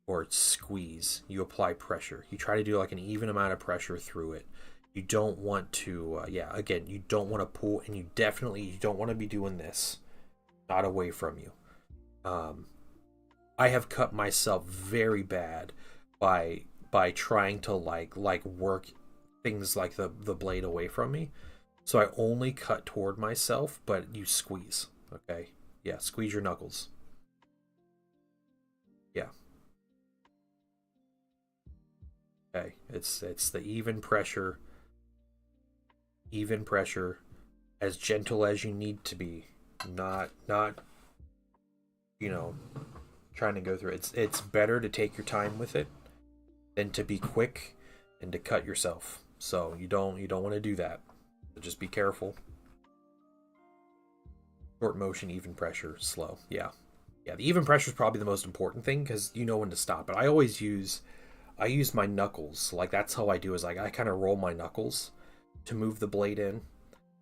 or squeeze. You apply pressure. You try to do like an even amount of pressure through it. You don't want to, again, you don't want to pull, and you don't want to be doing this. Not away from you. I have cut myself very bad by trying to like work things like the blade away from me. So I only cut toward myself, but you squeeze. Okay? Yeah, squeeze your knuckles. Yeah. Okay, it's the even pressure, as gentle as you need to be. Not trying to go through it. It's better to take your time with it than to be quick and to cut yourself. So you don't want to do that. So just be careful. Short motion, even pressure, slow. Yeah, the even pressure is probably the most important thing, because you know when to stop. But I use my knuckles. Like, that's how I do, is like I kind of roll my knuckles to move the blade in.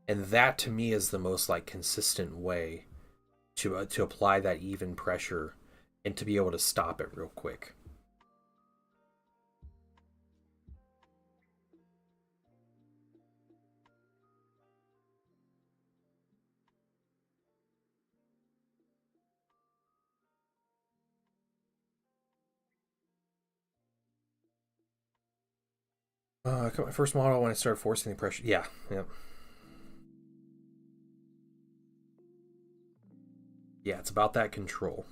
And that, to me, is the most like consistent way to apply that even pressure and to be able to stop it real quick. I cut my first model when I started forcing the pressure. Yeah. Yeah, it's about that control.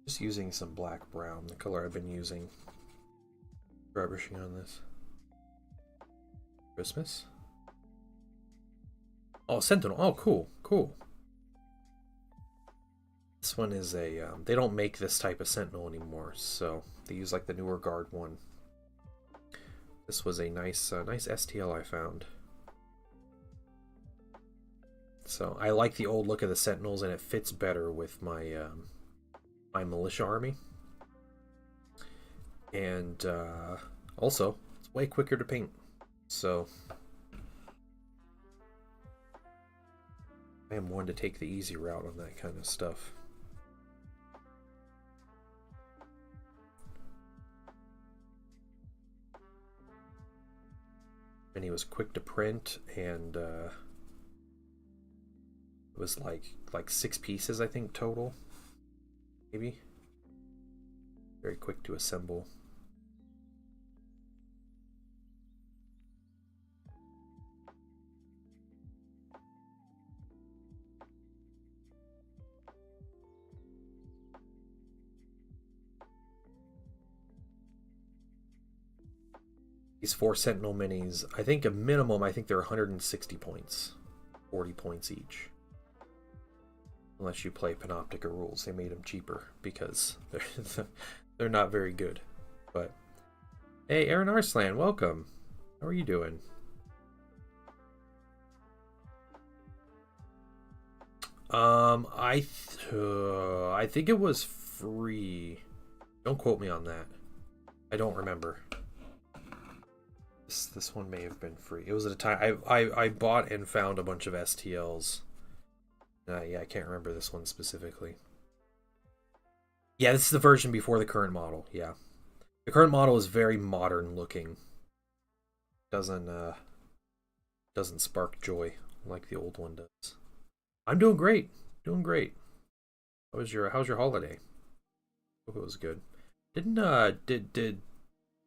Just using some black brown, the color I've been using. Dry brushing on this. Christmas? Oh, Sentinel. Oh, cool. This one is a, they don't make this type of Sentinel anymore, so they use like the newer Guard one. This was a nice STL I found. So I like the old look of the Sentinels, and it fits better with my my Militia army. And also, it's way quicker to paint. So I am one to take the easy route on that kind of stuff. And he was quick to print, and it was like 6 pieces, I think, total. Maybe. Very quick to assemble. These 4 Sentinel minis, I think a minimum, I think they're 160 points. 40 points each. Unless you play Panoptica rules, they made them cheaper because they're not very good. But hey, Aaron Arslan, welcome. How are you doing? I think it was free. Don't quote me on that. I don't remember. This one may have been free. It was at a time I bought and found a bunch of STLs. Yeah, I can't remember this one specifically. Yeah, this is the version before the current model. Yeah, the current model is very modern looking. Doesn't spark joy like the old one does. I'm doing great. Doing great. How's your holiday? Hope it was good. Did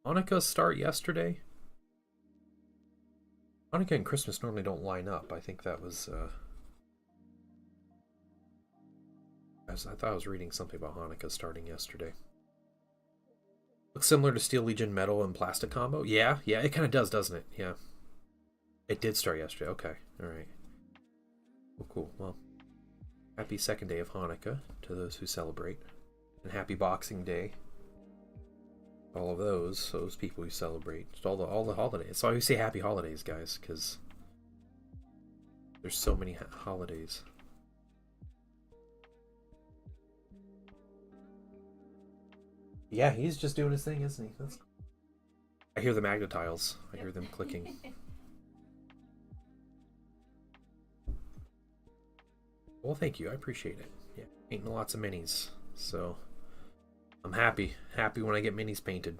Hanukkah start yesterday? Hanukkah and Christmas normally don't line up. I think that was I thought I was reading something about Hanukkah starting yesterday. Looks similar to Steel Legion metal and plastic combo. Yeah, it kind of does, doesn't it? Yeah. It did start yesterday. Okay. All right. Cool. Well, happy second day of Hanukkah to those who celebrate. And happy Boxing Day. All of those people who celebrate. Just all the holidays. So I always say happy holidays, guys, because there's so many holidays. Yeah, he's just doing his thing, isn't he? That's cool. I hear the magnetiles. I hear them clicking. Well, thank you. I appreciate it. Yeah, painting lots of minis. So I'm happy when I get minis painted.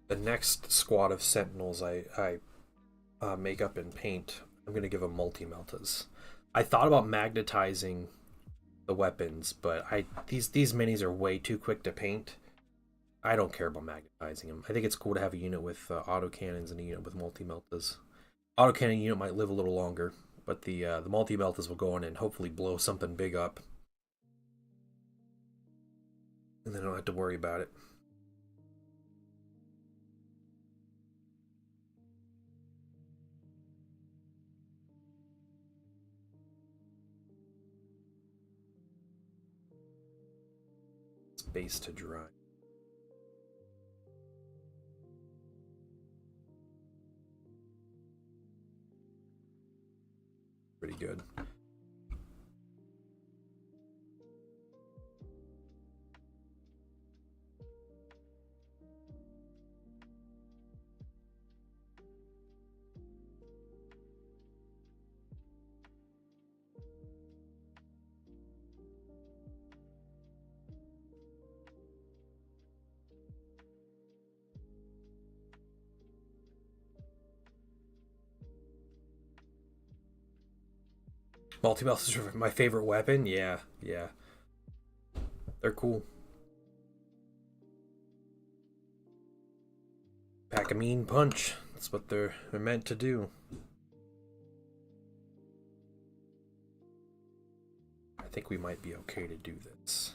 The next squad of sentinels I make up and paint, I'm gonna give them multi-meltas. I thought about magnetizing the weapons, but these minis are way too quick to paint. I don't care about magnetizing them. I think it's cool to have a unit with autocannons and a unit with multi-meltas. Autocannon unit might live a little longer, but the multi-meltas will go in and hopefully blow something big up. And then I don't have to worry about it. Base to dry. Pretty good. Multi-meltas are my favorite weapon. Yeah. They're cool. Pack a mean punch. That's what they're meant to do. I think we might be okay to do this.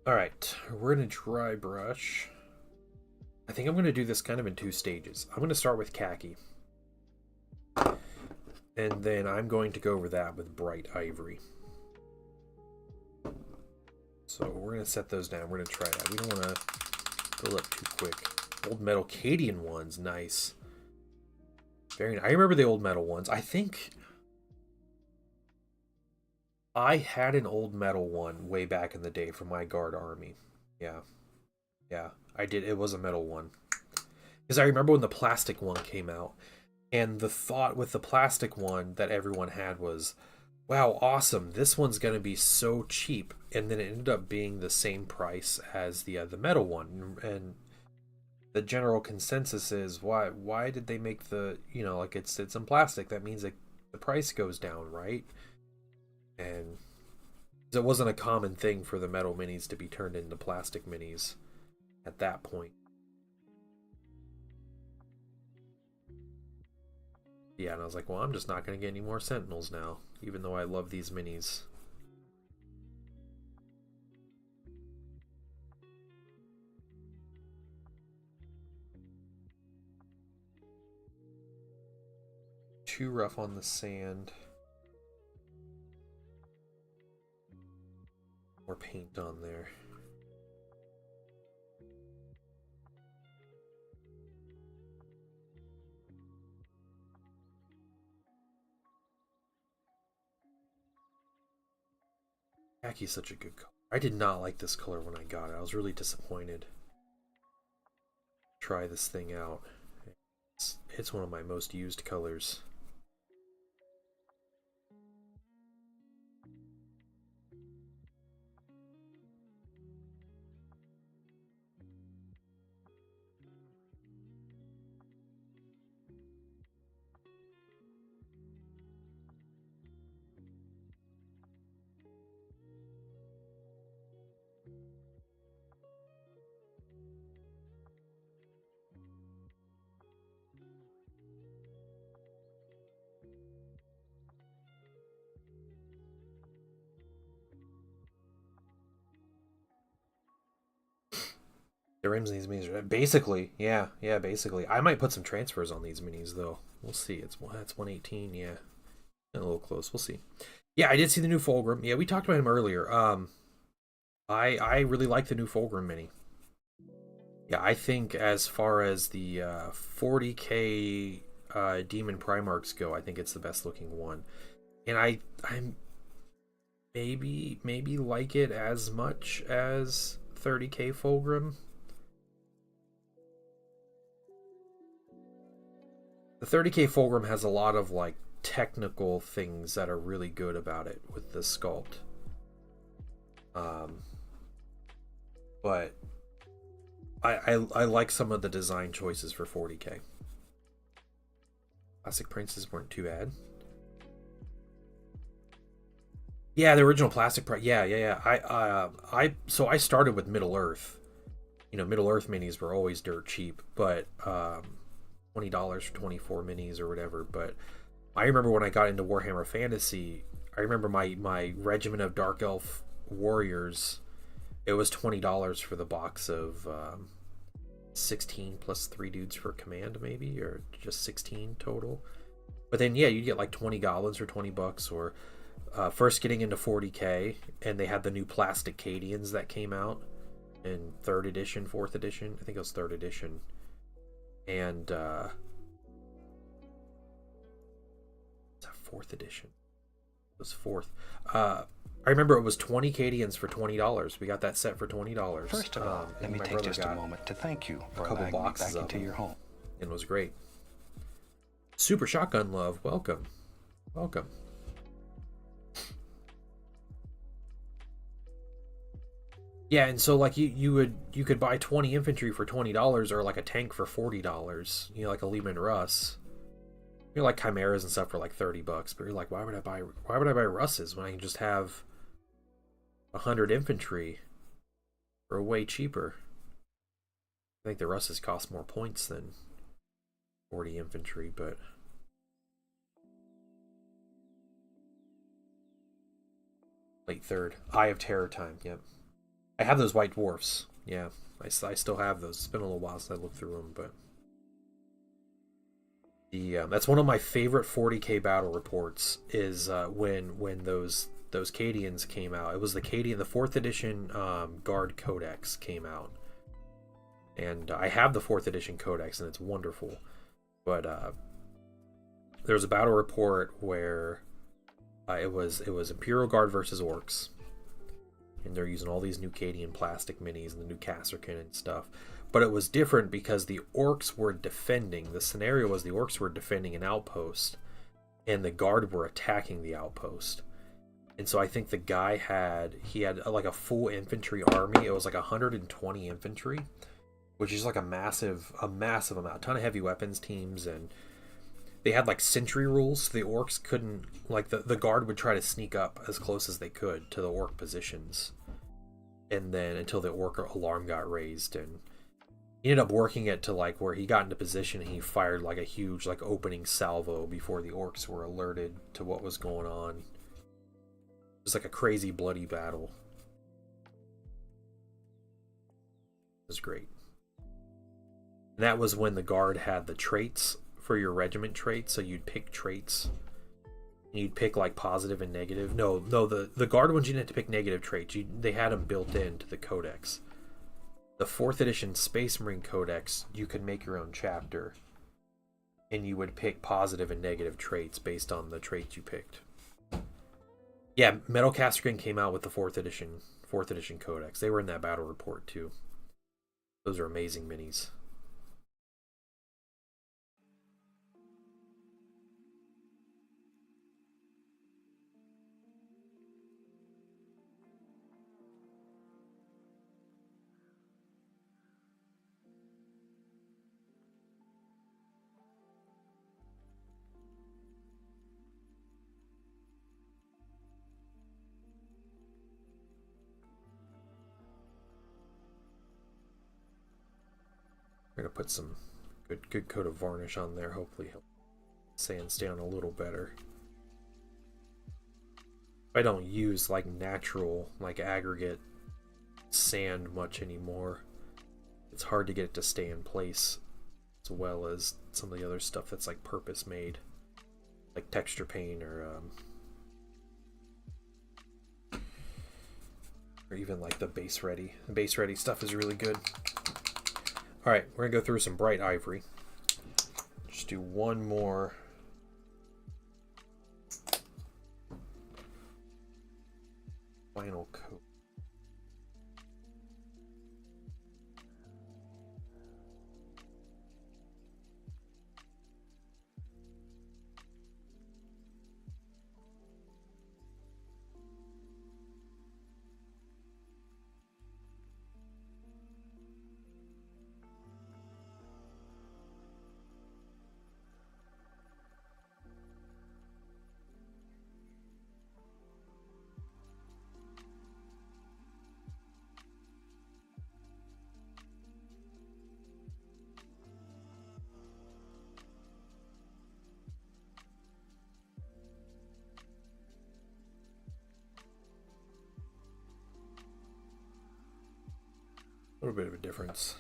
Alright, we're going to dry brush. I think I'm going to do this kind of in two stages. I'm going to start with khaki. And then I'm going to go over that with bright ivory. So we're going to set those down. We're going to try that. We don't want to build up too quick. Old metal Cadian ones, nice. Very nice. I remember the old metal ones. I think I had an old metal one way back in the day from my guard army. Yeah, I did. It was a metal one. Because I remember when the plastic one came out. And the thought with the plastic one that everyone had was, wow, awesome, this one's going to be so cheap. And then it ended up being the same price as the metal one. And the general consensus is, why did they make the, like it's in plastic? That means that the price goes down, right? And it wasn't a common thing for the metal minis to be turned into plastic minis at that point. Yeah, and I was like, well, I'm just not going to get any more Sentinels now, even though I love these minis. too rough on the sand. More paint on there. Khaki's such a good color. I did not like this color when I got it. I was really disappointed. Try this thing out. It's one of my most used colors. The rims in these minis are basically, yeah, basically. I might put some transfers on these minis though. We'll see. That's 118, yeah. A little close. We'll see. Yeah, I did see the new Fulgrim. Yeah, we talked about him earlier. I really like the new Fulgrim mini. Yeah, I think as far as the 40k Demon Primarchs go, I think it's the best looking one. And I'm maybe like it as much as 30k Fulgrim. The 30k Fulgrim has a lot of like technical things that are really good about it with the sculpt. But I like some of the design choices for 40k. Classic Princes weren't too bad. Yeah, the original plastic price. Yeah. So I started with Middle Earth. You know, Middle Earth minis were always dirt cheap, but $20 for 24 minis or whatever. But I remember when I got into Warhammer Fantasy, I remember my regiment of Dark Elf warriors. It was $20 for the box of 16 plus 3 dudes for command, maybe, or just 16 total. But then yeah, you get like 20 goblins for $20, or first getting into 40k, and they had the new plastic Cadians that came out in 3rd edition, 4th edition. I think it was 3rd edition. And 4th edition. It was 4th. I remember it was 20 Cadians for $20. We got that set for $20. First of all, let me take just a moment to thank you for allowing me back into your home. And it was great. Super Shotgun Love, welcome. Yeah, and so like you could buy 20 infantry for $20, or like a tank for $40. You know, like a Lehman Russ. You know, like chimeras and stuff for like $30. But you're like, why would I buy Russes when I can just have 100 infantry for way cheaper? I think the Russes cost more points than 40 infantry, but late 3rd. Eye of Terror time. Yep. I have those white dwarfs. Yeah, I still have those. It's been a little while since I looked through them, but the that's one of my favorite 40k battle reports. Is when those Cadians came out. It was the 4th edition Guard Codex came out, and I have the 4th edition Codex, and it's wonderful. But there was a battle report where it was Imperial Guard versus Orcs. And they're using all these new Cadian plastic minis and the new Kasserkin and stuff. But it was different because the Orcs were defending. The scenario was the Orcs were defending an outpost, and the Guard were attacking the outpost. And so I think the guy had like a full infantry army. It was like 120 infantry, which is like a massive amount. A ton of heavy weapons teams, and they had like sentry rules. So the Orcs couldn't, like the Guard would try to sneak up as close as they could to the Orc positions, and then until the Orc alarm got raised, and he ended up working it to like where he got into position and he fired like a huge like opening salvo before the Orcs were alerted to what was going on. It was like a crazy bloody battle. It was great. And that was when the Guard had the traits for your regiment traits, so you'd pick traits. And you'd pick like positive and negative. No, the guard ones you didn't have to pick negative traits. They had them built into the codex. The 4th edition Space Marine Codex, you could make your own chapter, and you would pick positive and negative traits based on the traits you picked. Yeah, Metal Castrican came out with the 4th edition Codex. They were in that battle report too. Those are amazing minis. I'm gonna put some good coat of varnish on there. Hopefully, help sand stay on a little better. I don't use like natural, like aggregate sand much anymore. It's hard to get it to stay in place, as well as some of the other stuff that's like purpose made, like texture paint or even like the base ready. The base ready stuff is really good. Alright, we're going to go through some bright ivory. Just do one more. Final coat. A little bit of a difference.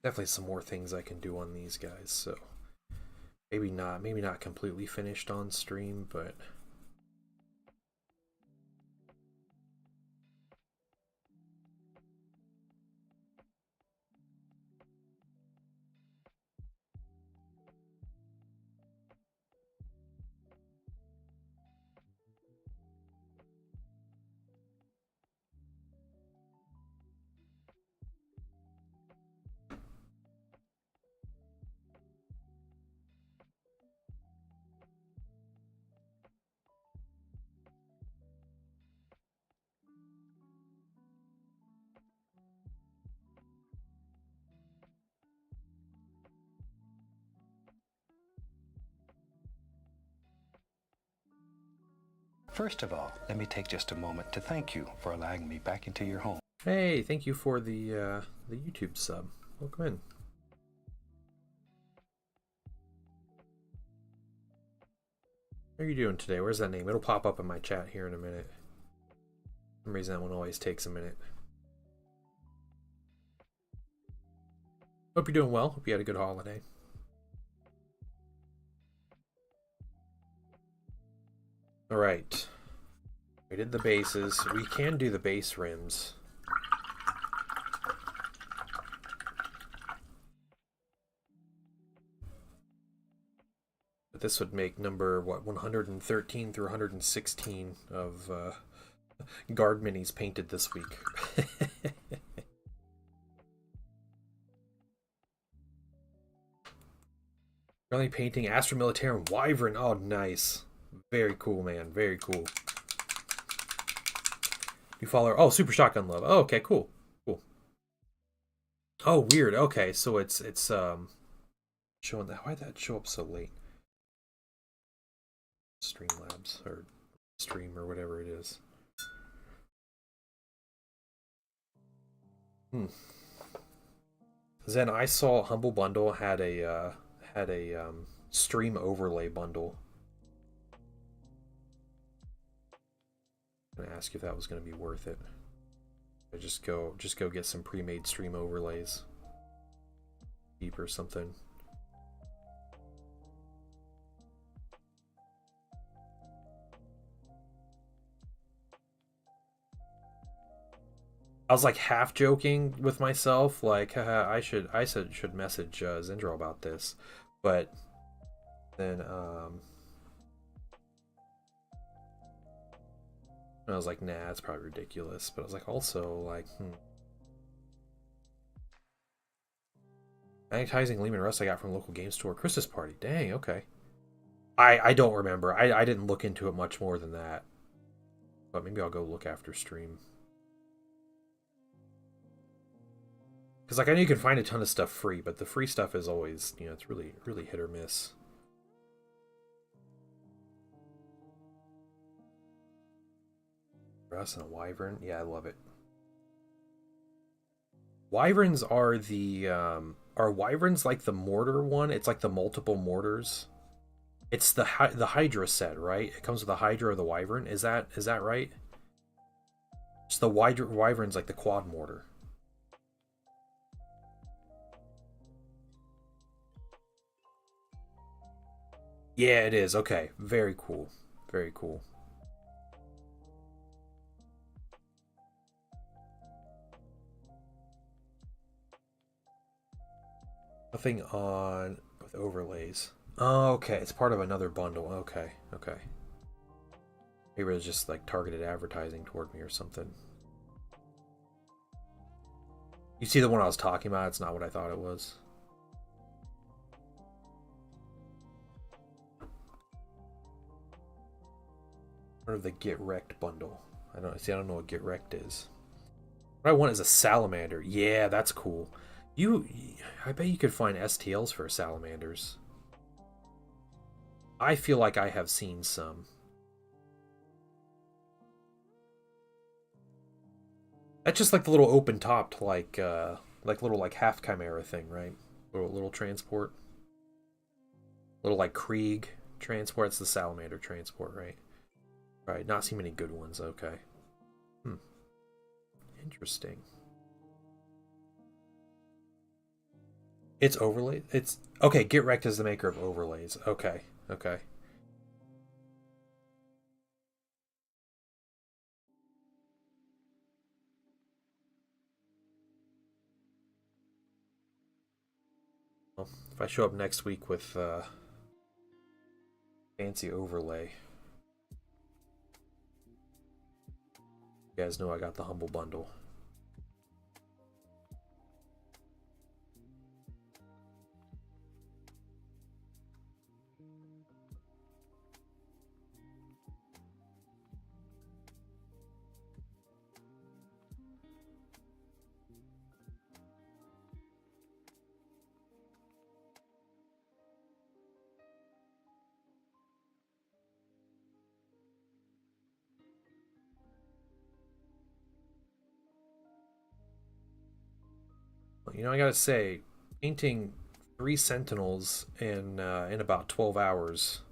Definitely some more things I can do on these guys, so maybe not completely finished on stream, but First of all, let me take just a moment to thank you for allowing me back into your home. hey, thank you for the YouTube sub. Welcome in. How are you doing today? Where's that name? It'll pop up in my chat here in a minute. For some reason that one always takes a minute. Hope you're doing well. Hope you had a good holiday. Alright. We did the bases. We can do the base rims. But this would make number, what, 113 through 116 of guard minis painted this week. Currently painting Astra Militaire and Wyvern. Oh, nice. Very cool, man. Very cool. You follow her. Oh, Super Shotgun Love. Oh, okay, cool. Cool. Oh, weird. Okay, so it's showing that. Why'd that show up so late? Streamlabs or stream or whatever it is. Then I saw Humble Bundle had a stream overlay bundle. I'm gonna ask you if that was gonna be worth it. I just go get some pre-made stream overlays, deep or something. I was like half joking with myself, like I should message Zindro about this, but then I was like, nah, it's probably ridiculous. But I was like, also like, Magnetizing Lehman Rust I got from a local game store. Christmas party. Dang, okay. I don't remember. I didn't look into it much more than that. But maybe I'll go look after stream. Because like I know you can find a ton of stuff free, but the free stuff is always, you know, it's really hit or miss. Russ and a wyvern. Yeah, I love it. Wyverns are the are wyverns like the mortar one? It's like the multiple mortars. It's the Hydra set, right? It comes with the Hydra or the wyvern. Is that right? It's the wyvern's like the quad mortar. Yeah, it is. Okay, very cool. Very cool. Nothing on with overlays. Oh, okay. It's part of another bundle. Okay, okay. Maybe it's just like targeted advertising toward me or something. You see the one I was talking about? It's not what I thought it was. Or the Get Wrecked bundle. I don't know what Get Wrecked is. What I want is a salamander. Yeah, that's cool. I bet you could find STLs for salamanders. I feel like I have seen some. That's just like the little open topped, like little like half chimera thing, right? Little transport. Little like Krieg transport. It's the salamander transport, right? Right. Not seen many good ones. Okay. Interesting. It's overlay. It's okay. Get Wrecked is the maker of overlays. Okay. Okay. Well, if I show up next week with fancy overlay, you guys know I got the humble bundle. You know, I gotta say, painting 3 Sentinels in about 12 hours.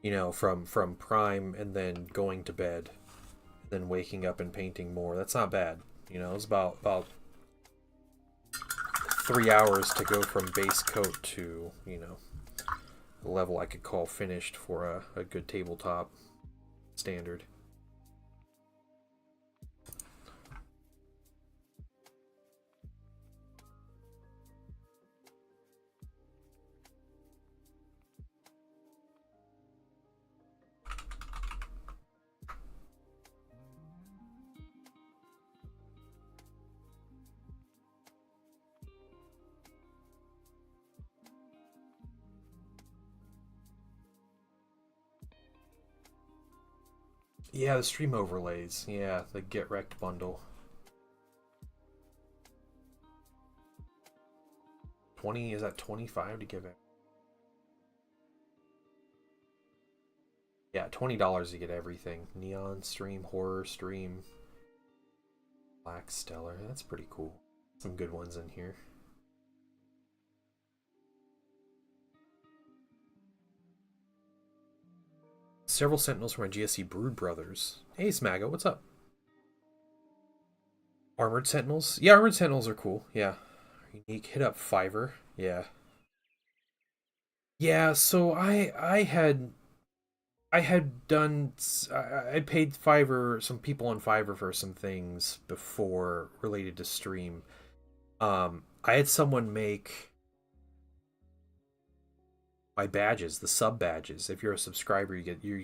You know, from prime and then going to bed, then waking up and painting more. That's not bad. You know, it's about 3 hours to go from base coat to, you know, a level I could call finished for a good tabletop standard. Yeah, the stream overlays. Yeah, the Get Wrecked bundle. 20, is that 25 to give it? Yeah, $20 to get everything. Neon stream, horror stream, Black Stellar. That's pretty cool. Some good ones in here. Several Sentinels from my GSC Brood Brothers. Hey, Smago, what's up? Armored Sentinels? Yeah, Armored Sentinels are cool. Yeah. Unique. Hit up Fiverr. Yeah. Yeah, so I had done I paid Fiverr, some people on Fiverr for some things before related to stream. I had someone make my badges, the sub badges. If you're a subscriber, you get your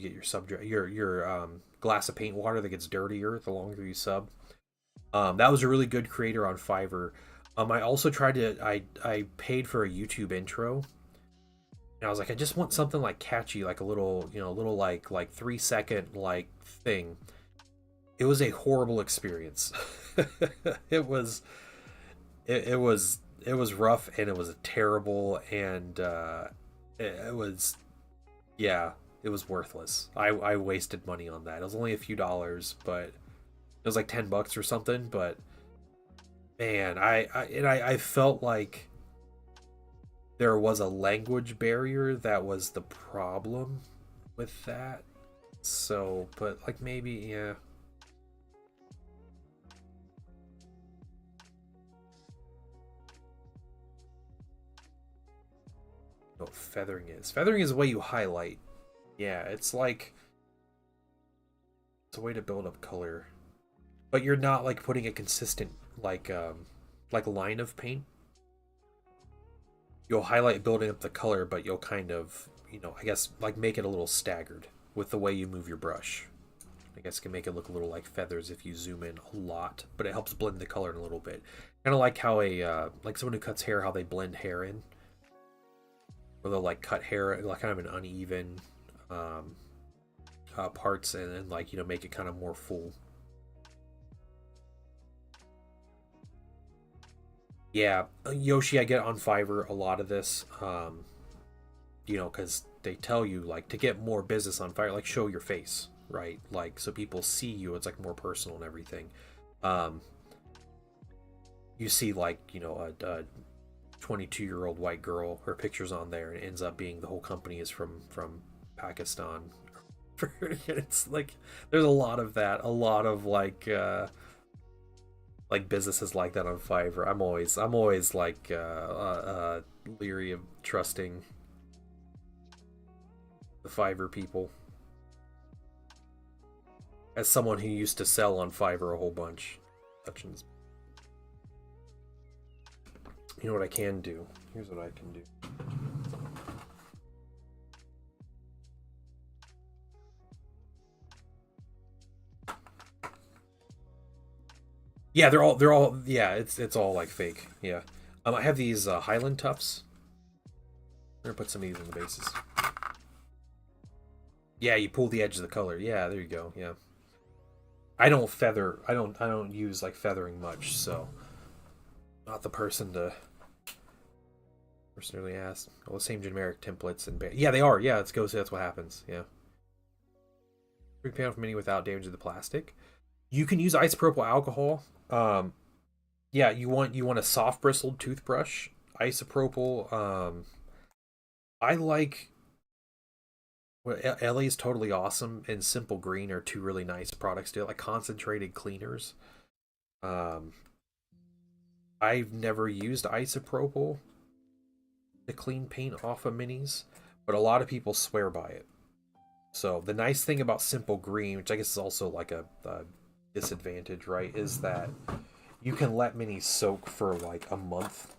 glass of paint water that gets dirtier the longer you sub. That was a really good creator on Fiverr. I also tried to I paid for a YouTube intro. And I was like, I just want something like catchy, like a little, like 3 second like thing. It was a horrible experience. it was it was rough, and it was terrible, and it was, yeah, it was worthless. I wasted money on that. It was only a few dollars, but it was like $10 or something. But man, I felt like there was a language barrier that was the problem with that. So, but like maybe, yeah. What feathering is. Feathering is the way you highlight. Yeah, it's like, it's a way to build up color. But you're not like putting a consistent like line of paint. You'll highlight building up the color, but you'll kind of, I guess like make it a little staggered with the way you move your brush. I guess it can make it look a little like feathers if you zoom in a lot, but it helps blend the color in a little bit. Kind of like how like someone who cuts hair, how they blend hair in. Where they'll like cut hair like kind of an uneven parts, and then like make it kind of more full. Yeah, Yoshi, I get on Fiverr a lot of this, because they tell you like to get more business on Fiverr, like show your face, right? Like so people see you. It's like more personal and everything. You see like a 22-year-old white girl, her picture's on there, and it ends up being the whole company is from Pakistan. It's like there's a lot of that, a lot of like businesses like that on Fiverr. I'm always like leery of trusting the Fiverr people. As someone who used to sell on Fiverr a whole bunch, you know what I can do? Here's what I can do. Yeah, they're all yeah, it's all like fake. Yeah. I have these Highland tufts. I'm gonna put some of these in the bases. Yeah, you pull the edge of the color. Yeah, there you go. Yeah. I don't feather. I don't use like feathering much, so not the person to personally ask. Well, the same generic templates and yeah, they are. Yeah, let's go see that's what happens. Yeah. Free panel from mini without damaging the plastic. You can use isopropyl alcohol. Yeah, you want a soft bristled toothbrush. Isopropyl. I like. Well, LA is totally awesome, and Simple Green are two really nice products to like concentrated cleaners. Um, I've never used isopropyl to clean paint off of minis, but a lot of people swear by it. So the nice thing about Simple Green, which I guess is also like a disadvantage, right, is that you can let minis soak for like a month,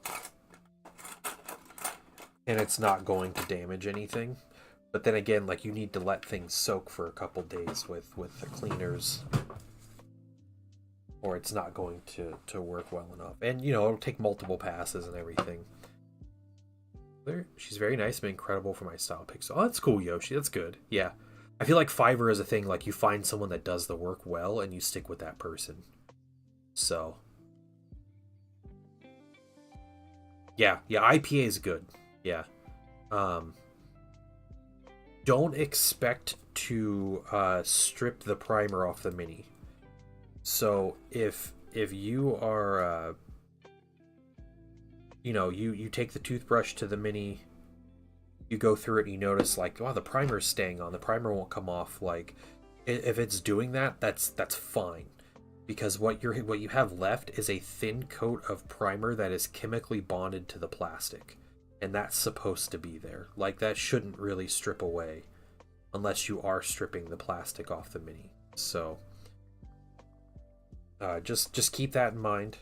and it's not going to damage anything. But then again, like you need to let things soak for a couple days with the cleaners, or it's not going to work well enough. And it'll take multiple passes and everything. She's very nice and incredible for my style pick. So that's cool, Yoshi. That's good. Yeah. I feel like Fiverr is a thing, like you find someone that does the work well and you stick with that person. So yeah, IPA is good. Yeah. Um don't expect to strip the primer off the mini. So if you are you take the toothbrush to the mini, you go through it and you notice like, wow, the primer's staying on, the primer won't come off. Like if it's doing that, that's fine, because what you have left is a thin coat of primer that is chemically bonded to the plastic, and that's supposed to be there. Like that shouldn't really strip away unless you are stripping the plastic off the mini. So just keep that in mind.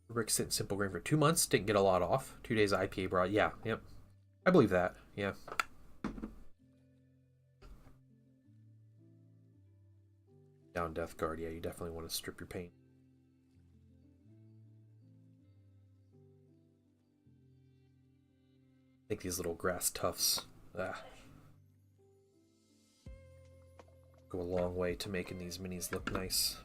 Rick sit in Simple Grain for 2 months, didn't get a lot off. 2 days IPA brought. Yeah, yep. I believe that. Yeah. Down Death Guard. Yeah, you definitely want to strip your paint. I think these little grass tufts go a long way to making these minis look nice.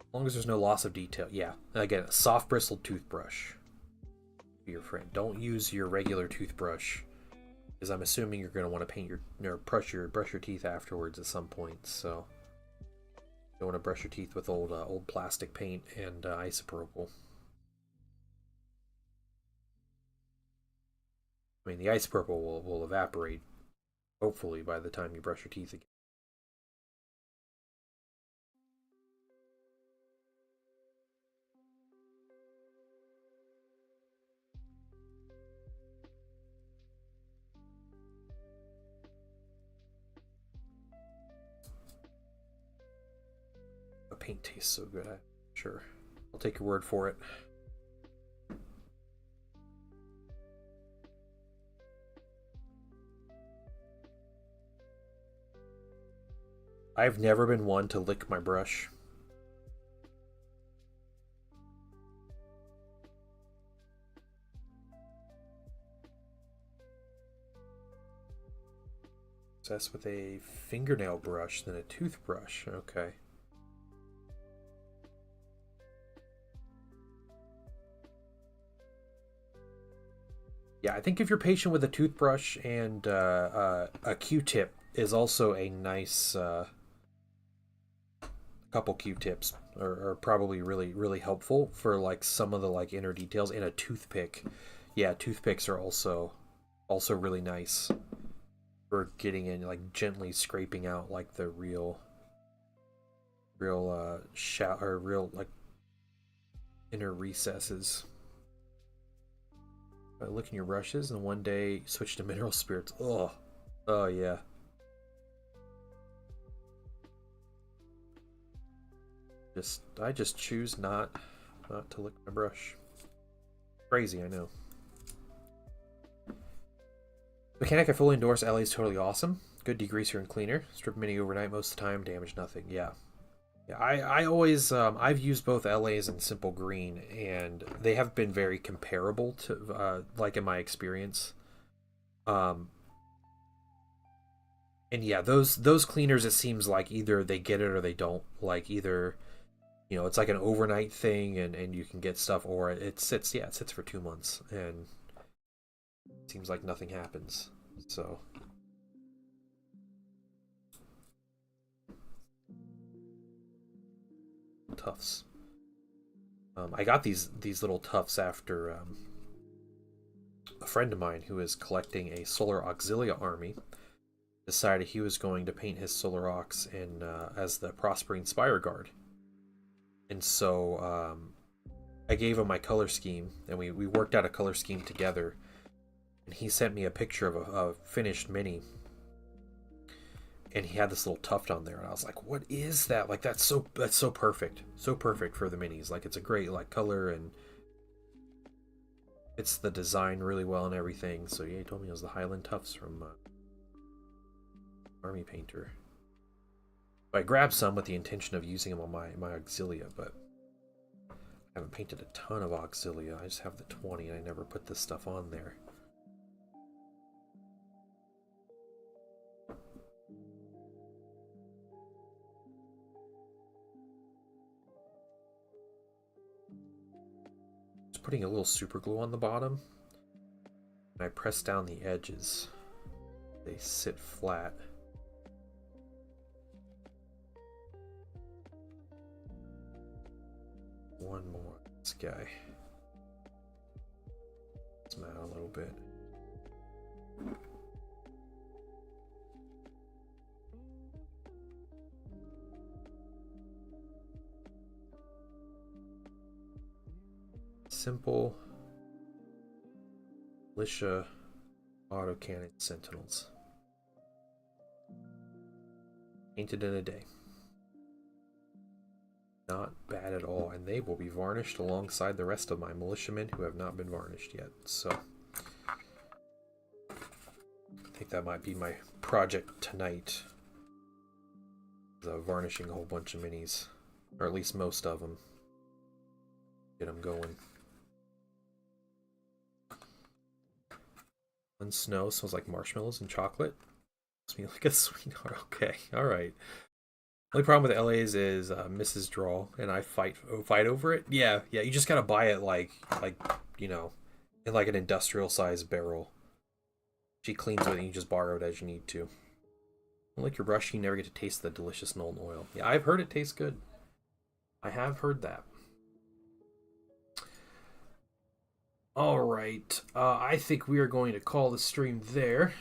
As long as there's no loss of detail. Yeah. And again, a soft bristled toothbrush. Be your friend. Don't use your regular toothbrush, because I'm assuming you're going to want to paint your brush your teeth afterwards at some point. So you don't want to brush your teeth with old plastic paint and isopropyl. I mean, the isopropyl will evaporate, hopefully, by the time you brush your teeth again. The paint tastes so good, I'm sure. I'll take your word for it. I've never been one to lick my brush. That's with a fingernail brush than a toothbrush. Okay. Yeah, I think if you're patient with a toothbrush and a Q-tip is also a nice couple Q-tips are probably really helpful for like some of the like inner details. And a toothpick, yeah, toothpicks are also really nice for getting in, like gently scraping out like the real like inner recesses. By licking your brushes and one day switch to mineral spirits. Oh yeah. I just choose not to lick my brush. Crazy, I know. Mechanic, I fully endorse. LA is totally awesome. Good degreaser and cleaner. Strip mini overnight most of the time. Damage nothing. Yeah. Yeah, I always I've used both LA's and Simple Green, and they have been very comparable to like in my experience. And yeah, those cleaners, it seems like either they get it or they don't. Like either, it's like an overnight thing and you can get stuff, or it sits for 2 months and it seems like nothing happens. So tufts. I got these little tufts after a friend of mine who is collecting a Solar Auxilia army decided he was going to paint his Solar Aux in as the Prospering Spire Guard. And so I gave him my color scheme, and we worked out a color scheme together. And he sent me a picture of a finished mini, and he had this little tuft on there, and I was like, "What is that? Like that's so perfect, so perfect for the minis. Like it's a great like color, and it's the design really well and everything." So yeah, he told me it was the Highland Tufts from Army Painter. I grabbed some with the intention of using them on my Auxilia, but I I haven't painted a ton of Auxilia. I just have the 20 and I never put this stuff on there. Just putting a little super glue on the bottom. And I press down the edges. They sit flat. One more. This guy. Let's mat a little bit. Simple Militia autocannon sentinels. Painted in a day. Not bad at all, and they will be varnished alongside the rest of my militiamen who have not been varnished yet. So I think that might be my project tonight. Varnishing a whole bunch of minis, or at least most of them. Get them going. And snow smells like marshmallows and chocolate. Smells like a sweetheart. Okay, all right. Only problem with LA's is Mrs. Draw, and I fight over it. Yeah, you just gotta buy it like you know, in like an industrial sized barrel. She cleans it and you just borrow it as you need to. Unlike your brush, you never get to taste the delicious Nuln oil. Yeah, I've heard it tastes good. I have heard that. All right, I think we are going to call the stream there.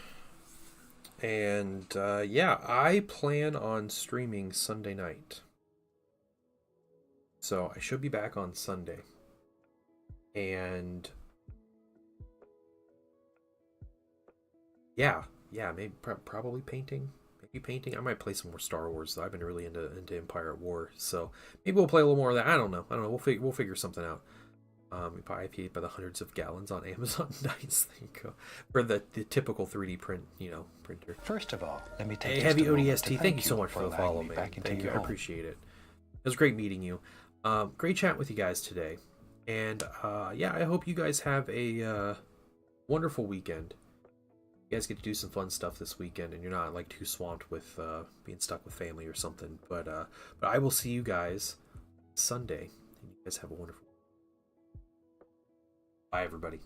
And yeah, I plan on streaming Sunday night. So I should be back on Sunday. And yeah, maybe probably painting. Maybe painting. I might play some more Star Wars though. I've been really into Empire at War. So maybe we'll play a little more of that. I don't know. We'll figure something out. We buy IPA by the hundreds of gallons on Amazon. Nice, there you go. For the typical 3D print, printer. First of all, let me take Hey, Heavy ODST, thank you so much for the follow, man. Thank you, I appreciate it. It was great meeting you. Great chat with you guys today. And yeah, I hope you guys have a wonderful weekend. You guys get to do some fun stuff this weekend, and you're not like too swamped with being stuck with family or something. But I will see you guys Sunday. And you guys have a wonderful. Bye, everybody.